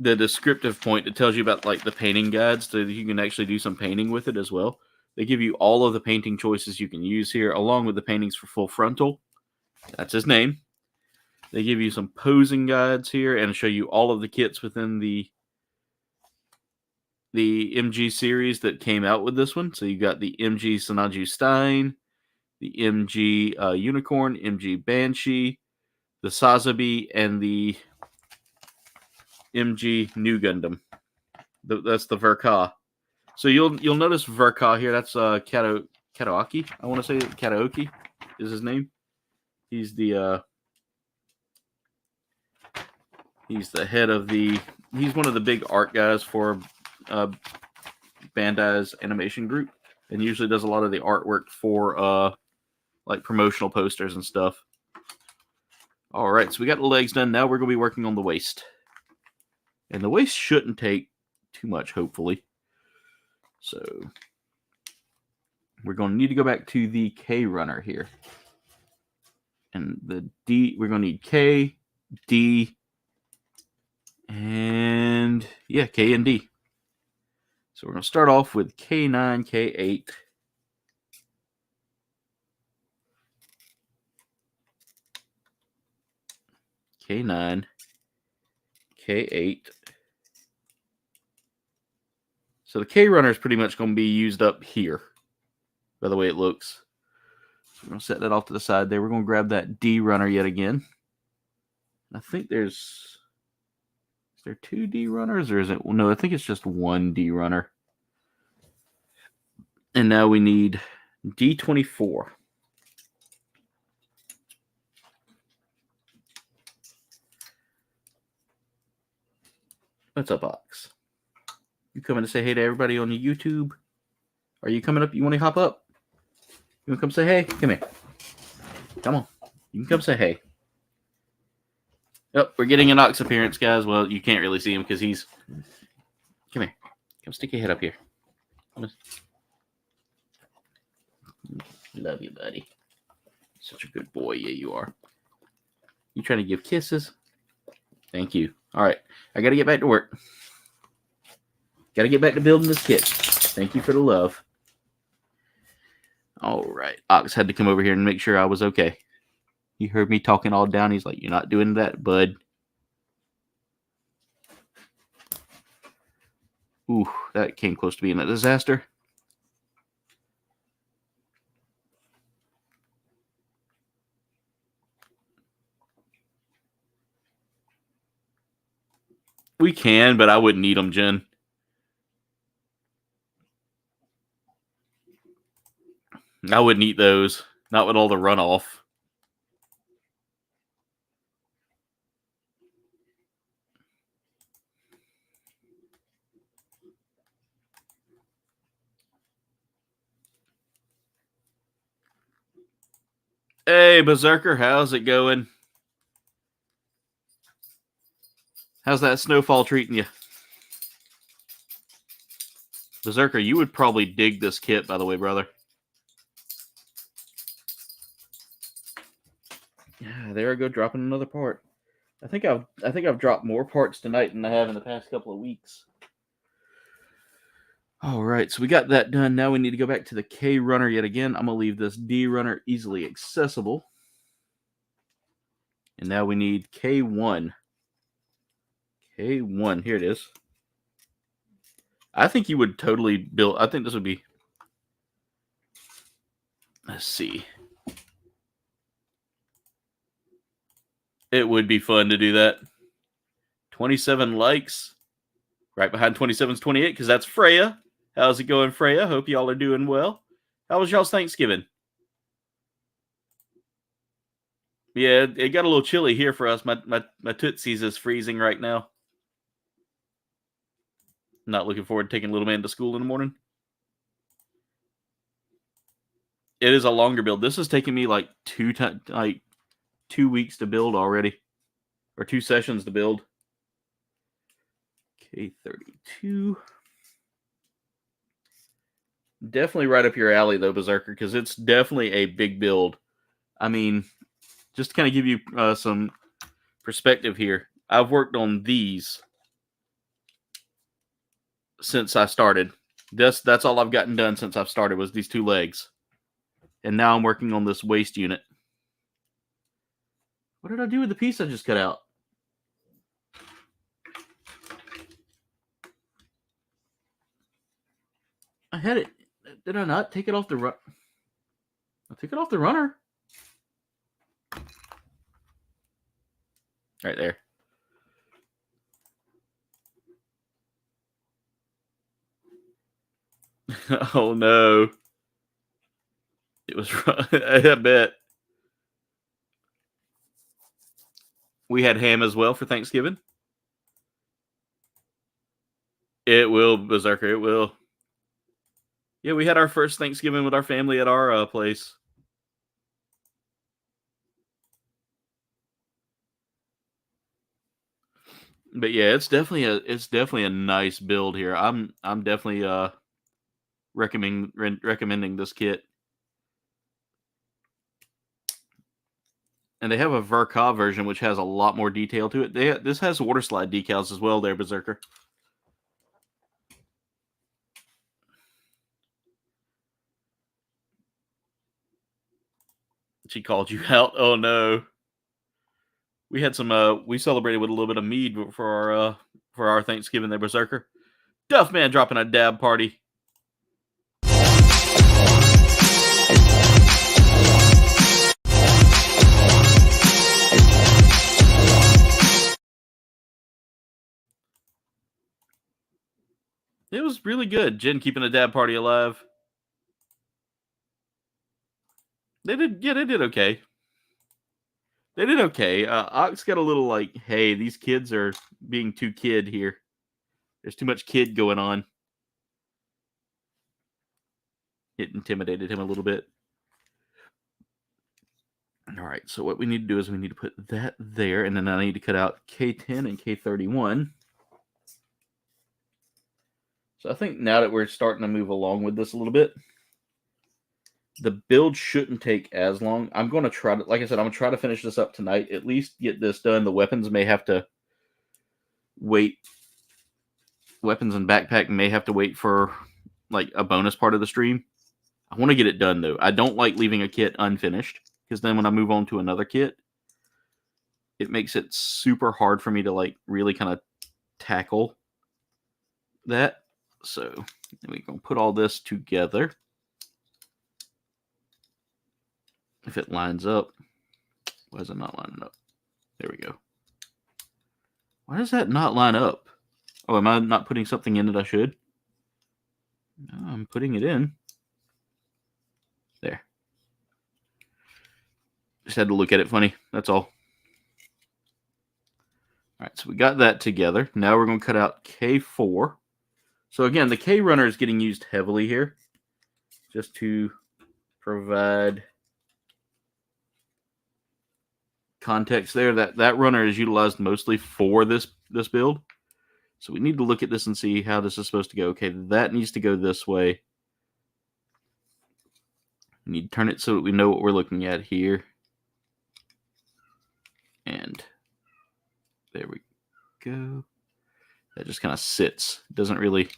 descriptive point that tells you about like the painting guides, so that you can actually do some painting with it as well. They give you all of the painting choices you can use here, along with the paintings for full frontal. That's his name. They give you some posing guides here and show you all of the kits within the MG series that came out with this one. So you got the MG Sinanju Stein, the MG Unicorn, MG Banshee, the Sazabi, and the MG New Gundam. That's the Verka. So you'll notice Verka here. That's Kataoki. I want to say Kataoki is his name. He's the head of he's one of the big art guys for Bandai's animation group, and usually does a lot of the artwork for like promotional posters and stuff. All right, so we got the legs done. Now we're going to be working on the waist. And the waist shouldn't take too much, hopefully. So we're going to need to go back to the K runner here. And the D, we're going to need K, D, and yeah, K and D. So we're going to start off with K9, K8. K9, K8. So the K runner is pretty much going to be used up here, by the way it looks. So we're going to set that off to the side there. We're going to grab that D runner yet again. I think there's... Is there 2 D runners, or is it... No, I think it's just 1 D runner. And now we need D24. What's up, Ox? You coming to say hey to everybody on the YouTube? Are you coming up? You want to hop up? You want to come say hey? Come here. Come on. You can come say hey. Oh, we're getting an Ox appearance, guys. Well, you can't really see him because he's... Come here. Come stick your head up here. Love you, buddy. Such a good boy. Yeah, you are. You trying to give kisses? Thank you. All right. I got to get back to work. Got to get back to building this kit. Thank you for the love. All right. Ox had to come over here and make sure I was okay. He heard me talking all down. He's like, you're not doing that, bud. Ooh, that came close to being a disaster. We can, but I wouldn't eat them, Jen. I wouldn't eat those. Not with all the runoff. Hey, Berserker, how's it going? How's that snowfall treating you? Berserker, you would probably dig this kit, by the way, brother. Yeah, there I go, dropping another part. I think I've dropped more parts tonight than I have in the past couple of weeks. All right, so we got that done. Now we need to go back to the K runner yet again. I'm going to leave this D runner easily accessible. And now we need K1. K1, here it is. I think you would totally build... I think this would be... Let's see. It would be fun to do that. 27 likes. Right behind 27 is 28, because that's Freya. How's it going, Freya? Hope y'all are doing well. How was y'all's Thanksgiving? Yeah, it got a little chilly here for us. My Tootsies is freezing right now. Not looking forward to taking little man to school in the morning. It is a longer build. This is taking me like 2 weeks to build already. Or 2 sessions to build. K32. Definitely right up your alley, though, Berserker, because it's definitely a big build. I mean, just to kind of give you some perspective here, I've worked on these since I started. That's all I've gotten done since I've started was these 2 legs. And now I'm working on this waist unit. What did I do with the piece I just cut out? I had it. Did I not take it off the run? I took it off the runner. Right there. Oh no. It was I bet. We had ham as well for Thanksgiving. It will, Berserker, it will. Yeah, we had our first Thanksgiving with our family at our place. But yeah, it's definitely a nice build here. I'm definitely recommending this kit. And they have a Verka version which has a lot more detail to it. This has water slide decals as well there, Berserker. She called you out. Oh no. We had some we celebrated with a little bit of mead for our Thanksgiving there, Berserker. Duffman dropping a dab party. It was really good. Jen keeping a dad party alive. They did okay. They did okay. Ox got a little like, hey, these kids are being too kid here. There's too much kid going on. It intimidated him a little bit. All right, so what we need to do is we need to put that there, and then I need to cut out K10 and K31. So I think now that we're starting to move along with this a little bit, the build shouldn't take as long. I'm going to try to, like I said, I'm going to try to finish this up tonight, at least get this done. The weapons may have to wait. Weapons and backpack may have to wait for like a bonus part of the stream. I want to get it done though. I don't like leaving a kit unfinished because then when I move on to another kit, it makes it super hard for me to like really kind of tackle that. So we're going to put all this together. If it lines up, why is it not lining up? There we go. Why does that not line up? Oh, am I not putting something in that I should? No, I'm putting it in. There. Just had to look at it funny. That's all. All right, so we got that together. Now we're going to cut out K4. So again, the K runner is getting used heavily here, just to provide context there. That runner is utilized mostly for this build. So we need to look at this and see how this is supposed to go. Okay, that needs to go this way. We need to turn it so that we know what we're looking at here. And there we go. That just kind of sits. It doesn't really,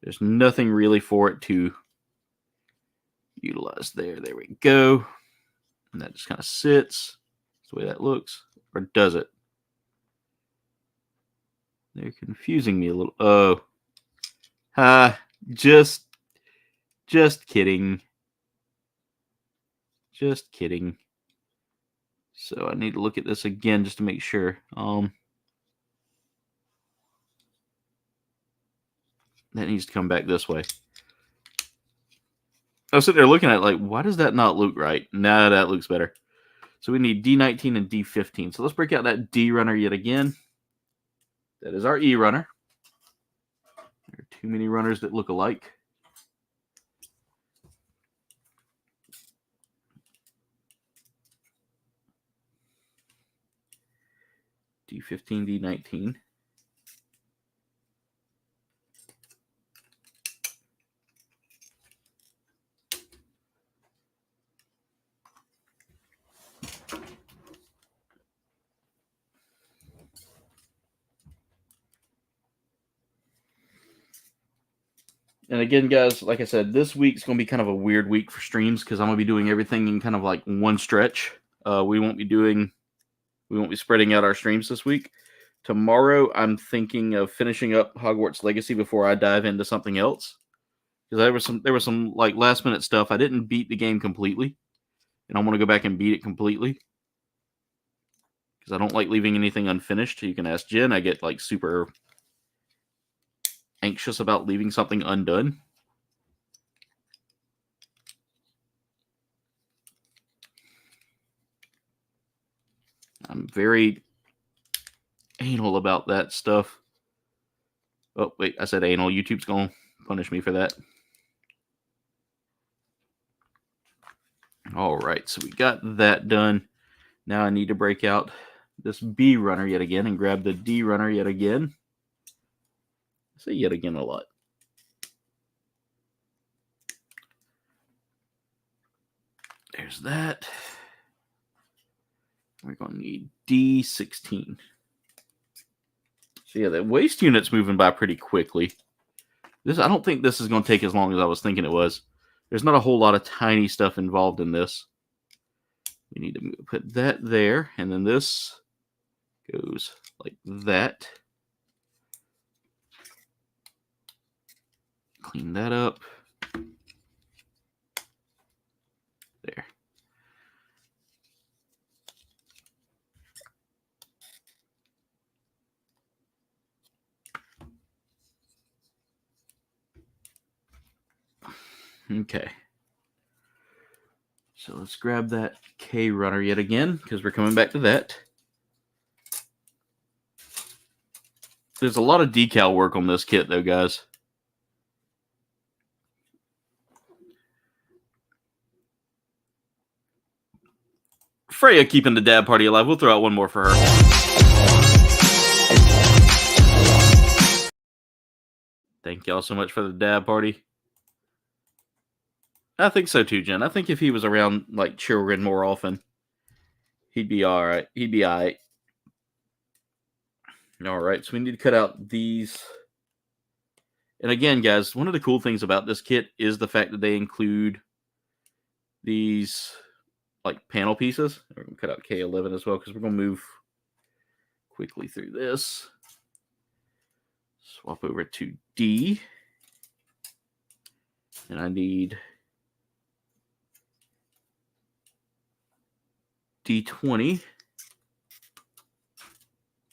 there's nothing really for it to utilize there. There we go. And that just kind of sits. That's the way that looks. Or does it? They're confusing me a little. Oh. Just kidding. Just kidding. So I need to look at this again just to make sure. That needs to come back this way. I was sitting there looking at it like, why does that not look right? Nah, that looks better. So we need D19 and D15. So let's break out that D runner yet again. That is our E runner. There are too many runners that look alike. D15, D19. And again, guys, like I said, this week's going to be kind of a weird week for streams because I'm going to be doing everything in kind of like one stretch. We won't be spreading out our streams this week. Tomorrow, I'm thinking of finishing up Hogwarts Legacy before I dive into something else. Because there was some like last minute stuff. I didn't beat the game completely, and I want to go back and beat it completely. Because I don't like leaving anything unfinished. You can ask Jen. I get like super anxious about leaving something undone. I'm very anal about that stuff. Oh, wait, I said anal. YouTube's going to punish me for that. All right, so we got that done. Now I need to break out this B runner yet again and grab the D runner yet again. I say yet again a lot. There's that. We're going to need D16. So yeah, the waste unit's moving by pretty quickly. I don't think this is going to take as long as I was thinking it was. There's not a whole lot of tiny stuff involved in this. We need to put that there, and then this goes like that. Clean that up. There. Okay. So let's grab that K runner yet again, because we're coming back to that. There's a lot of decal work on this kit, though, guys. Freya keeping the dad party alive. We'll throw out one more for her. Thank y'all so much for the dad party. I think so too, Jen. I think if he was around like children more often, he'd be all right. He'd be all right. All right, so we need to cut out these. And again, guys, one of the cool things about this kit is the fact that they include these like panel pieces. We're going to cut out K11 as well because we're going to move quickly through this. Swap over to D. And I need D20.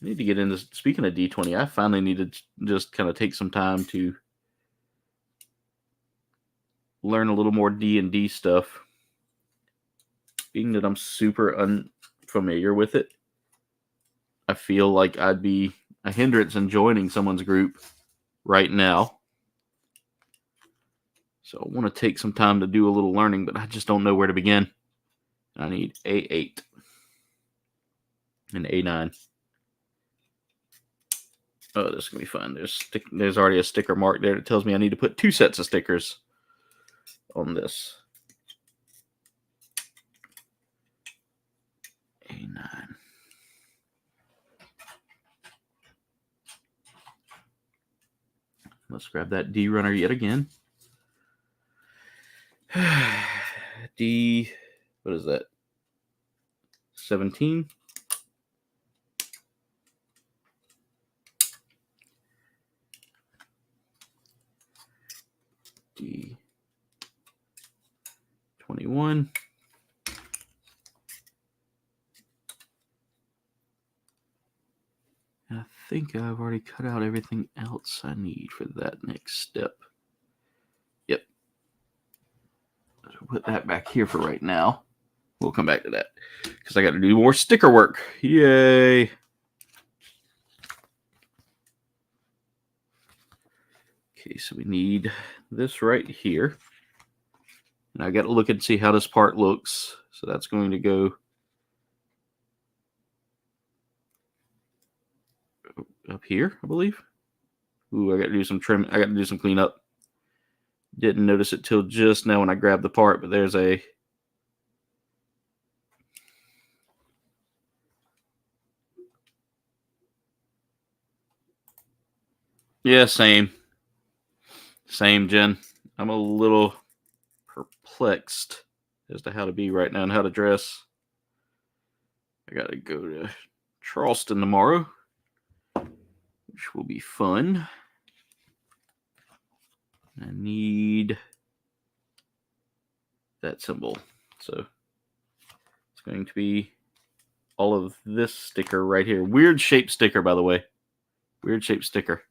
I need to get into, speaking of D20, I finally need to just kind of take some time to learn a little more D&D stuff. Being that I'm super unfamiliar with it, I feel like I'd be a hindrance in joining someone's group right now. So I want to take some time to do a little learning, but I just don't know where to begin. I need A8 and A9. Oh, this is going to be fun. There's already a sticker mark there that tells me I need to put 2 sets of stickers on this. A9. Let's grab that D runner yet again. D, what is that? 17. D 21. And I think I've already cut out everything else I need for that next step. Yep. So put that back here for right now. We'll come back to that because I got to do more sticker work. Yay. Okay, so we need this right here. And I got to look and see how this part looks. So that's going to go up here, I believe. Ooh, I got to do some trim. I got to do some cleanup. Didn't notice it till just now when I grabbed the part, but there's a yeah, same, Jen. I'm a little perplexed as to how to be right now and how to dress. I got to go to Charleston tomorrow, which will be fun. I need that symbol. So it's going to be all of this sticker right here. Weird shaped sticker, by the way. Weird shaped sticker.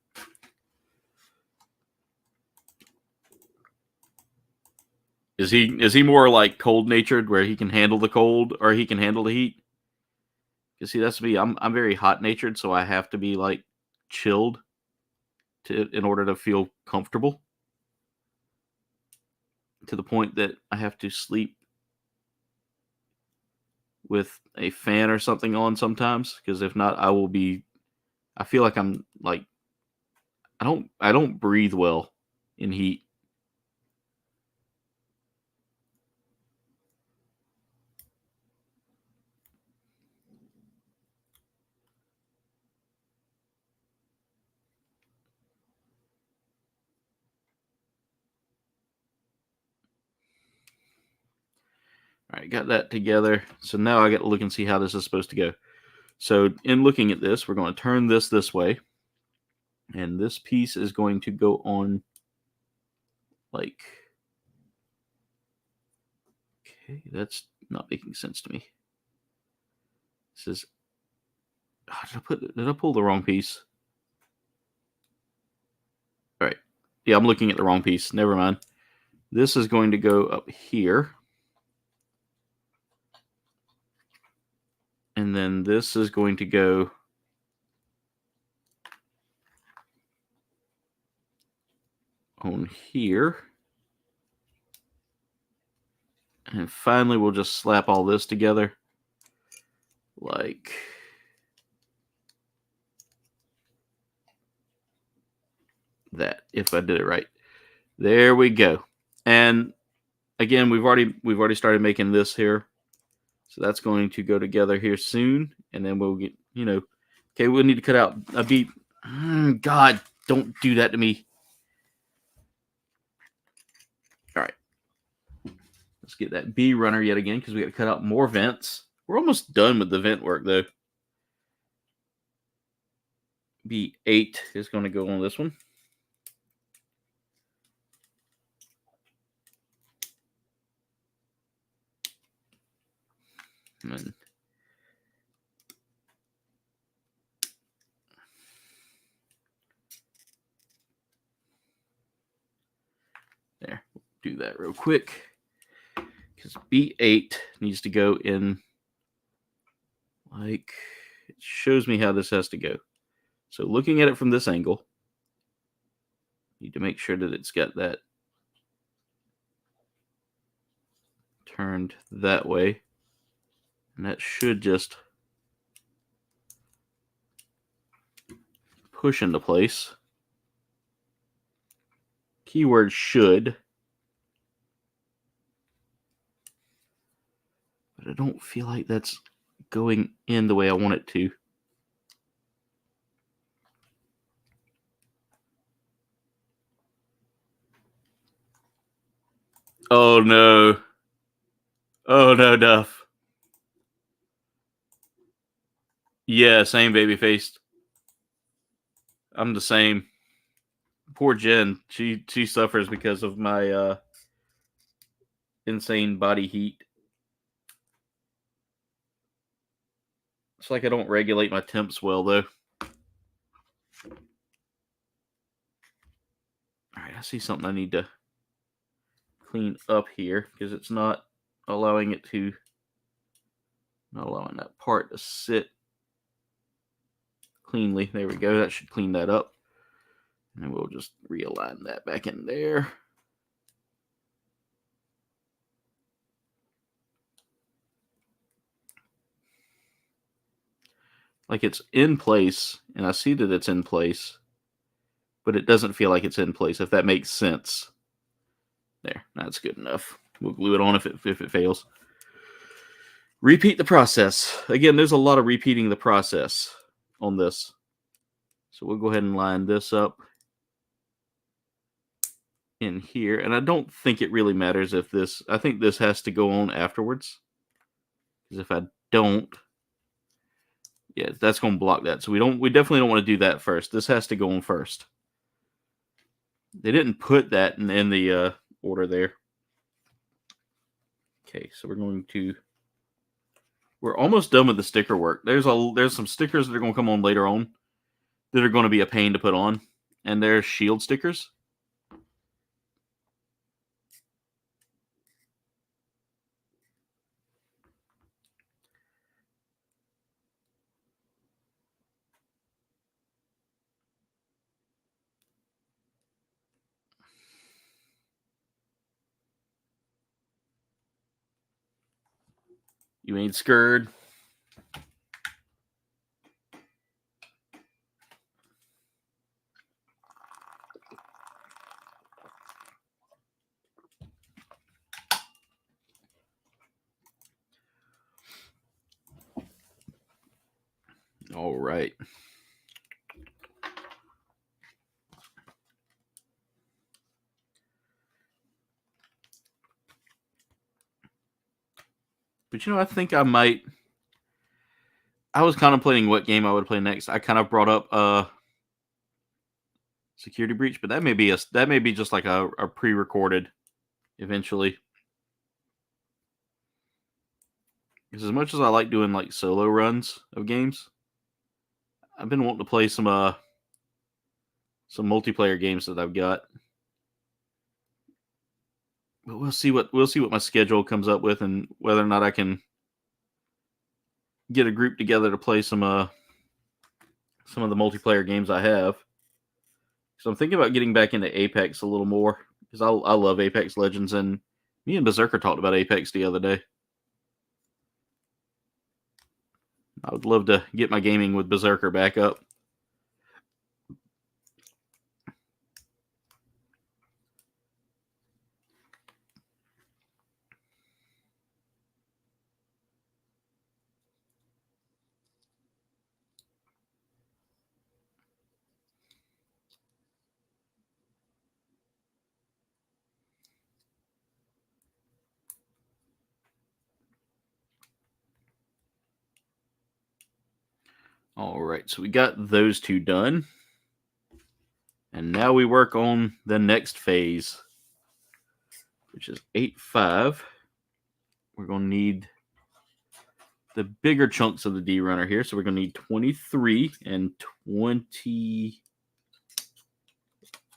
Is he more like cold natured where he can handle the cold or he can handle the heat? Because see, that's me. I'm very hot natured, so I have to be like chilled in order to feel comfortable. To the point that I have to sleep with a fan or something on sometimes, because if not, I feel like I'm like, I don't breathe well in heat. All right, got that together. So now I got to look and see how this is supposed to go. So in looking at this, we're going to turn this way. And this piece is going to go on like... Okay, that's not making sense to me. This is... did I pull the wrong piece? All right. Yeah, I'm looking at the wrong piece. Never mind. This is going to go up here. And then this is going to go on here. And finally, we'll just slap all this together like that, if I did it right. There we go. And again, we've already started making this here. So that's going to go together here soon. And then we'll get, okay, we'll need to cut out a beat. God, don't do that to me. All right. Let's get that B runner yet again because we got to cut out more vents. We're almost done with the vent work though. B8 is going to go on this one. And there, we'll do that real quick because B8 needs to go in like, it shows me how this has to go. So looking at it from this angle, need to make sure that it's got that turned that way. And that should just push into place. Keyword should. But I don't feel like that's going in the way I want it to. Oh no. Oh no, Duff. Yeah, same baby faced. I'm the same. Poor Jen. She suffers because of my insane body heat. It's like I don't regulate my temps well though. Alright, I see something I need to clean up here because it's not allowing it to, not allowing that part to sit cleanly. There we go. That should clean that up. And then we'll just realign that back in there. Like it's in place, and I see that it's in place, but it doesn't feel like it's in place, if that makes sense. There, that's good enough. We'll glue it on if it fails. Repeat the process. Again, there's a lot of repeating the process on this. So we'll go ahead and line this up in here. And I don't think it really matters if this, I think this has to go on afterwards. Because if I don't, yeah, that's going to block that. So we definitely don't want to do that first. This has to go on first. They didn't put that in the order there. Okay, so we're almost done with the sticker work. There's some stickers that are going to come on later on that are going to be a pain to put on, and they're shield stickers. You ain't scared. All right. But I think I might. I was contemplating what game I would play next. I kind of brought up Security Breach, but that may be just like a pre-recorded eventually. Because as much as I like doing like solo runs of games, I've been wanting to play some multiplayer games that I've got. But we'll see what my schedule comes up with, and whether or not I can get a group together to play some of the multiplayer games I have. So I'm thinking about getting back into Apex a little more, because I love Apex Legends, and me and Berserker talked about Apex the other day. I would love to get my gaming with Berserker back up. All right, so we got those two done. And now we work on the next phase, which is 8.5. We're going to need the bigger chunks of the D runner here. So we're going to need 23 and 20.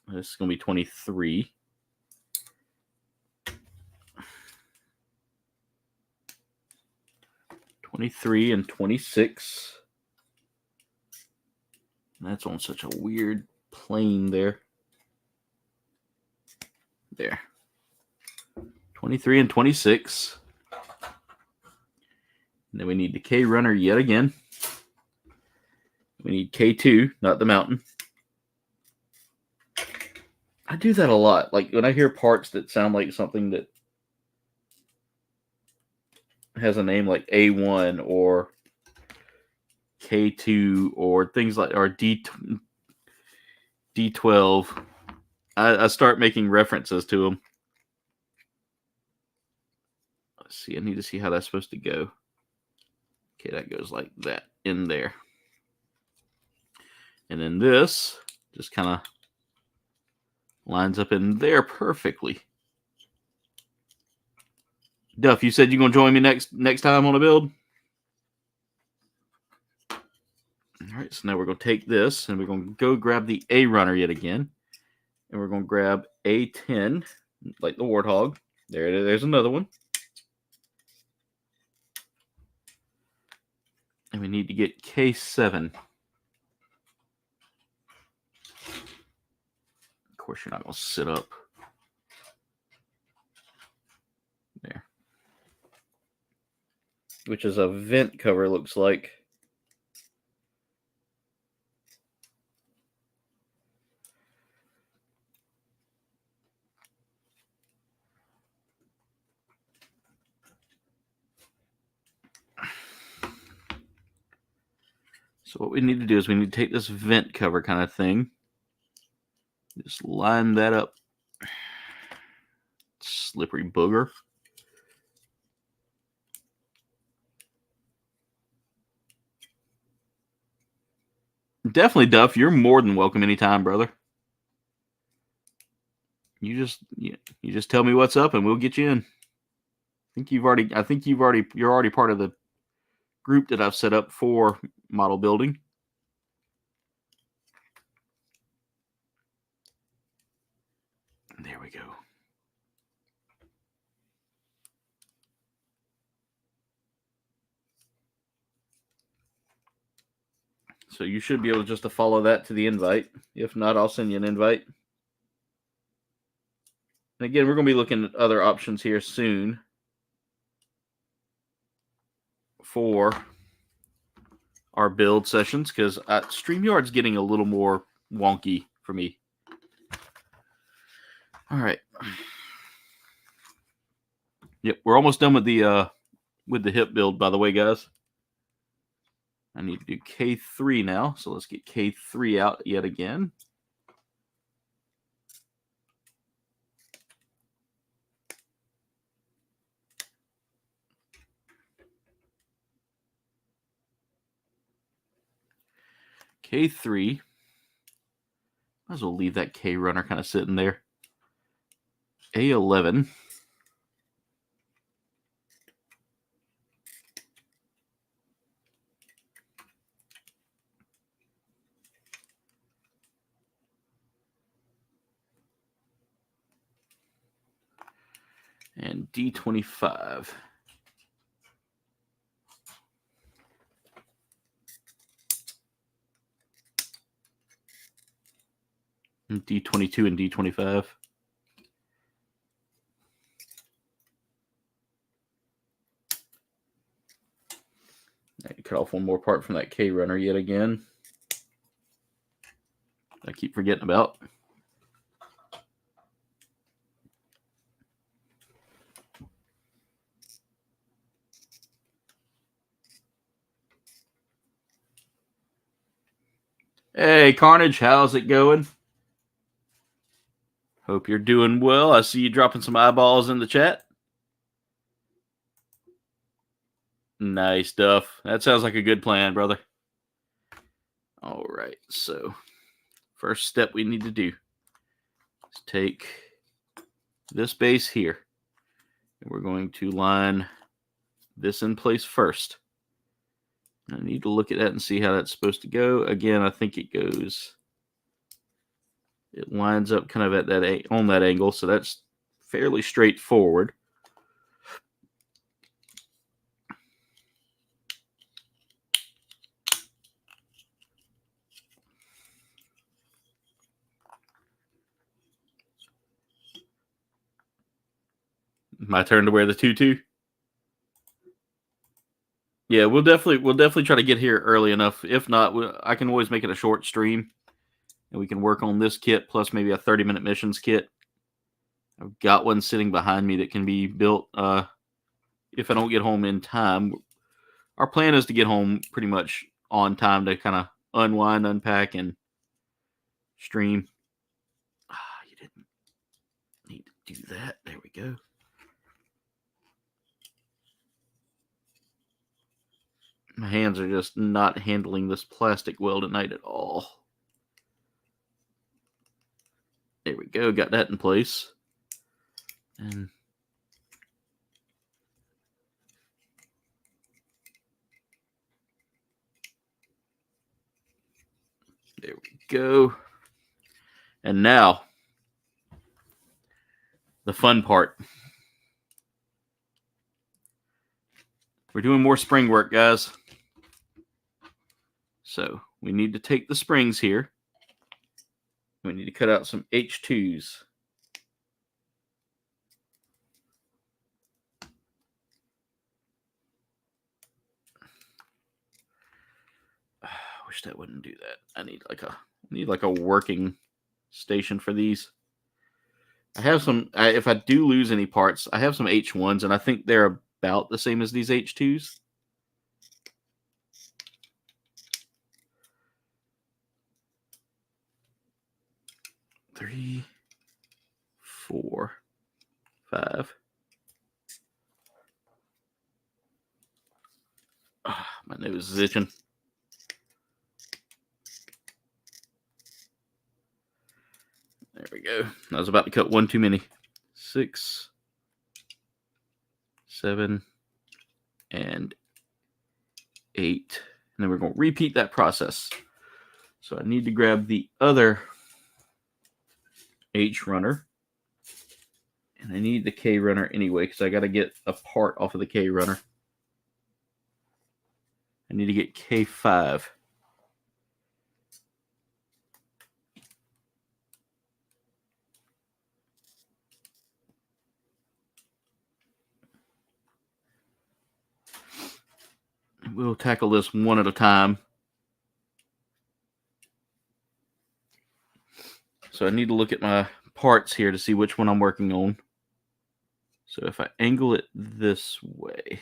This is going to be 23. And 26. And that's on such a weird plane there. There. 23 and 26. And then we need the K runner yet again. We need K2, not the mountain. I do that a lot. Like when I hear parts that sound like something that has a name like A1 or K2 or things like, or D12, I start making references to them. Let's see. I need to see how that's supposed to go. Okay, that goes like that in there. And then this just kind of lines up in there perfectly. Duff, you said you're going to join me next time on a build? All right, so now we're going to take this and we're going to go grab the A runner yet again. And we're going to grab A10, like the Warthog. There's another one. And we need to get K7. Of course, you're not going to sit up. There. Which is a vent cover, looks like. So what we need to do is we need to take this vent cover kind of thing. Just line that up. Slippery booger. Definitely, Duff. You're more than welcome anytime, brother. You just tell me what's up and we'll get you in. You're already part of the group that I've set up for model building. There we go. So you should be able just to follow that to the invite. If not, I'll send you an invite. And again, we're going to be looking at other options here soon for our build sessions, because StreamYard's getting a little more wonky for me. All right. Yep, we're almost done with the hip build, by the way, guys. I need to do K3 now, so let's get K3 out yet again. K3. Might as well leave that K runner kind of sitting there. A11. and D25. And D22 and D25. Cut off one more part from that K runner yet again. I keep forgetting about. Hey, Carnage, how's it going? Hope you're doing well. I see you dropping some eyeballs in the chat. Nice stuff. That sounds like a good plan, brother. All right, so first step we need to do is take this base here. And we're going to line this in place first. I need to look at that and see how that's supposed to go. Again, I think it lines up kind of at that on that angle, so that's fairly straightforward. My turn to wear the tutu. Yeah, we'll definitely try to get here early enough. If not, I can always make it a short stream, and we can work on this kit plus maybe a 30-minute missions kit. I've got one sitting behind me that can be built if I don't get home in time. Our plan is to get home pretty much on time to kind of unwind, unpack, and stream. You didn't need to do that. There we go. My hands are just not handling this plastic weld tonight at all. There we go. Got that in place. And there we go. And now, the fun part. We're doing more spring work, guys. So we need to take the springs here. We need to cut out some H2s. I wish that wouldn't do that. I need like a working station for these. I have some. If I do lose any parts, I have some H1s, and I think they're about the same as these H2s. Three, 4, 5. My nose is itching. There we go. I was about to cut one too many. 6, 7, and 8. And then we're going to repeat that process. So I need to grab the other H runner. And I need the K runner anyway, because I got to get a part off of the K runner. I need to get K5. We'll tackle this one at a time. So I need to look at my parts here to see which one I'm working on. So if I angle it this way,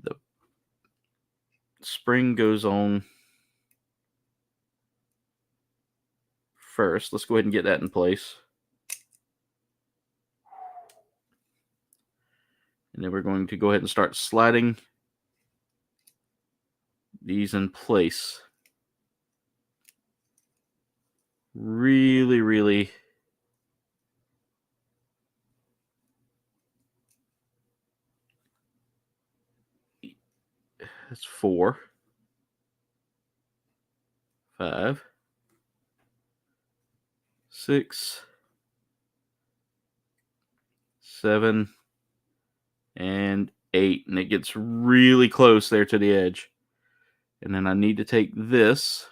the spring goes on first. Let's go ahead and get that in place. And then we're going to go ahead and start sliding these in place. Really that's 4, 5, 6, 7, and 8. And it gets really close there to the edge. And then I need to take this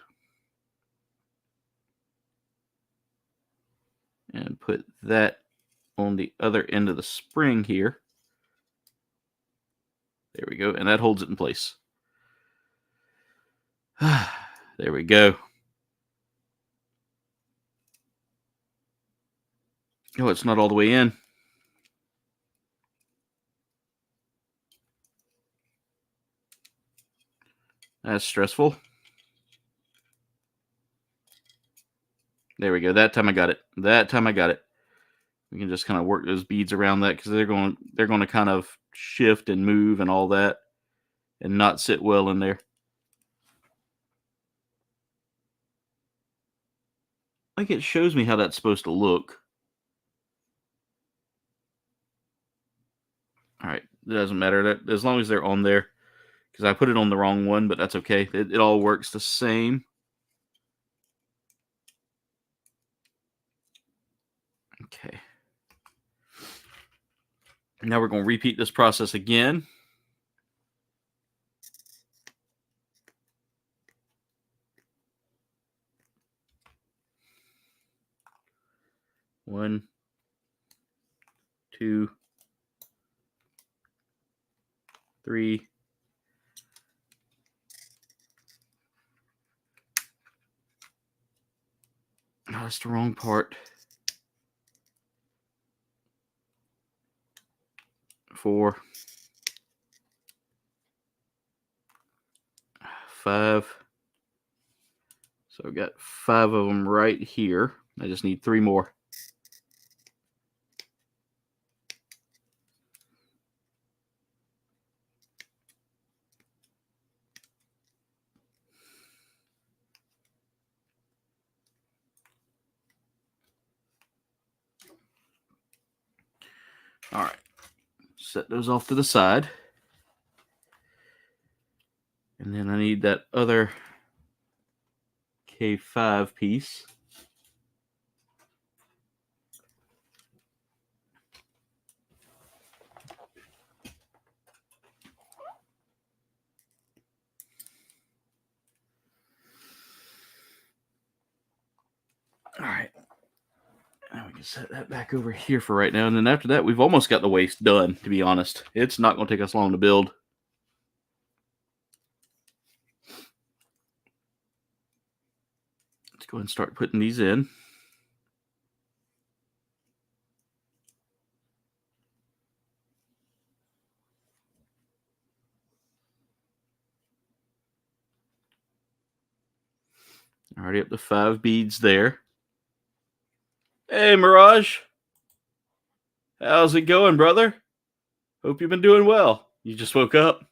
and put that on the other end of the spring here. There we go. And that holds it in place. There we go. Oh, it's not all the way in. That's stressful. There we go. That time I got it. That time I got it. We can just kind of work those beads around that because they're going to kind of shift and move and all that and not sit well in there. I think it shows me how that's supposed to look. All right. It doesn't matter. As long as they're on there. Because I put it on the wrong one, but that's okay. It all works the same. Okay. Now we're going to repeat this process again. One, 2, 3. No, that's the wrong part. 4, 5. So I've got 5 of them right here. I just need 3 more. All right. Set those off to the side. And then I need that other K5 piece. All right. Now we can set that back over here for right now. And then after that, we've almost got the waist done, to be honest. It's not going to take us long to build. Let's go ahead and start putting these in. Already up to 5 beads there. Hey, Mirage. How's it going, brother? Hope you've been doing well. You just woke up.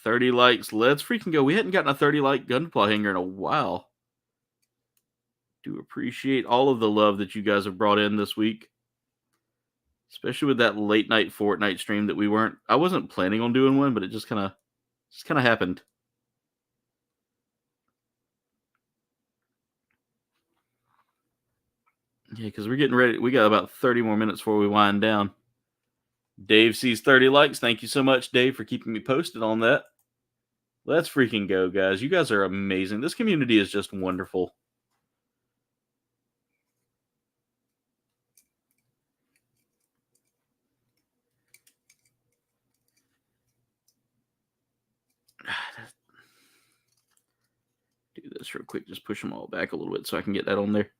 30 likes. Let's freaking go. We hadn't gotten a 30 like Gunpla Hangar in a while. Do appreciate all of the love that you guys have brought in this week. Especially with that late night Fortnite stream that I wasn't planning on doing one, but it just kind of happened. Yeah, because we're getting ready. We got about 30 more minutes before we wind down. Dave sees 30 likes. Thank you so much, Dave, for keeping me posted on that. Let's freaking go, guys. You guys are amazing. This community is just wonderful. Do this real quick. Just push them all back a little bit so I can get that on there.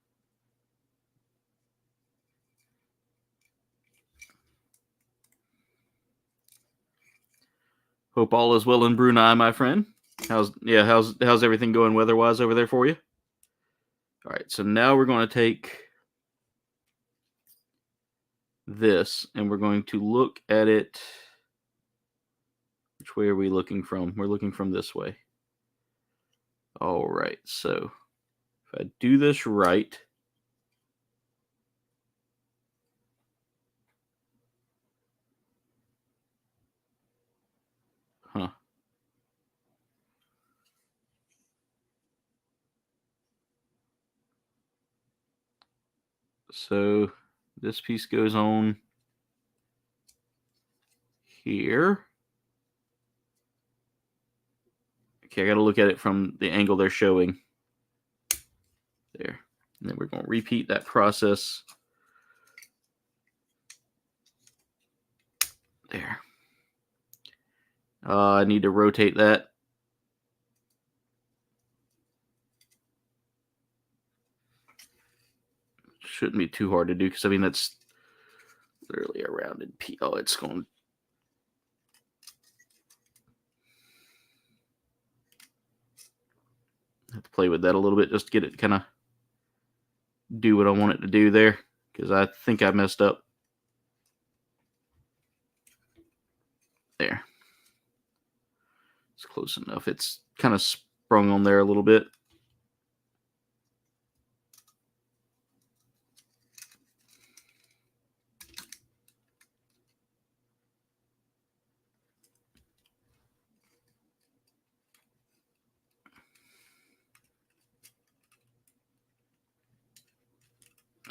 Hope all is well in Brunei, my friend. How's everything going weather-wise over there for you? All right, so now we're going to take this and we're going to look at it. Which way are we looking from? We're looking from this way. All right, so if I do this right, so This piece goes on here. Okay, I got to look at it from the angle they're showing. There. And then we're going to repeat that process. There. I need to rotate that. Shouldn't be too hard to do because, I mean, that's literally a rounded piece. Oh, it's going. I have to play with that a little bit just to get it kind of do what I want it to do there, because I think I messed up. There. It's close enough. It's kind of sprung on there a little bit.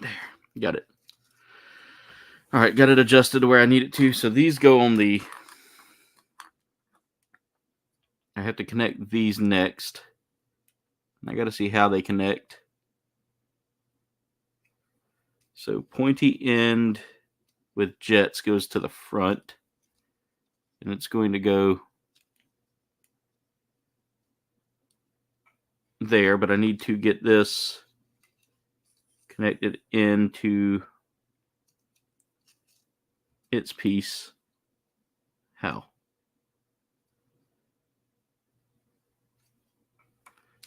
There, got it. All right, got it adjusted to where I need it to. So these go on the... I have to connect these next. And I got to see how they connect. So pointy end with jets goes to the front. And it's going to go there, but I need to get this connected into its piece. How?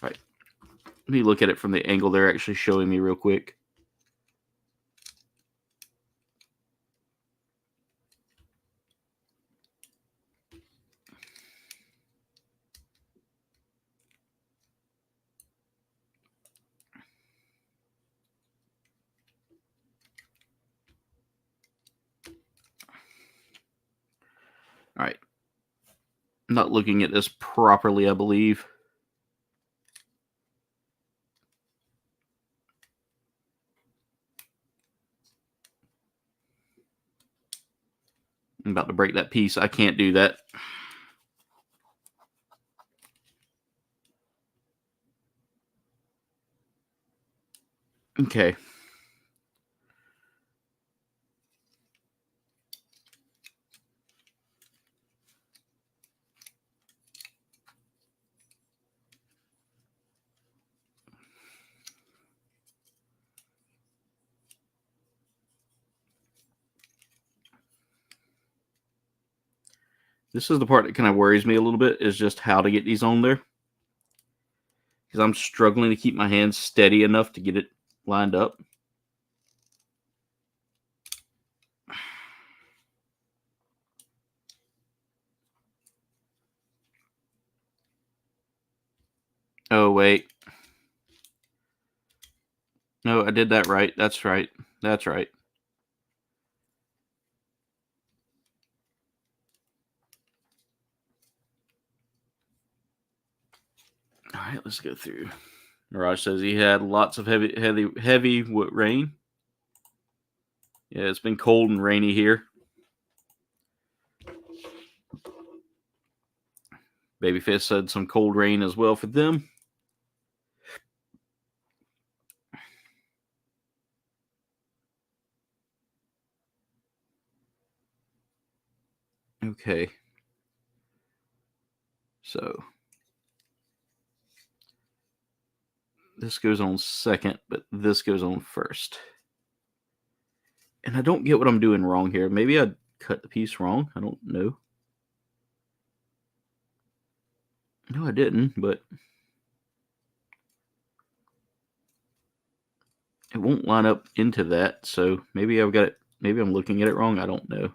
All right. Let me look at it from the angle they're actually showing me real quick. All right. I'm not looking at this properly, I believe. I'm about to break that piece. I can't do that. Okay. This is the part that kind of worries me a little bit, is just how to get these on there. Because I'm struggling to keep my hands steady enough to get it lined up. Oh, wait. No, I did that right. That's right. That's right. All right, let's go through. Mirage says he had lots of heavy rain. Yeah, it's been cold and rainy here. Babyface said some cold rain as well for them. Okay. So this goes on second, but this goes on first. And I don't get what I'm doing wrong here. Maybe I cut the piece wrong. I don't know. No, I didn't, but it won't line up into that. So maybe I've got it. Maybe I'm looking at it wrong. I don't know.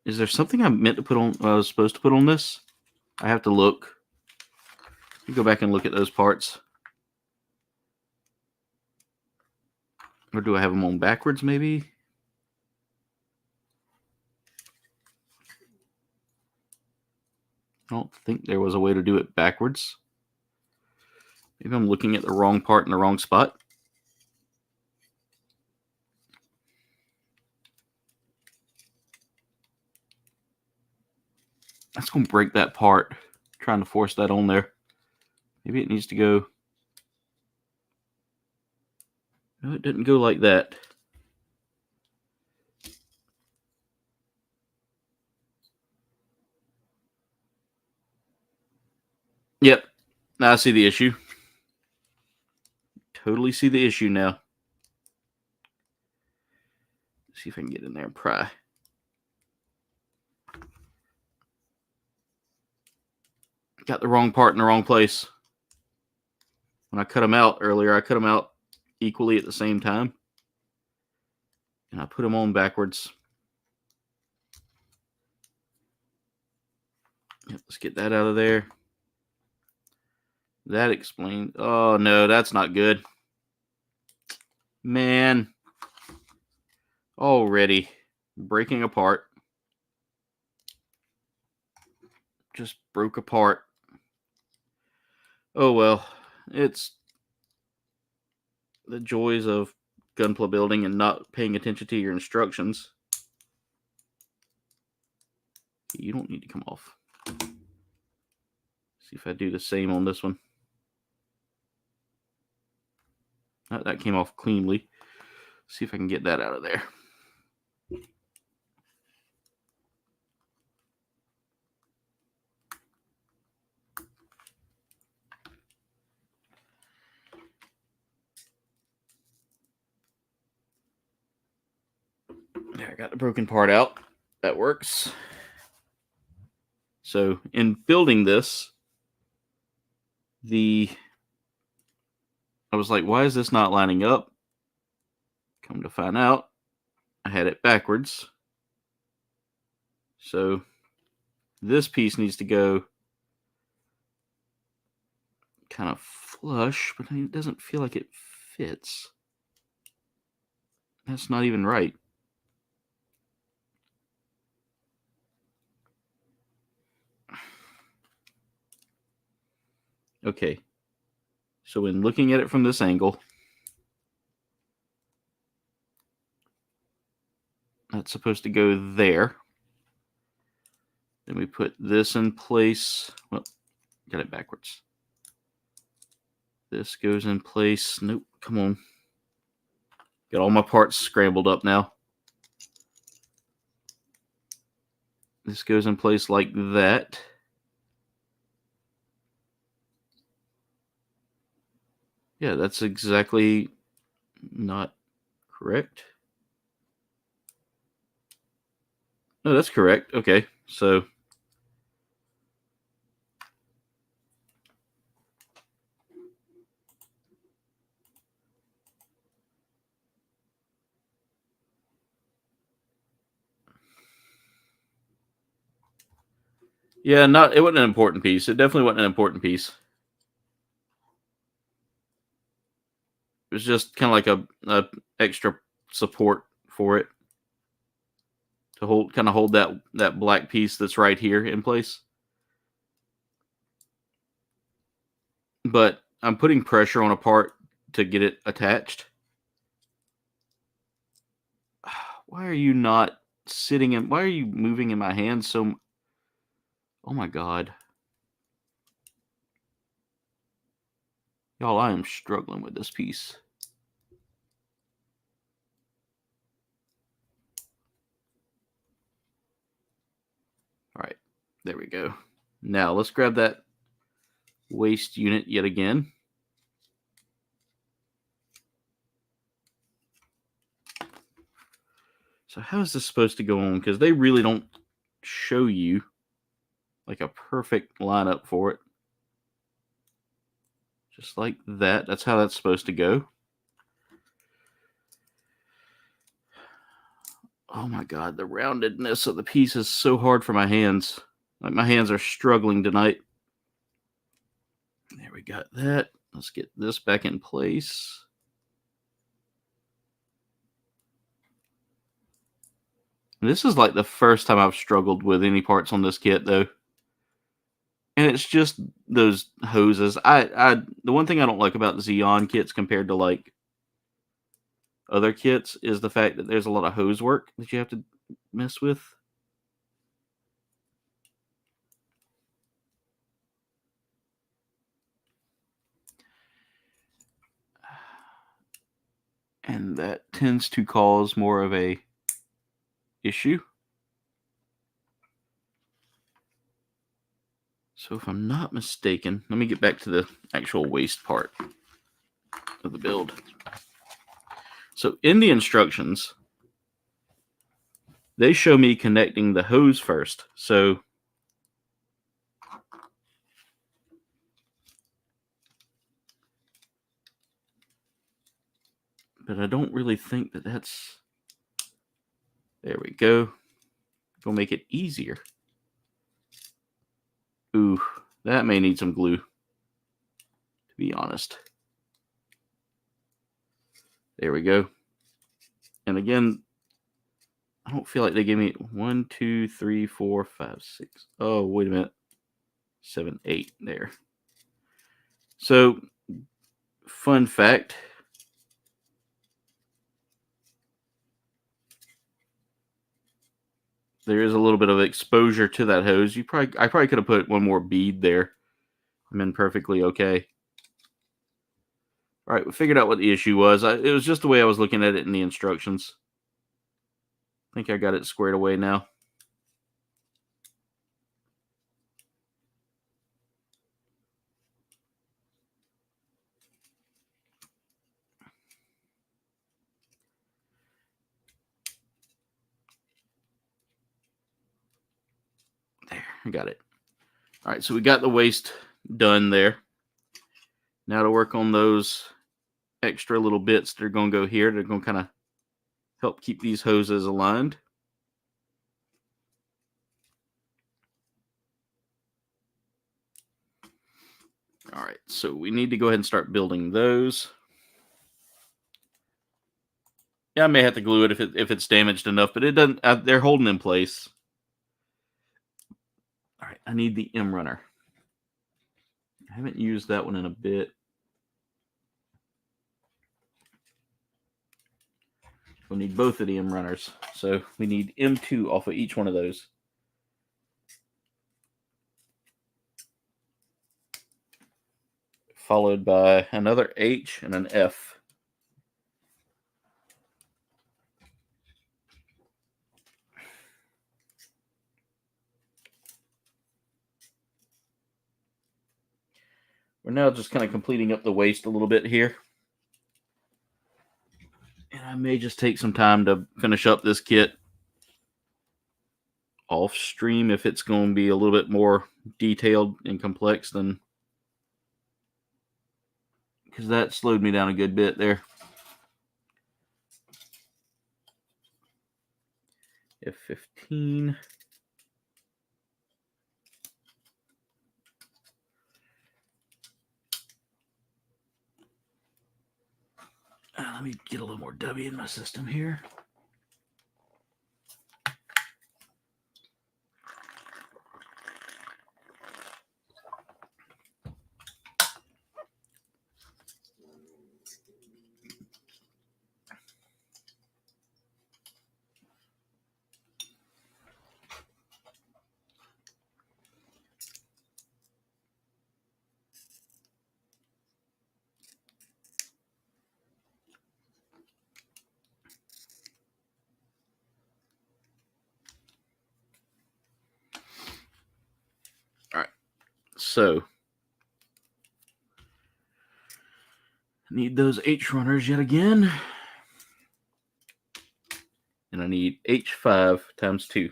Is there something I meant to put on? I was supposed to put on this? I have to look. You go back and look at those parts. Or do I have them on backwards, maybe? I don't think there was a way to do it backwards. Maybe I'm looking at the wrong part in the wrong spot. That's going to break that part. Trying to force that on there. Maybe it needs to go. No, it didn't go like that. Yep. Now I see the issue. Totally see the issue now. Let's see if I can get in there and pry. Got the wrong part in the wrong place. When I cut them out earlier, I cut them out equally at the same time. And I put them on backwards. Yep, let's get that out of there. That explains. Oh, no, that's not good. Man. Already breaking apart. Just broke apart. Oh, well. It's the joys of Gunpla building and not paying attention to your instructions. You don't need to come off. See if I do the same on this one. That came off cleanly. See if I can get that out of there. There, I got the broken part out. That works. So in building this, I was like, why is this not lining up? Come to find out, I had it backwards. So this piece needs to go kind of flush, but it doesn't feel like it fits. That's not even right. Okay. So in looking at it from this angle, that's supposed to go there. Then we put this in place. Well, got it backwards. This goes in place. Nope, come on. Got all my parts scrambled up now. This goes in place like that. Yeah, that's exactly not correct. No, that's correct. Okay, so yeah, it wasn't an important piece. It definitely wasn't an important piece. It was just kind of like a extra support for it to hold that black piece that's right here in place. But I'm putting pressure on a part to get it attached. Why are you not sitting in? Why are you moving in my hand so? Oh my God. Y'all, I am struggling with this piece. All right, there we go. Now let's grab that waste unit yet again. So how is this supposed to go on? Because they really don't show you like a perfect lineup for it. Just like that. That's how that's supposed to go. Oh my God, the roundedness of the piece is so hard for my hands. Like my hands are struggling tonight. There we got that. Let's get this back in place. This is like the first time I've struggled with any parts on this kit though. And it's just those hoses. The one thing I don't like about Xeon kits compared to like other kits is the fact that there's a lot of hose work that you have to mess with. And that tends to cause more of a issue. So if I'm not mistaken, let me get back to the actual waist part of the build. So in the instructions, they show me connecting the hose first. So but I don't really think that that's... There we go. Gonna make it easier. Ooh, that may need some glue, to be honest. There we go. And again, I don't feel like they gave me 1, 2, 3, 4, 5, 6. Oh, wait a minute. 7, 8 there. So, fun fact. There is a little bit of exposure to that hose. I probably could have put one more bead there. I'm in perfectly okay. All right, we figured out what the issue was. It was just the way I was looking at it in the instructions. I think I got it squared away now. There, I got it. All right, so we got the waist done there. Now to work on those extra little bits that are going to go here. They're going to kind of help keep these hoses aligned. All right, so we need to go ahead and start building those. Yeah, I may have to glue it if it's damaged enough, but it doesn't. They're holding in place. All right, I need the M runner. I haven't used that one in a bit. We'll need both of the M runners. So we need M2 off of each one of those. Followed by another H and an F. We're now just kind of completing up the waist a little bit here. And I may just take some time to finish up this kit off stream if it's going to be a little bit more detailed and complex than... because that slowed me down a good bit there. F15. Let me get a little more W in my system here. All right, so need those H runners yet again. And I need H5 times 2.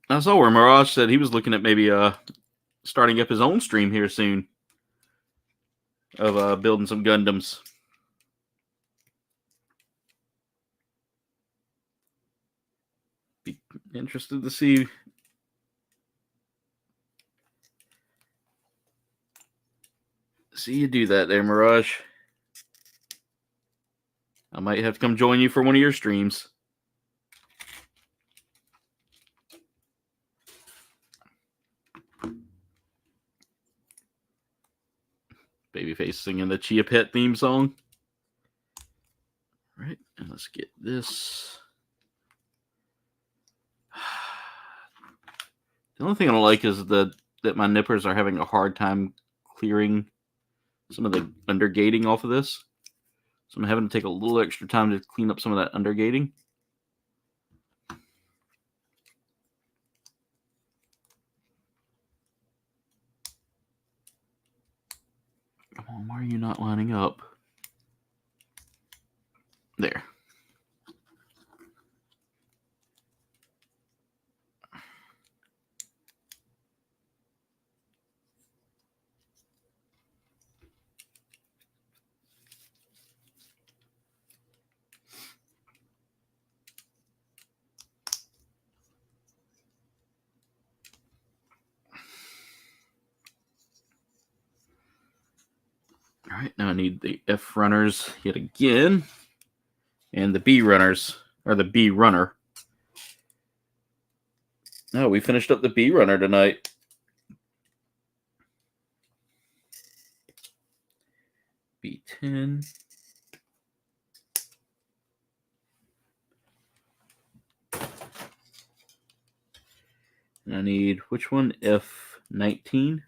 I saw where Mirage said he was looking at maybe starting up his own stream here soon of building some Gundams. Be interested to see you do that there, Mirage. I might have to come join you for one of your streams. Babyface singing the Chia Pet theme song. All right, and let's get this. The only thing I don't like is the that my nippers are having a hard time clearing some of the undergating off of this. So I'm having to take a little extra time to clean up some of that undergating. Come on, why are you not lining up? There. All right, now I need the F runners yet again, and the B runners, or the B runner. No, we finished up the B runner tonight. B10. And I need, which one? F19.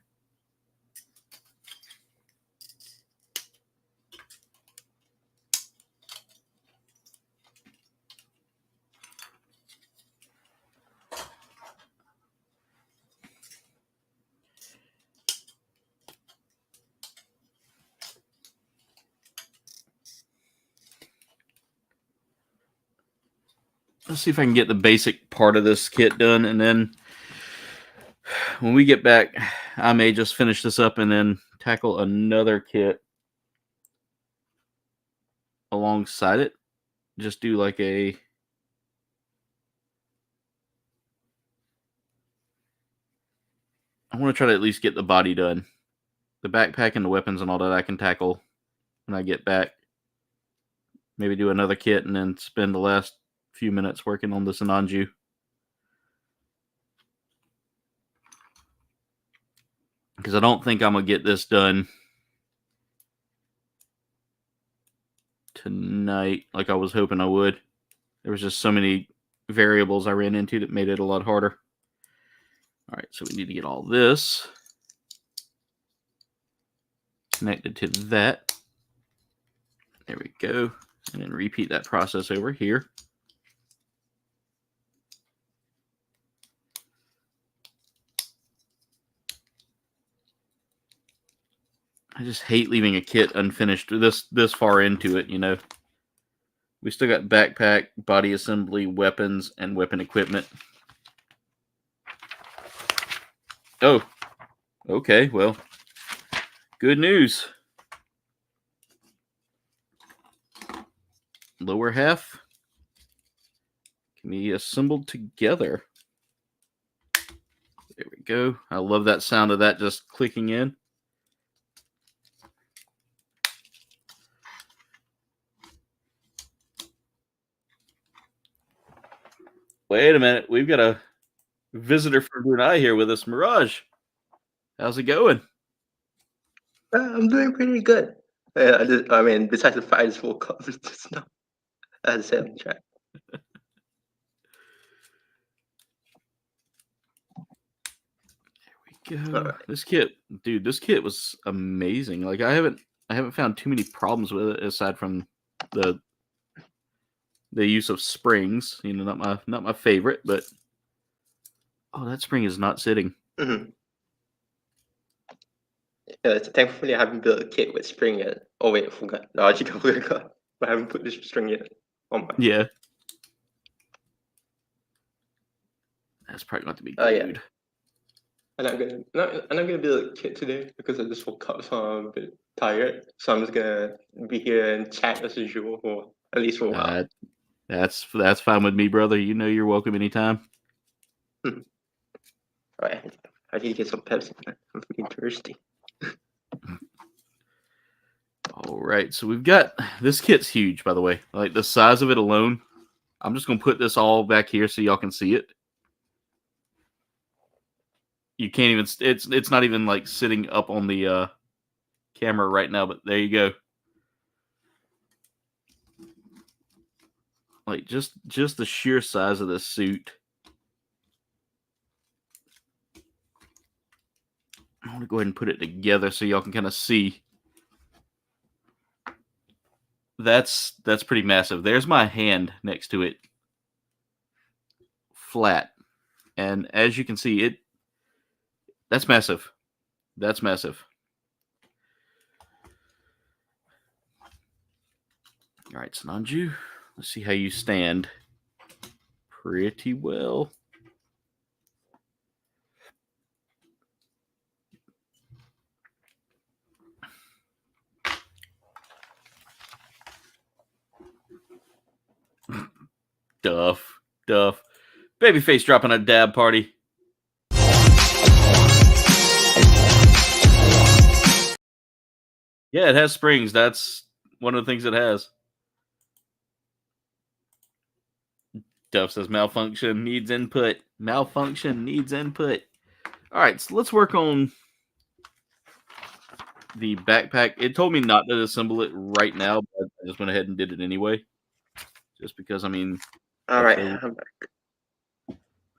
Let's see if I can get the basic part of this kit done, and then when we get back, I may just finish this up and then tackle another kit alongside it. Just do like a... I want to try to at least get the body done. The backpack and the weapons and all that I can tackle when I get back. Maybe do another kit and then spend the last few minutes working on the Sinanju. Because I don't think I'm going to get this done tonight like I was hoping I would. There was just so many variables I ran into that made it a lot harder. All right, so we need to get all this connected to that. There we go. And then repeat that process over here. I just hate leaving a kit unfinished this far into it, you know. We still got backpack, body assembly, weapons, and weapon equipment. Oh, okay, well, good news. Lower half can be assembled together. There we go. I love that sound of that just clicking in. Wait a minute. We've got a visitor from Brunei here with us. Mirage, how's it going? I'm doing pretty good. I mean, besides the fact I just woke up just now, as I said in the chat. There we go. Right. This kit, dude, this kit was amazing. Like I haven't found too many problems with it aside from the use of springs. You know, not my favorite, but oh, that spring is not sitting. Mm-hmm. Yeah, thankfully I haven't built a kit with spring yet. Oh wait, I forgot. No, I actually completely forgot. But I haven't put this string yet. Oh my. Yeah. That's probably not to be good. Yeah. And I'm gonna build a kit today because I just woke up, so I'm a bit tired. So I'm just gonna be here and chat as usual for at least for a while. That's fine with me, brother. You know you're welcome anytime. Alright, I need to get some Pepsi, man. I'm freaking thirsty. All right, so we've got this kit's huge, by the way. Like the size of it alone. I'm just gonna put this all back here so y'all can see it. You can't even. It's not even like sitting up on the camera right now, but there you go. Like just the sheer size of this suit. I want to go ahead and put it together so y'all can kind of see. That's pretty massive. There's my hand next to it, flat, and as you can see, that's massive. That's massive. All right, Sinanju, let's see how you stand. Pretty well. Duff. Babyface dropping a dab party. Yeah, it has springs. That's one of the things it has. Duff says malfunction needs input. Malfunction needs input. All right, so let's work on the backpack. It told me not to assemble it right now, but I just went ahead and did it anyway. Just because, I mean... All right, I'm back.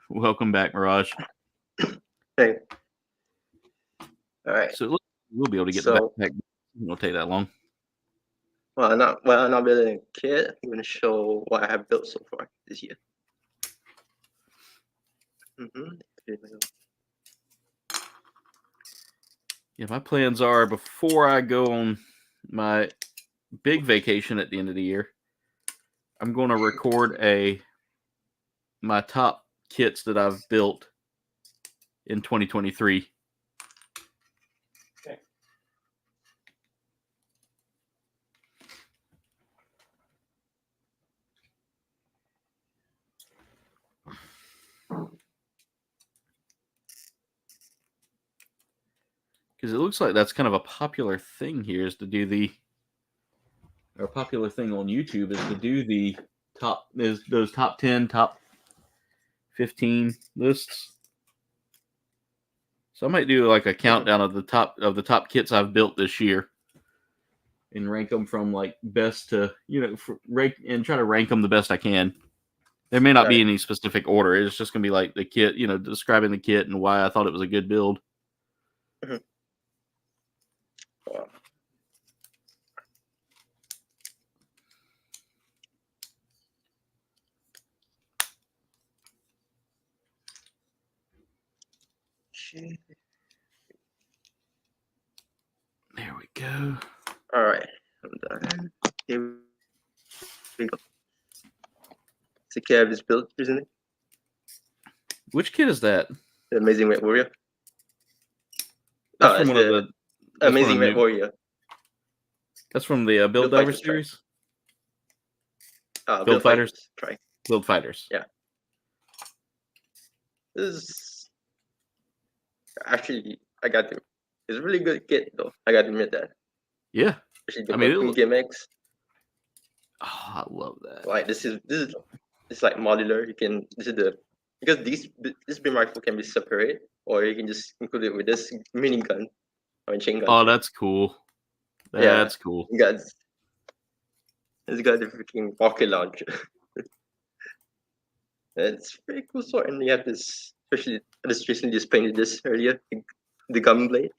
Welcome back, Mirage. Hey. All right. So we'll be able to get the backpack. It won't take that long. I'm not building a kit. I'm going to show what I have built so far this year. Yeah, my plans are before I go on my big vacation at the end of the year, I'm going to record my top kits that I've built in 2023. Okay. Because it looks like that's kind of a popular thing here, is to do a popular thing on YouTube is to do those top 10, top 15 lists. So I might do like a countdown of the top kits I've built this year, and rank them from like best to and try to rank them the best I can. There may not be any specific order. It's just gonna be like the kit, describing the kit and why I thought it was a good build. Mm-hmm. Wow. There we go. All right, I'm done. Here we go. It's a kit I just built recently. Which kit is that? The Amazing Red Warrior. That's from one of the Amazing Red Warrior. That's from the Build Diver series. Build Fighters. Build Fighters. Yeah. This is actually it's a really good kit though. I got to admit that. Yeah. Especially the gimmicks. Oh, I love that. Like this is like modular. Because this beam rifle can be separate, or you can just include it with this minigun or chain gun. Oh, that's cool. That's cool. It's got the freaking rocket launcher. It's pretty cool sword, and you have this. Especially, I just recently painted this earlier, the gun blade.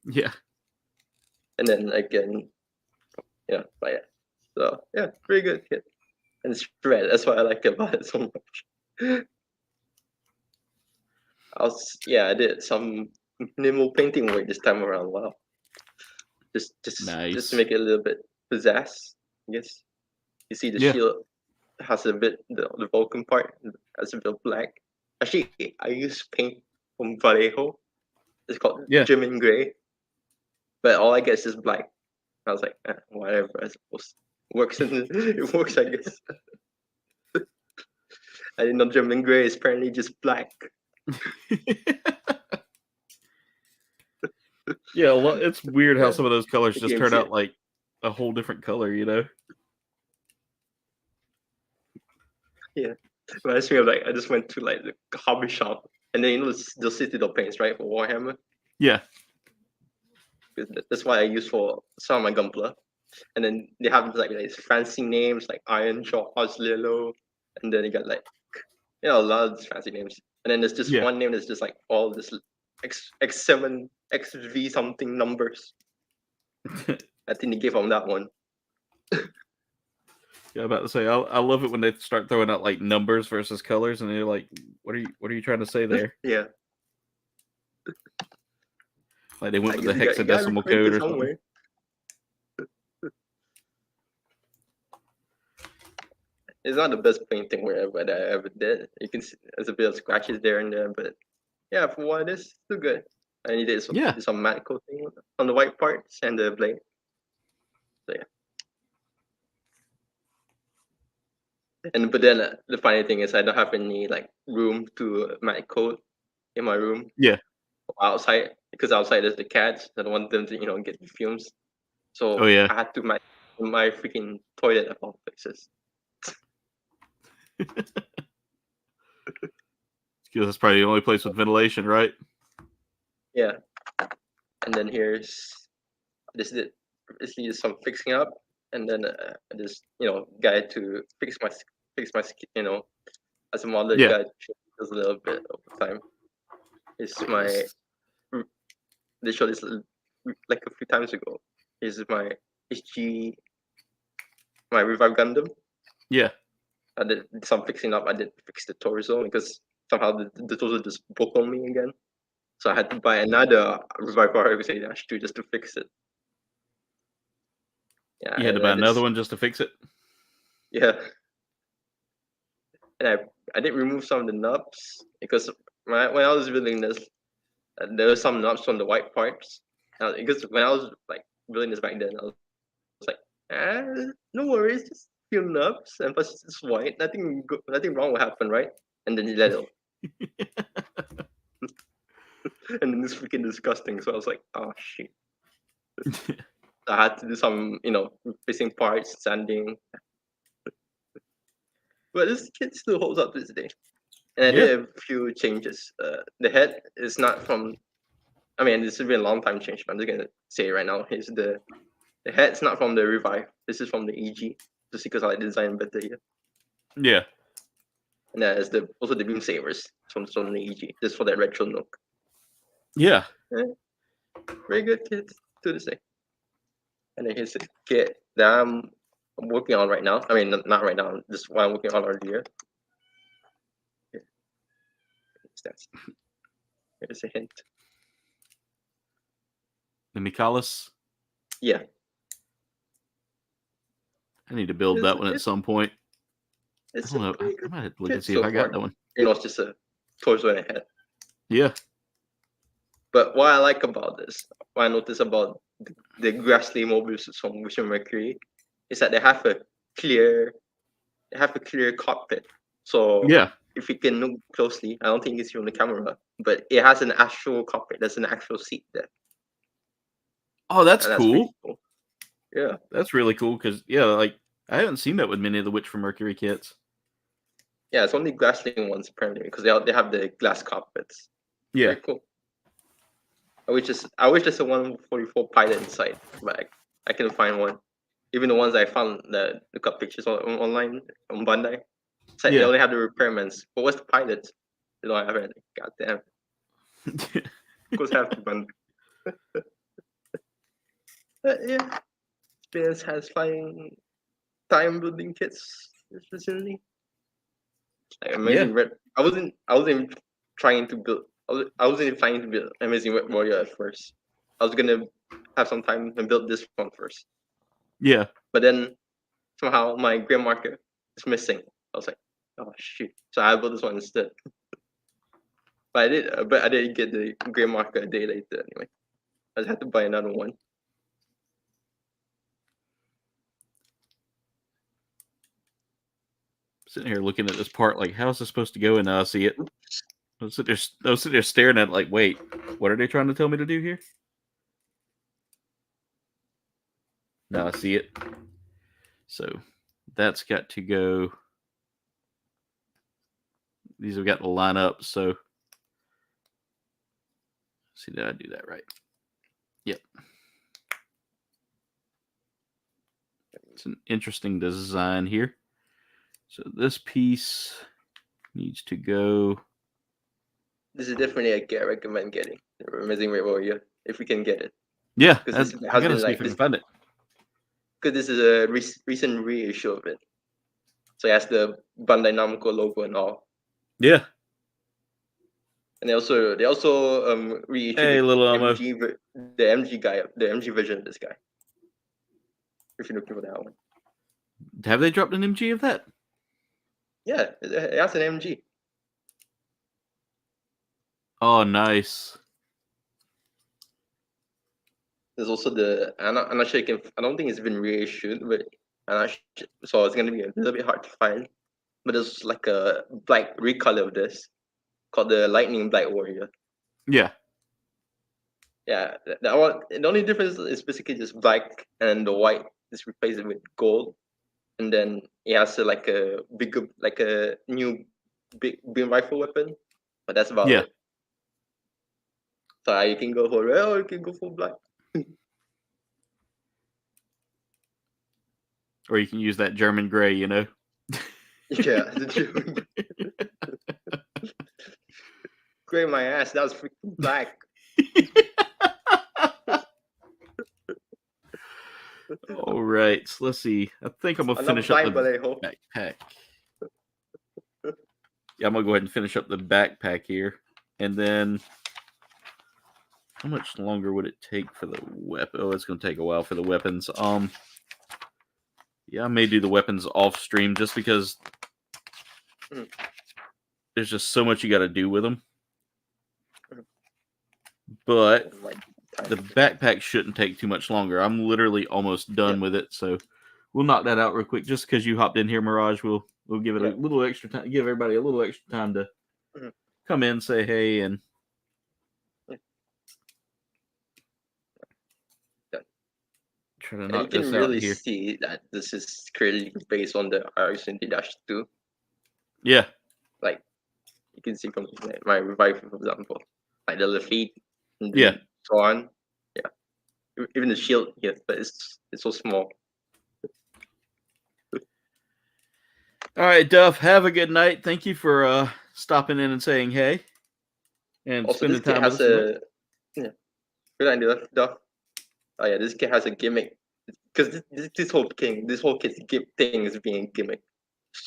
Yeah. And then again, So yeah, pretty good kit. And it's red. That's why I like about it so much. I did some minimal painting work this time around. Wow. Just to make it a little bit pizzazz, I guess. You see the shield has a bit the Vulcan part has a bit of black. Actually, I used paint from Vallejo. It's called German Gray. But all I get is just black. I was like, whatever, I suppose. It works, I guess. I didn't know German Gray is apparently just black. Yeah, it's weird how some of those colors just turn out like a whole different color, Yeah. Reminds me of I just went to the hobby shop, and then those citadel paints, right, for Warhammer. Yeah. That's why I use for some of my Gunpla, and then they have these fancy names like Iron Jaws, Lilo, and then you got a lot of these fancy names, and then there's just one name that's just all this X7 XV something numbers. I think they gave him that one. Yeah, I'm about to say I love it when they start throwing out like numbers versus colors, and they're like, "What are you trying to say there?" Yeah. Like they went with the You hexadecimal code or something. It's not the best painting wherever that I ever did. You can see there's a bit of scratches there and there, but yeah, for what it is, still good. And you did some matte coating on the white parts and the blade. So yeah. And but then the funny thing is I don't have any like room to matte coat in my room. Yeah. Outside, because outside there's the cats. I don't want them to get the fumes. So I had to my freaking toilet of all places. Because that's probably the only place with ventilation, right? Yeah. And then here's this needs some fixing up, and then this guy to fix my as a model guy does a little bit over time. It's my they showed this like a few times ago. Is my HG my Revive Gundam. Yeah. I did some fixing up. I did fix the torso because somehow the torso just broke on me again. So I had to buy another Revive R2 just to fix it. Yeah, you had to buy another one just to fix it? Yeah. And I did remove some of the knobs because when I was building this, there were some knobs on the white parts. Because when I was like building this back then, I was like, no worries, just few knobs, and plus it's white, nothing wrong will happen, right? And then you let it. And then it's freaking disgusting. So I was like, oh shit. I had to do some, fixing parts, sanding. But this kit still holds up to this day. And I did a few changes. The head is not from. I mean, this has been a long time change, but I'm just gonna say it right now. Here's the head's not from the Revive. This is from the EG, just because I like the design better here. Yeah. And there's also the beam sabers from the EG, just for that retro look. Yeah. Very good kit to this day. And then here's the kit that I'm working on right now. I mean, not right now. Just what I'm working on earlier. Here's a hint. The Mikalis? Yeah. I need to build that one at some point. I don't know. I might have to look and see if I got that one. It's just a torso and a head. Yeah. But what I like about this, what I notice about the Grassley mobile suits from Vision Mercury, is that they have a clear cockpit. So if you can look closely, I don't think it's on the camera, but it has an actual cockpit. There's an actual seat there. Oh, that's cool. Cool. Yeah, that's really cool because like I haven't seen that with many of the Witch from Mercury kits. Yeah, it's only Grassley ones apparently because they have the glass cockpits. Yeah, very cool. I wish there's a 144 pilot inside, but I couldn't find one. Even the ones I found, look up pictures online on Bandai. It's like they only have the repairments. But what's the pilot? They don't have it. God damn. Of course, have to Bandai. But yeah, it's been a satisfying time building kits recently. Like Amazing Red. I wasn't trying to build. I wasn't even planning to build Amazing Red Warrior at first. I was gonna have some time and build this one first. Yeah. But then somehow my gray marker is missing. I was like, oh shit! So I built this one instead. But I didn't get the gray marker a day later anyway. I just had to buy another one. Sitting here looking at this part, like, how's this supposed to go? And now I see it. I was sitting there staring at it, like, wait, what are they trying to tell me to do here? Now I see it. So that's got to go. These have got to line up. So see, did I do that right? Yep. It's an interesting design here. So this piece needs to go. this is definitely a I recommend getting the Amazing Red Warrior if we can get it. Yeah, because I gotta see if I can find it. Because this is a recent reissue of it, so it has the Bandai Namco logo and all. Yeah. And they also reissued Hey, little Elmo. the MG version of this guy. If you're looking for that one. Have they dropped an MG of that? Yeah, it has an MG. Oh, nice. There's also I'm not sure I don't think it's been reissued, but so it's gonna be a little bit hard to find. But there's like a black recolor of this called the Lightning Black Warrior. Yeah. Yeah, that one. The only difference is basically just black and the white is replaced with gold, and then it has like a new big beam rifle weapon, but that's about it. So you can go for red or you can go for black. Or you can use that German gray, you know? Yeah, the German gray my ass, that was freaking black. All right, so let's see. I think I'm gonna finish up the backpack. Yeah, I'm gonna go ahead and finish up the backpack here, and then how much longer would it take for the weapon? Oh, it's gonna take a while for the weapons. Yeah, I may do the weapons off stream just because there's just so much you got to do with them. But the backpack shouldn't take too much longer. I'm literally almost done with it, so we'll knock that out real quick. Just because you hopped in here, Mirage, we'll give it a little extra time. Give everybody a little extra time to come in, say hey, and try to knock this out here. You can really see that this is clearly based on the RX-20-2. Yeah. Like, you can see from my revive, for example. Like the little feet. And so on. Yeah. Even the shield, but it's so small. All right, Duff, have a good night. Thank you for stopping in and saying hey. And also, spending time with us. Good idea, Duff. Oh yeah, this kit has a gimmick because this whole kit's thing is being gimmick.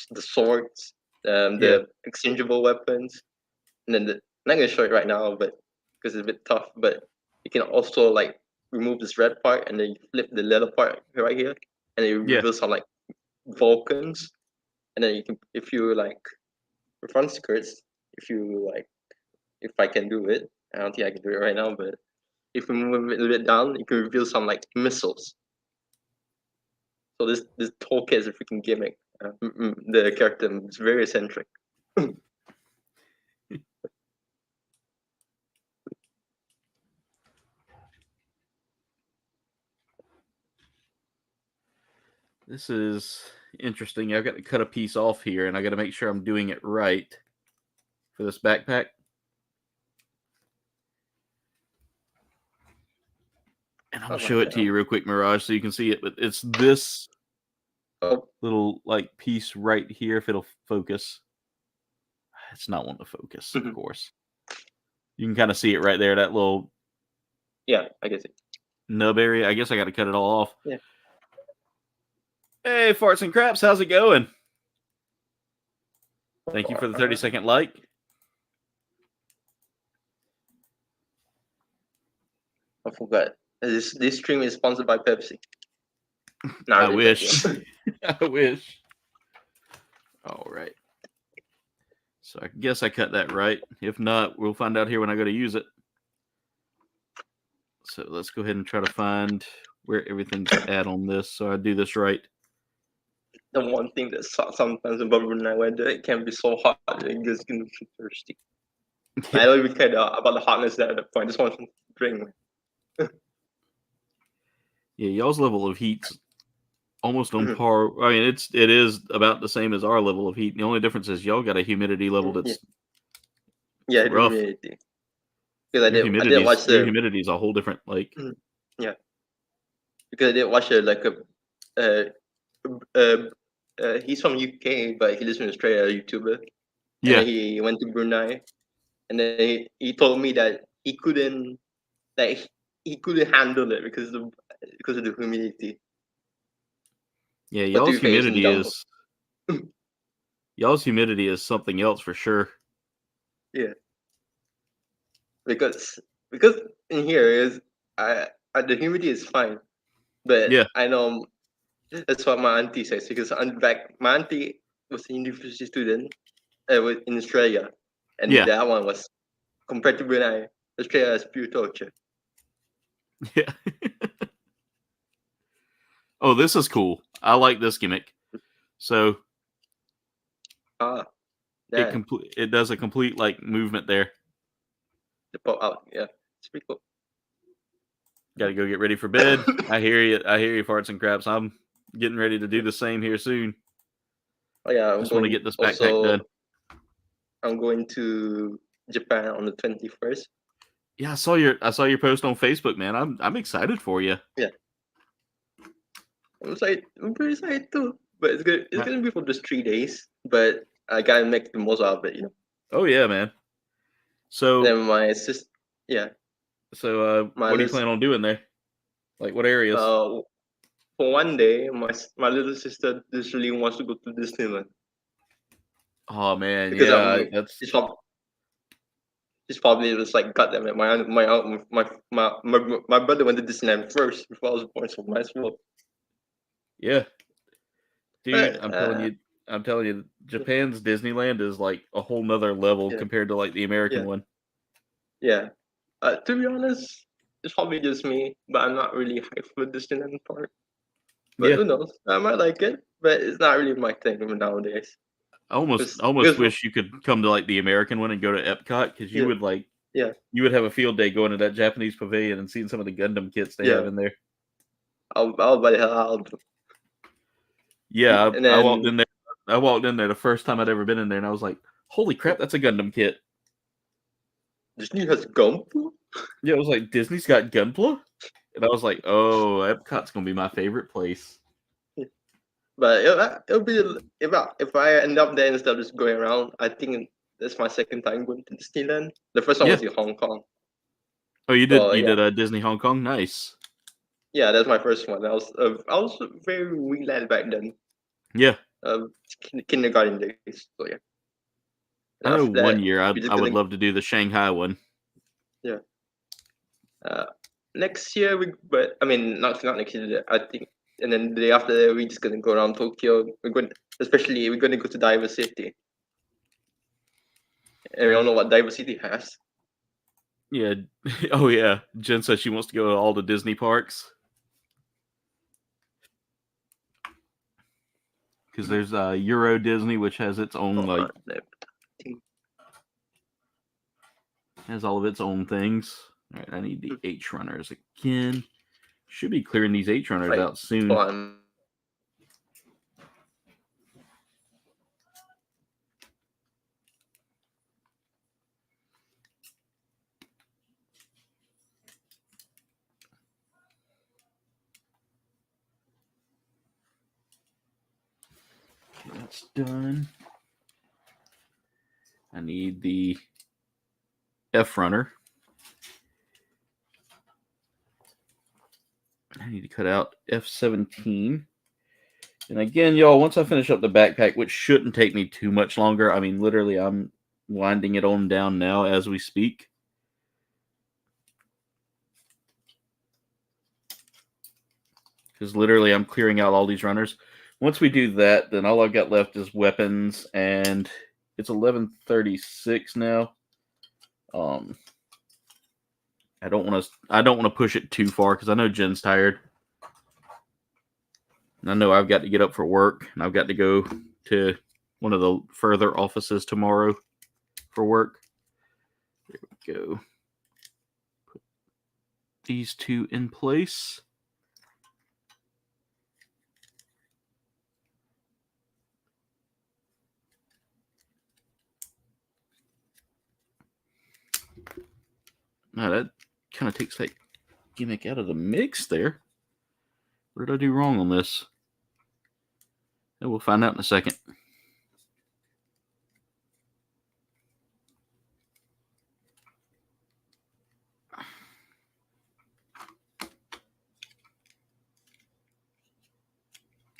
The swords, the exchangeable weapons, and then I'm not gonna show it right now, but because it's a bit tough. But you can also like remove this red part and then you flip the leather part right here, and it reveals some like Vulcans. And then you can, if you like, front skirts, if I can do it, I don't think I can do it right now, but. If we move it a little bit down, you can reveal some like missiles. So this whole kit is a freaking gimmick. The character is very eccentric. This is interesting. I've got to cut a piece off here, and I got to make sure I'm doing it right for this backpack. And I'll show it to you real quick, Mirage, so you can see it. But it's this little like piece right here. If it'll focus, it's not one to focus, of course. You can kind of see it right there. That little I guess it nub area. I guess I got to cut it all off. Yeah. Hey, farts and craps, how's it going? Thank you for the 30-second like. I forgot. This stream is sponsored by Pepsi. No, I wish. I wish. All right. So I guess I cut that right. If not, we'll find out here when I go to use it. So let's go ahead and try to find where everything's at on this so I do this right. The one thing that sucks sometimes about Brunei weather, it can be so hot that it gets going to be thirsty. I don't even care about the hotness at that point. I just want to drink. Yeah, y'all's level of heat's almost on par. I mean, it is about the same as our level of heat. The only difference is y'all got a humidity level that's rough. Humidity. Because I did watch the humidity is a whole different like. Yeah. Because I did watch he's from UK, but he lives in Australia, a YouTuber. Yeah. And he went to Brunei, and then he told me that he couldn't handle it because of the humidity. Yeah, y'all's humidity is something else for sure. Yeah, because in here is the humidity is fine, but yeah. I know that's what my auntie says, because my auntie was a university student in Australia, and Yeah. that one was, compared to Brunei, Australia is pure torture. Yeah. Oh, this is cool. I like this gimmick. So it does a complete like movement there. To pop out, yeah, it's pretty cool. Got to go get ready for bed. I hear you, farts and craps. I'm getting ready to do the same here soon. Oh yeah, I just want to get this backpack done. I'm going to Japan on the 21st. Yeah, I saw your post on Facebook, man. I'm excited for you. Yeah, I'm pretty excited too. But it's gonna be for just 3 days. But I gotta make the most out of it, Oh yeah, man. So then my sister, yeah. So what do you plan on doing there? Like what areas? For one day, my little sister just really wants to go to Disneyland. Oh man, because yeah, that's. She's probably just like, God damn it, my brother went to Disneyland first before I was born, so might as well. Yeah, dude, I'm telling you, Japan's Disneyland is like a whole nother level compared to like the American one. Yeah, to be honest, it's probably just me, but I'm not really hyped for the Disneyland part. But who knows? I might like it, but it's not really my thing nowadays. I almost wish you could come to like the American one and go to Epcot, because you would like, you would have a field day going to that Japanese pavilion and seeing some of the Gundam kits they have in there. I'll buy the hell out of them. Yeah, I walked in there. I walked in there the first time I'd ever been in there, and I was like, "Holy crap, that's a Gundam kit!" Disney has Gunpla? Yeah, I was like, Disney's got Gunpla? And I was like, oh, Epcot's gonna be my favorite place. But it'll be, if I end up there instead of just going around, I think that's my second time going to Disneyland. The first one was in Hong Kong. Oh, you did did a Disney Hong Kong? Nice. Yeah, that's my first one. I was very wee lad back then. Yeah. Kindergarten days. So yeah. And I know one year I would love to do the Shanghai one. Yeah. Next year not next year. I think, and then the day after that, we're just gonna go around Tokyo. We're gonna go to Diver City. And we all know what Diver City has. Yeah. Oh yeah. Jen says she wants to go to all the Disney parks. Because there's Euro Disney, which has its own has all of its own things. All right, I need the H runners again. Should be clearing these H runners out soon. That's done. I need the F runner. I need to cut out F-17. And again, y'all, once I finish up the backpack, which shouldn't take me too much longer, I mean, literally, I'm winding it on down now as we speak. Because literally, I'm clearing out all these runners. Once we do that, then all I've got left is weapons, and it's 11:36 now. I don't want to push it too far because I know Jen's tired. And I know I've got to get up for work, and I've got to go to one of the further offices tomorrow for work. There we go. Put these two in place. Now that kind of takes that gimmick out of the mix there. What did I do wrong on this? And we'll find out in a second.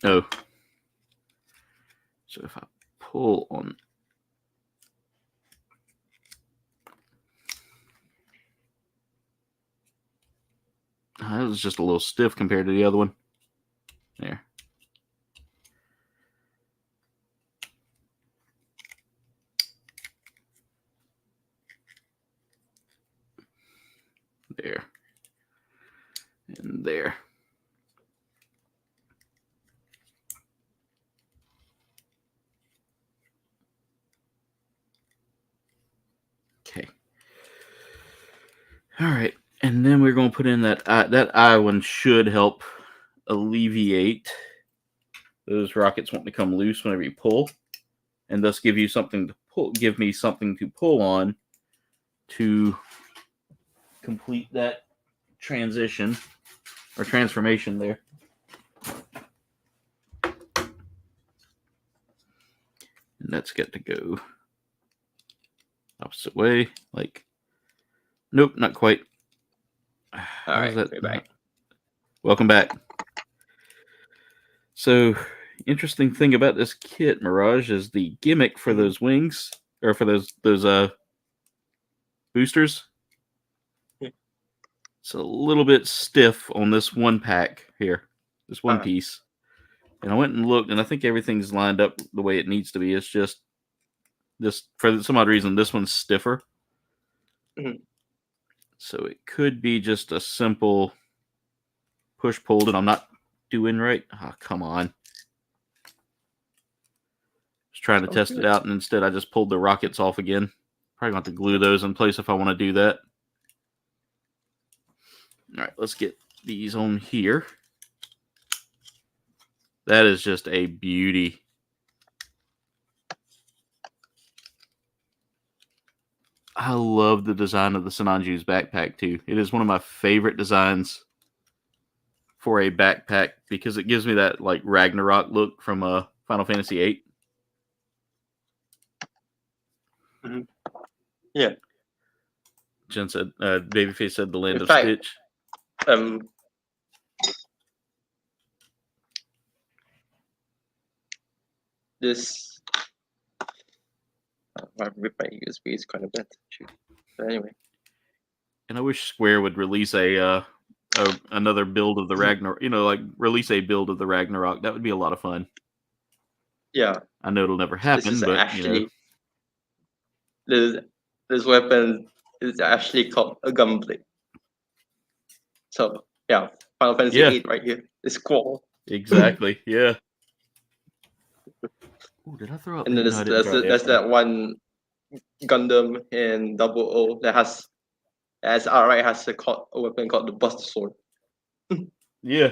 Oh. So if I pull on... That was just a little stiff compared to the other one. There. There. And there. Okay. All right. And then we're going to put in that eye one should help alleviate those rockets wanting to come loose whenever you pull, and thus give me something to pull on to complete that transition or transformation there. And that's got to go opposite way. Like, nope, not quite. All right, we're back. Welcome back. So, interesting thing about this kit, Mirage, is the gimmick for those wings, or for those boosters. It's a little bit stiff on this one pack here, this one piece. And I went and looked, and I think everything's lined up the way it needs to be. It's just this, for some odd reason, this one's stiffer. Mm-hmm. So it could be just a simple push-pull that I'm not doing right. Oh, come on. Just trying to test it out, and instead I just pulled the rockets off again. Probably going to have to glue those in place if I want to do that. All right, let's get these on here. That is just a beauty. I love the design of the Sinanju's backpack, too. It is one of my favorite designs for a backpack because it gives me that, like, Ragnarok look from Final Fantasy VIII. Mm-hmm. Yeah. Jen said, Babyface said the land of Stitch. This my USB is kind of bad. But anyway. And I wish Square would release another build of the Ragnarok. You know, like release a build of the Ragnarok. That would be a lot of fun. Yeah. I know it'll never happen, but actually, this weapon is actually called a gunblade. So yeah, Final Fantasy VIII right here. It's cool. Exactly. Yeah. Ooh, did I throw up? And then there's that one Gundam in 00 that has a weapon called the Buster Sword. Yeah.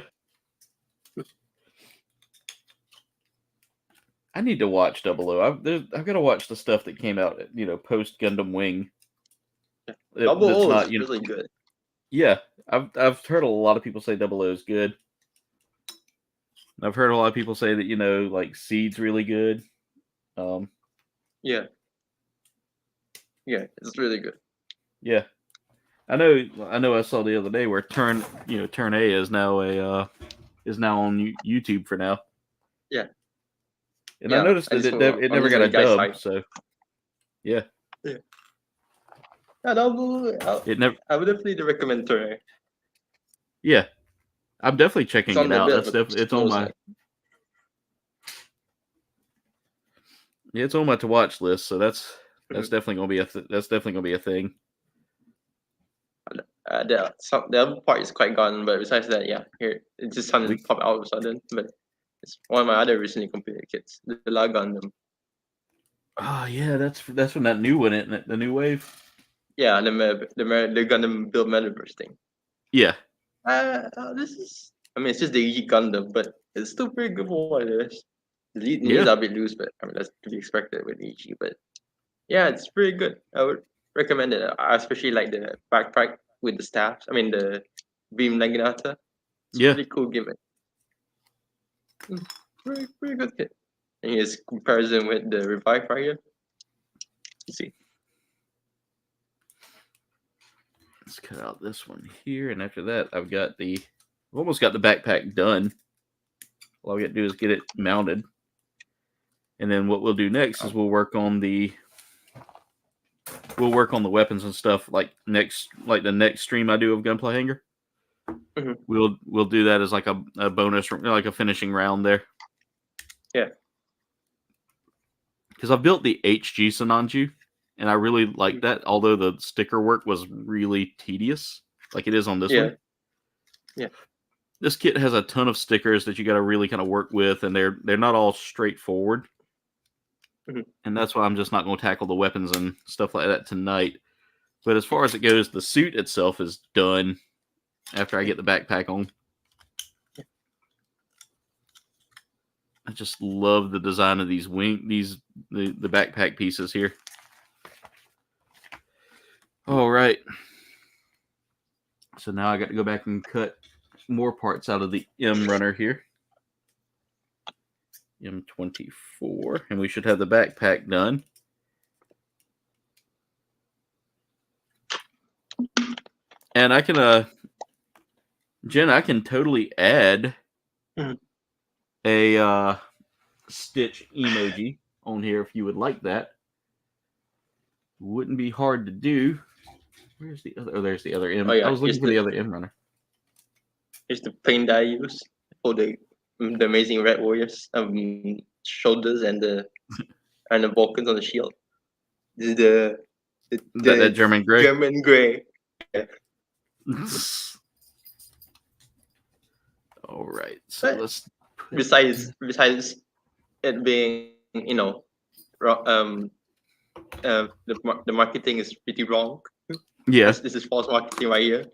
I need to watch 00. I've got to watch the stuff that came out, post Gundam Wing. 00 is really good. Yeah, I've heard a lot of people say 00 is good. I've heard a lot of people say that like Seed's really good. Yeah, it's really good. Yeah, I know. I saw the other day where Turn A is now on YouTube for now. Yeah, and I noticed that it never got a dub. So yeah. Yeah. I would definitely recommend Turn A. Yeah, I'm definitely checking it out. It's on my. Yeah, it's on my to watch list, so that's definitely gonna be a thing. The other part is quite gone, but besides that, yeah, here it just suddenly popped out all of a sudden. But it's one of my other recently completed kits, the La Gundam. Oh yeah, that's from that new one, isn't it? The new wave. Yeah, the Gundam build metaverse thing. Yeah. It's just the Geek Gundam, but it's still pretty good for what it is. The lead needs a bit loose, but that's to be expected with EG. But yeah, it's pretty good. I would recommend it. I especially like the backpack with the staffs. The beam Naginata. It's a pretty cool gimmick. Pretty good kit. And here's comparison with the Revive right here. You see. Let's cut out this one here, and after that, I've almost got the backpack done. All we got to do is get it mounted. And then what we'll do next is we'll work on the weapons and stuff like the next stream I do of Gunpla Hangar. Mm-hmm. We'll do that as like a bonus, like a finishing round there. Yeah. Because I built the MG Sinanju, and I really like that, although the sticker work was really tedious, like it is on this one. Yeah. This kit has a ton of stickers that you got to really kind of work with, and they're not all straightforward. Mm-hmm. And that's why I'm just not going to tackle the weapons and stuff like that tonight. But as far as it goes, the suit itself is done after I get the backpack on. I just love the design of these the backpack pieces here. All right. So now I got to go back and cut more parts out of the M runner here. M24, and we should have the backpack done. And I can, Jen, I can totally add a Stitch emoji on here if you would like that. Wouldn't be hard to do. Where's the other? Oh, there's the other M. Oh, yeah. I was looking for the other M runner. Here's the paint that I use for the amazing Red Warriors shoulders and the Vulcans on the shield. This is the that German gray. German gray. Yeah. All right. So let's. Besides it being, the marketing is pretty wrong. Yes, this is false marketing right here.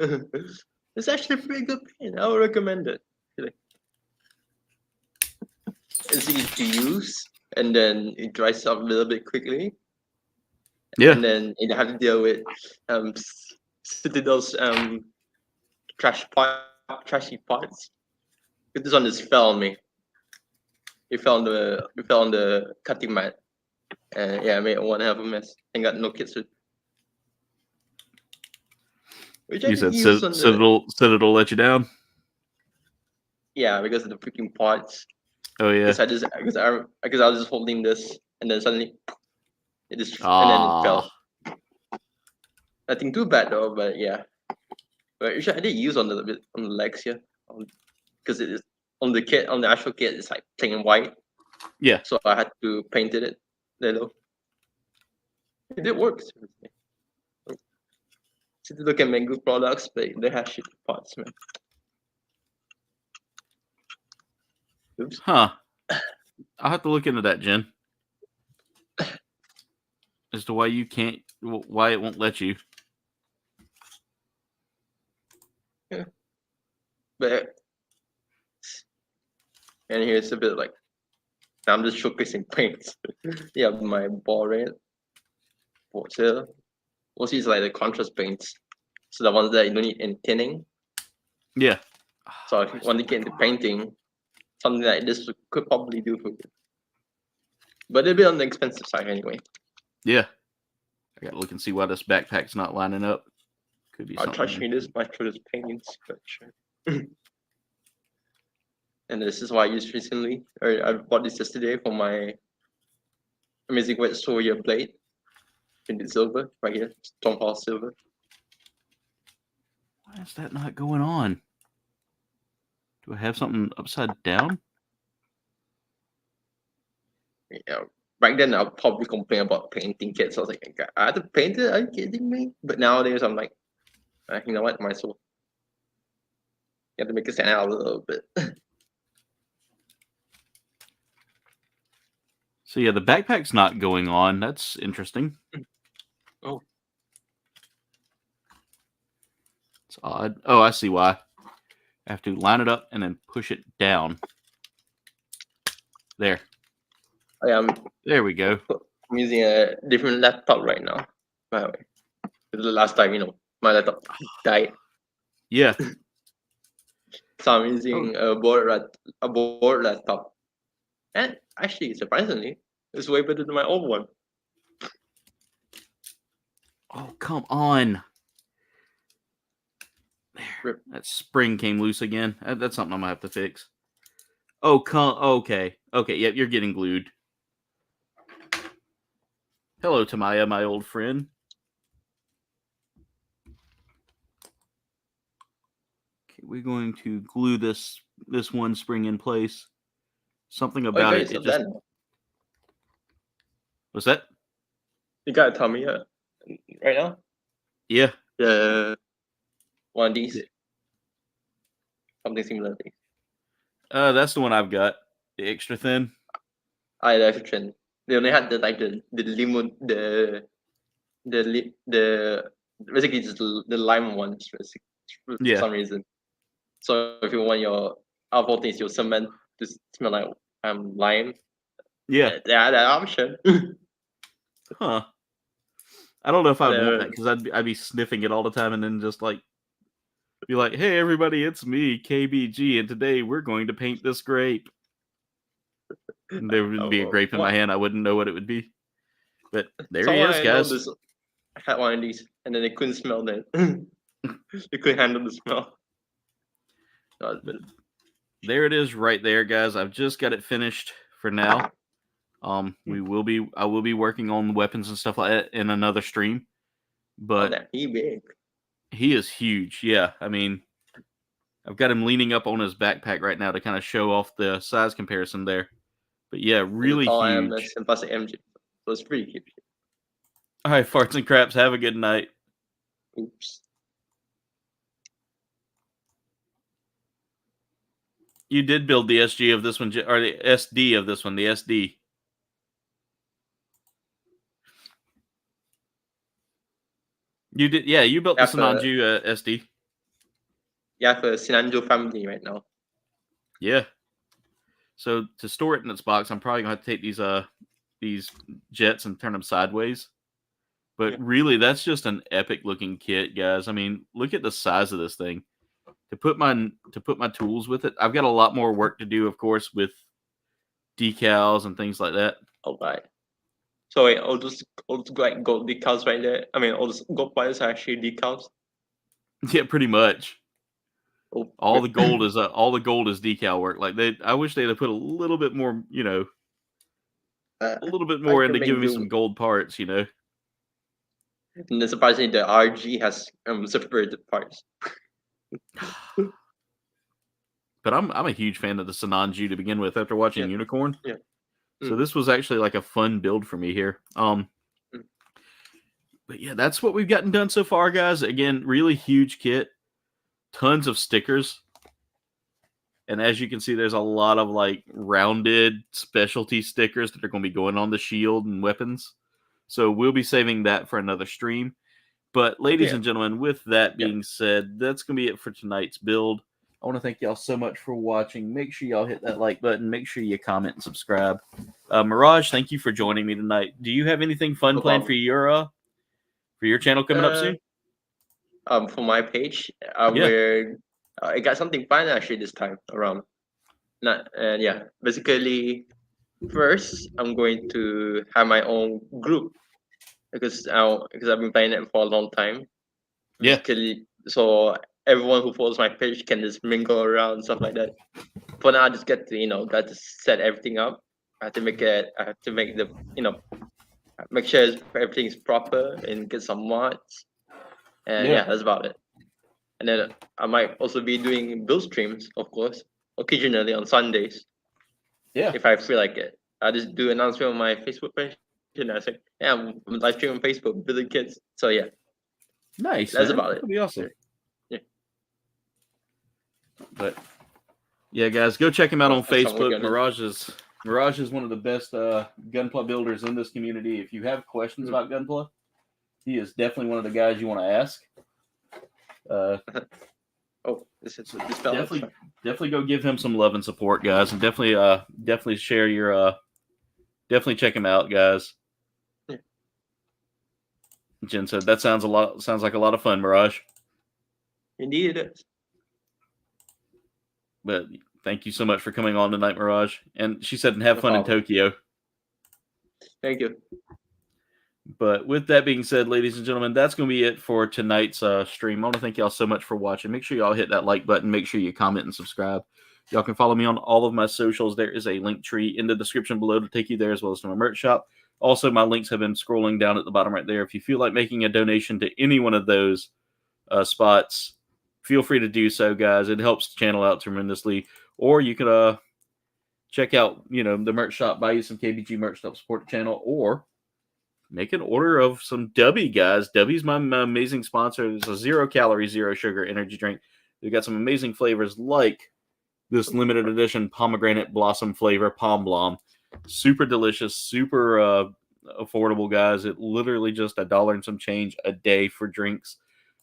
It's actually a pretty good paint. I would recommend it. It's easy to use, and then it dries up a little bit quickly. Yeah. And then you don't have to deal with Citadel's trashy parts. But this one just fell on me. It fell on the cutting mat. And yeah, I made one hell of a mess. And got no kit suit. You said Citadel let you down? Yeah, because of the freaking parts. Oh yeah. Because I was just holding this, and then suddenly it just and then it fell. Nothing too bad though, but yeah. But I did use on the legs here, because it is on the actual kit. It's like plain white. Yeah. So I had to paint it. It did work. So to look at my good products, but they have shit parts, man. Oops. Huh. I'll have to look into that, Jen. As to why it won't let you. Yeah. But and here's a bit like I'm just showcasing paints. Yeah, my ball red. What's here? Also, it's like the contrast paints. So the ones that you don't need in tinning. Yeah. So if you want to get into painting, something like this could probably do for you. But it'll be on the expensive side anyway. Yeah. I gotta look and see why this backpack's not lining up. Could be I'll something. touch me this much for this painting structure. And this is what I used recently. I bought this yesterday for my amazing wet Sawyer blade. Painted silver right here. Stormfall silver. Why is that not going on? Do I have something upside down? Yeah. Back then, I'll probably complain about painting kits. I was like, I had to paint it? Are you kidding me? But nowadays, I'm like, you know what? Might as well. You have to make it stand out a little bit. So yeah, the backpack's not going on. That's interesting. Oh. It's odd. Oh, I see why. I have to line it up and then push it down. There. Oh, yeah, there we go. I'm using a different laptop right now, by the way. The last time, my laptop died. Yeah. So I'm using a board laptop. And actually, surprisingly, it's way better than my old one. Oh, come on. There. Rip. That spring came loose again. That's something I'm going to have to fix. Oh, okay. Okay, yep, you're getting glued. Hello, Tamaya, my old friend. Okay, we're going to glue this one spring in place. Something about it just... Done. What's that? You got Tamiya right now? Yeah. One of these. Something similar. That's the one I've got. The extra thin. The extra thin. They only had the lemon, the basically just the lime ones for some reason. So if you want your alcohol things, your cement to smell like lime. Yeah. That option. Huh. I don't know if I'd want that because I'd be sniffing it all the time and then just like be like, "Hey everybody, it's me, KBG, and today we're going to paint this grape." And there would be a grape in my hand. I wouldn't know what it would be. But there he is, guys. I had one of these, and then they couldn't smell that. They couldn't handle the smell. There it is, right there, guys. I've just got it finished for now. I will be working on weapons and stuff like that in another stream. But he big. He is huge. Yeah, I mean, I've got him leaning up on his backpack right now to kind of show off the size comparison there. But yeah, really huge. Plus MG, so it's pretty cute. All right, farts and craps. Have a good night. Oops. You did build the SG of this one, or the SD of this one, the SD. You did, yeah. You built the Sinanju SD. Yeah, for Sinanju family right now. Yeah. So to store it in its box, I'm probably gonna have to take these jets and turn them sideways. But really, that's just an epic looking kit, guys. I mean, look at the size of this thing. To put my tools with it, I've got a lot more work to do, of course, with decals and things like that. All right. So wait, all those like gold decals right there. I mean, all those gold players are actually decals. Yeah, pretty much. Oh, all the gold is decal work. Like I wish they'd have put a little bit more, a little bit more into giving me some gold parts, And then surprisingly, the RG has separated parts. But I'm a huge fan of the Sinanju to begin with after watching Unicorn. Yeah. So this was actually like a fun build for me here. But yeah, that's what we've gotten done so far, guys. Again, really huge kit, tons of stickers. And as you can see, there's a lot of like rounded specialty stickers that are going to be going on the shield and weapons. So we'll be saving that for another stream. But ladies and gentlemen, with that being said, that's going to be it for tonight's build. I want to thank y'all so much for watching. Make sure y'all hit that like button. Make sure you comment and subscribe. Mirage, thank you for joining me tonight. Do you have anything fun planned for your channel coming up soon? For my page, I got something fun actually this time around. Basically, first I'm going to have my own group because I've been playing it for a long time. Basically, so everyone who follows my page can just mingle around and stuff like that. For now, I just get to set everything up. I have to make sure everything's proper and get some mods. And that's about it. And then I might also be doing build streams, of course, occasionally on Sundays. Yeah. If I feel like it, I just do an announcement on my Facebook page. And I say, I'm live streaming on Facebook, building kids. So yeah. Nice. That's about it. That'll be awesome. Yeah. But yeah, guys, go check him out on Facebook. Mirage is one of the best Gunpla builders in this community. If you have questions about Gunpla, he is definitely one of the guys you want to ask. Definitely go give him some love and support, guys, and definitely share your definitely check him out, guys. Yeah. Jen said that sounds like a lot of fun, Mirage. Indeed it is. But thank you so much for coming on tonight, Mirage. And she said, have fun in Tokyo. Thank you. But with that being said, ladies and gentlemen, that's going to be it for tonight's stream. I want to thank y'all so much for watching. Make sure y'all hit that like button. Make sure you comment and subscribe. Y'all can follow me on all of my socials. There is a link tree in the description below to take you there, as well as to my merch shop. Also, my links have been scrolling down at the bottom right there. If you feel like making a donation to any one of those spots, feel free to do so, guys. It helps the channel out tremendously. Or you can check out, the merch shop, buy you some KBG merch to help support the channel, or make an order of some Dubby, guys. Dubby's my amazing sponsor. It's a 0-calorie, 0-sugar energy drink. They've got some amazing flavors like this limited edition pomegranate blossom flavor, Pom Blom. Super delicious, super affordable, guys. It literally just $1 and some change a day for drinks.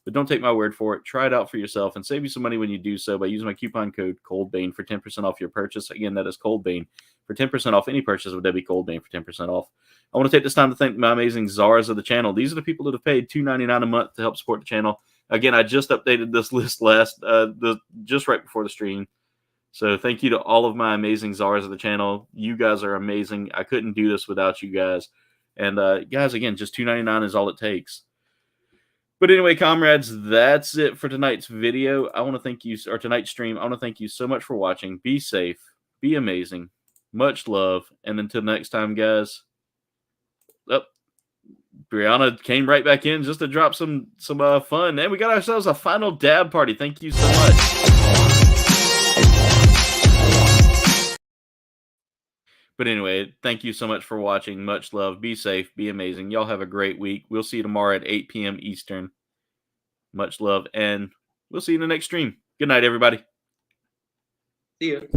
But don't take my word for it. Try it out for yourself and save you some money when you do so by using my coupon code ColdBane for 10% off your purchase. Again, that is ColdBane for 10% off any purchase of Debbie Coldbane for 10% off. I want to take this time to thank my amazing czars of the channel. These are the people that have paid $2.99 a month to help support the channel. Again, I just updated this list just right before the stream. So thank you to all of my amazing czars of the channel. You guys are amazing. I couldn't do this without you guys. And guys, again, just $2.99 is all it takes. But anyway, comrades, that's it for tonight's video. I want to thank you, or tonight's stream. I want to thank you so much for watching. Be safe. Be amazing. Much love. And until next time, guys. Brianna came right back in just to drop some fun. And we got ourselves a final dab party. Thank you so much. But anyway, thank you so much for watching. Much love. Be safe. Be amazing. Y'all have a great week. We'll see you tomorrow at 8 p.m. Eastern. Much love. And we'll see you in the next stream. Good night, everybody. See you.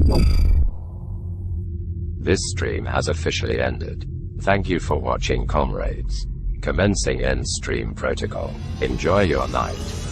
This stream has officially ended. Thank you for watching, comrades. Commencing end stream protocol. Enjoy your night.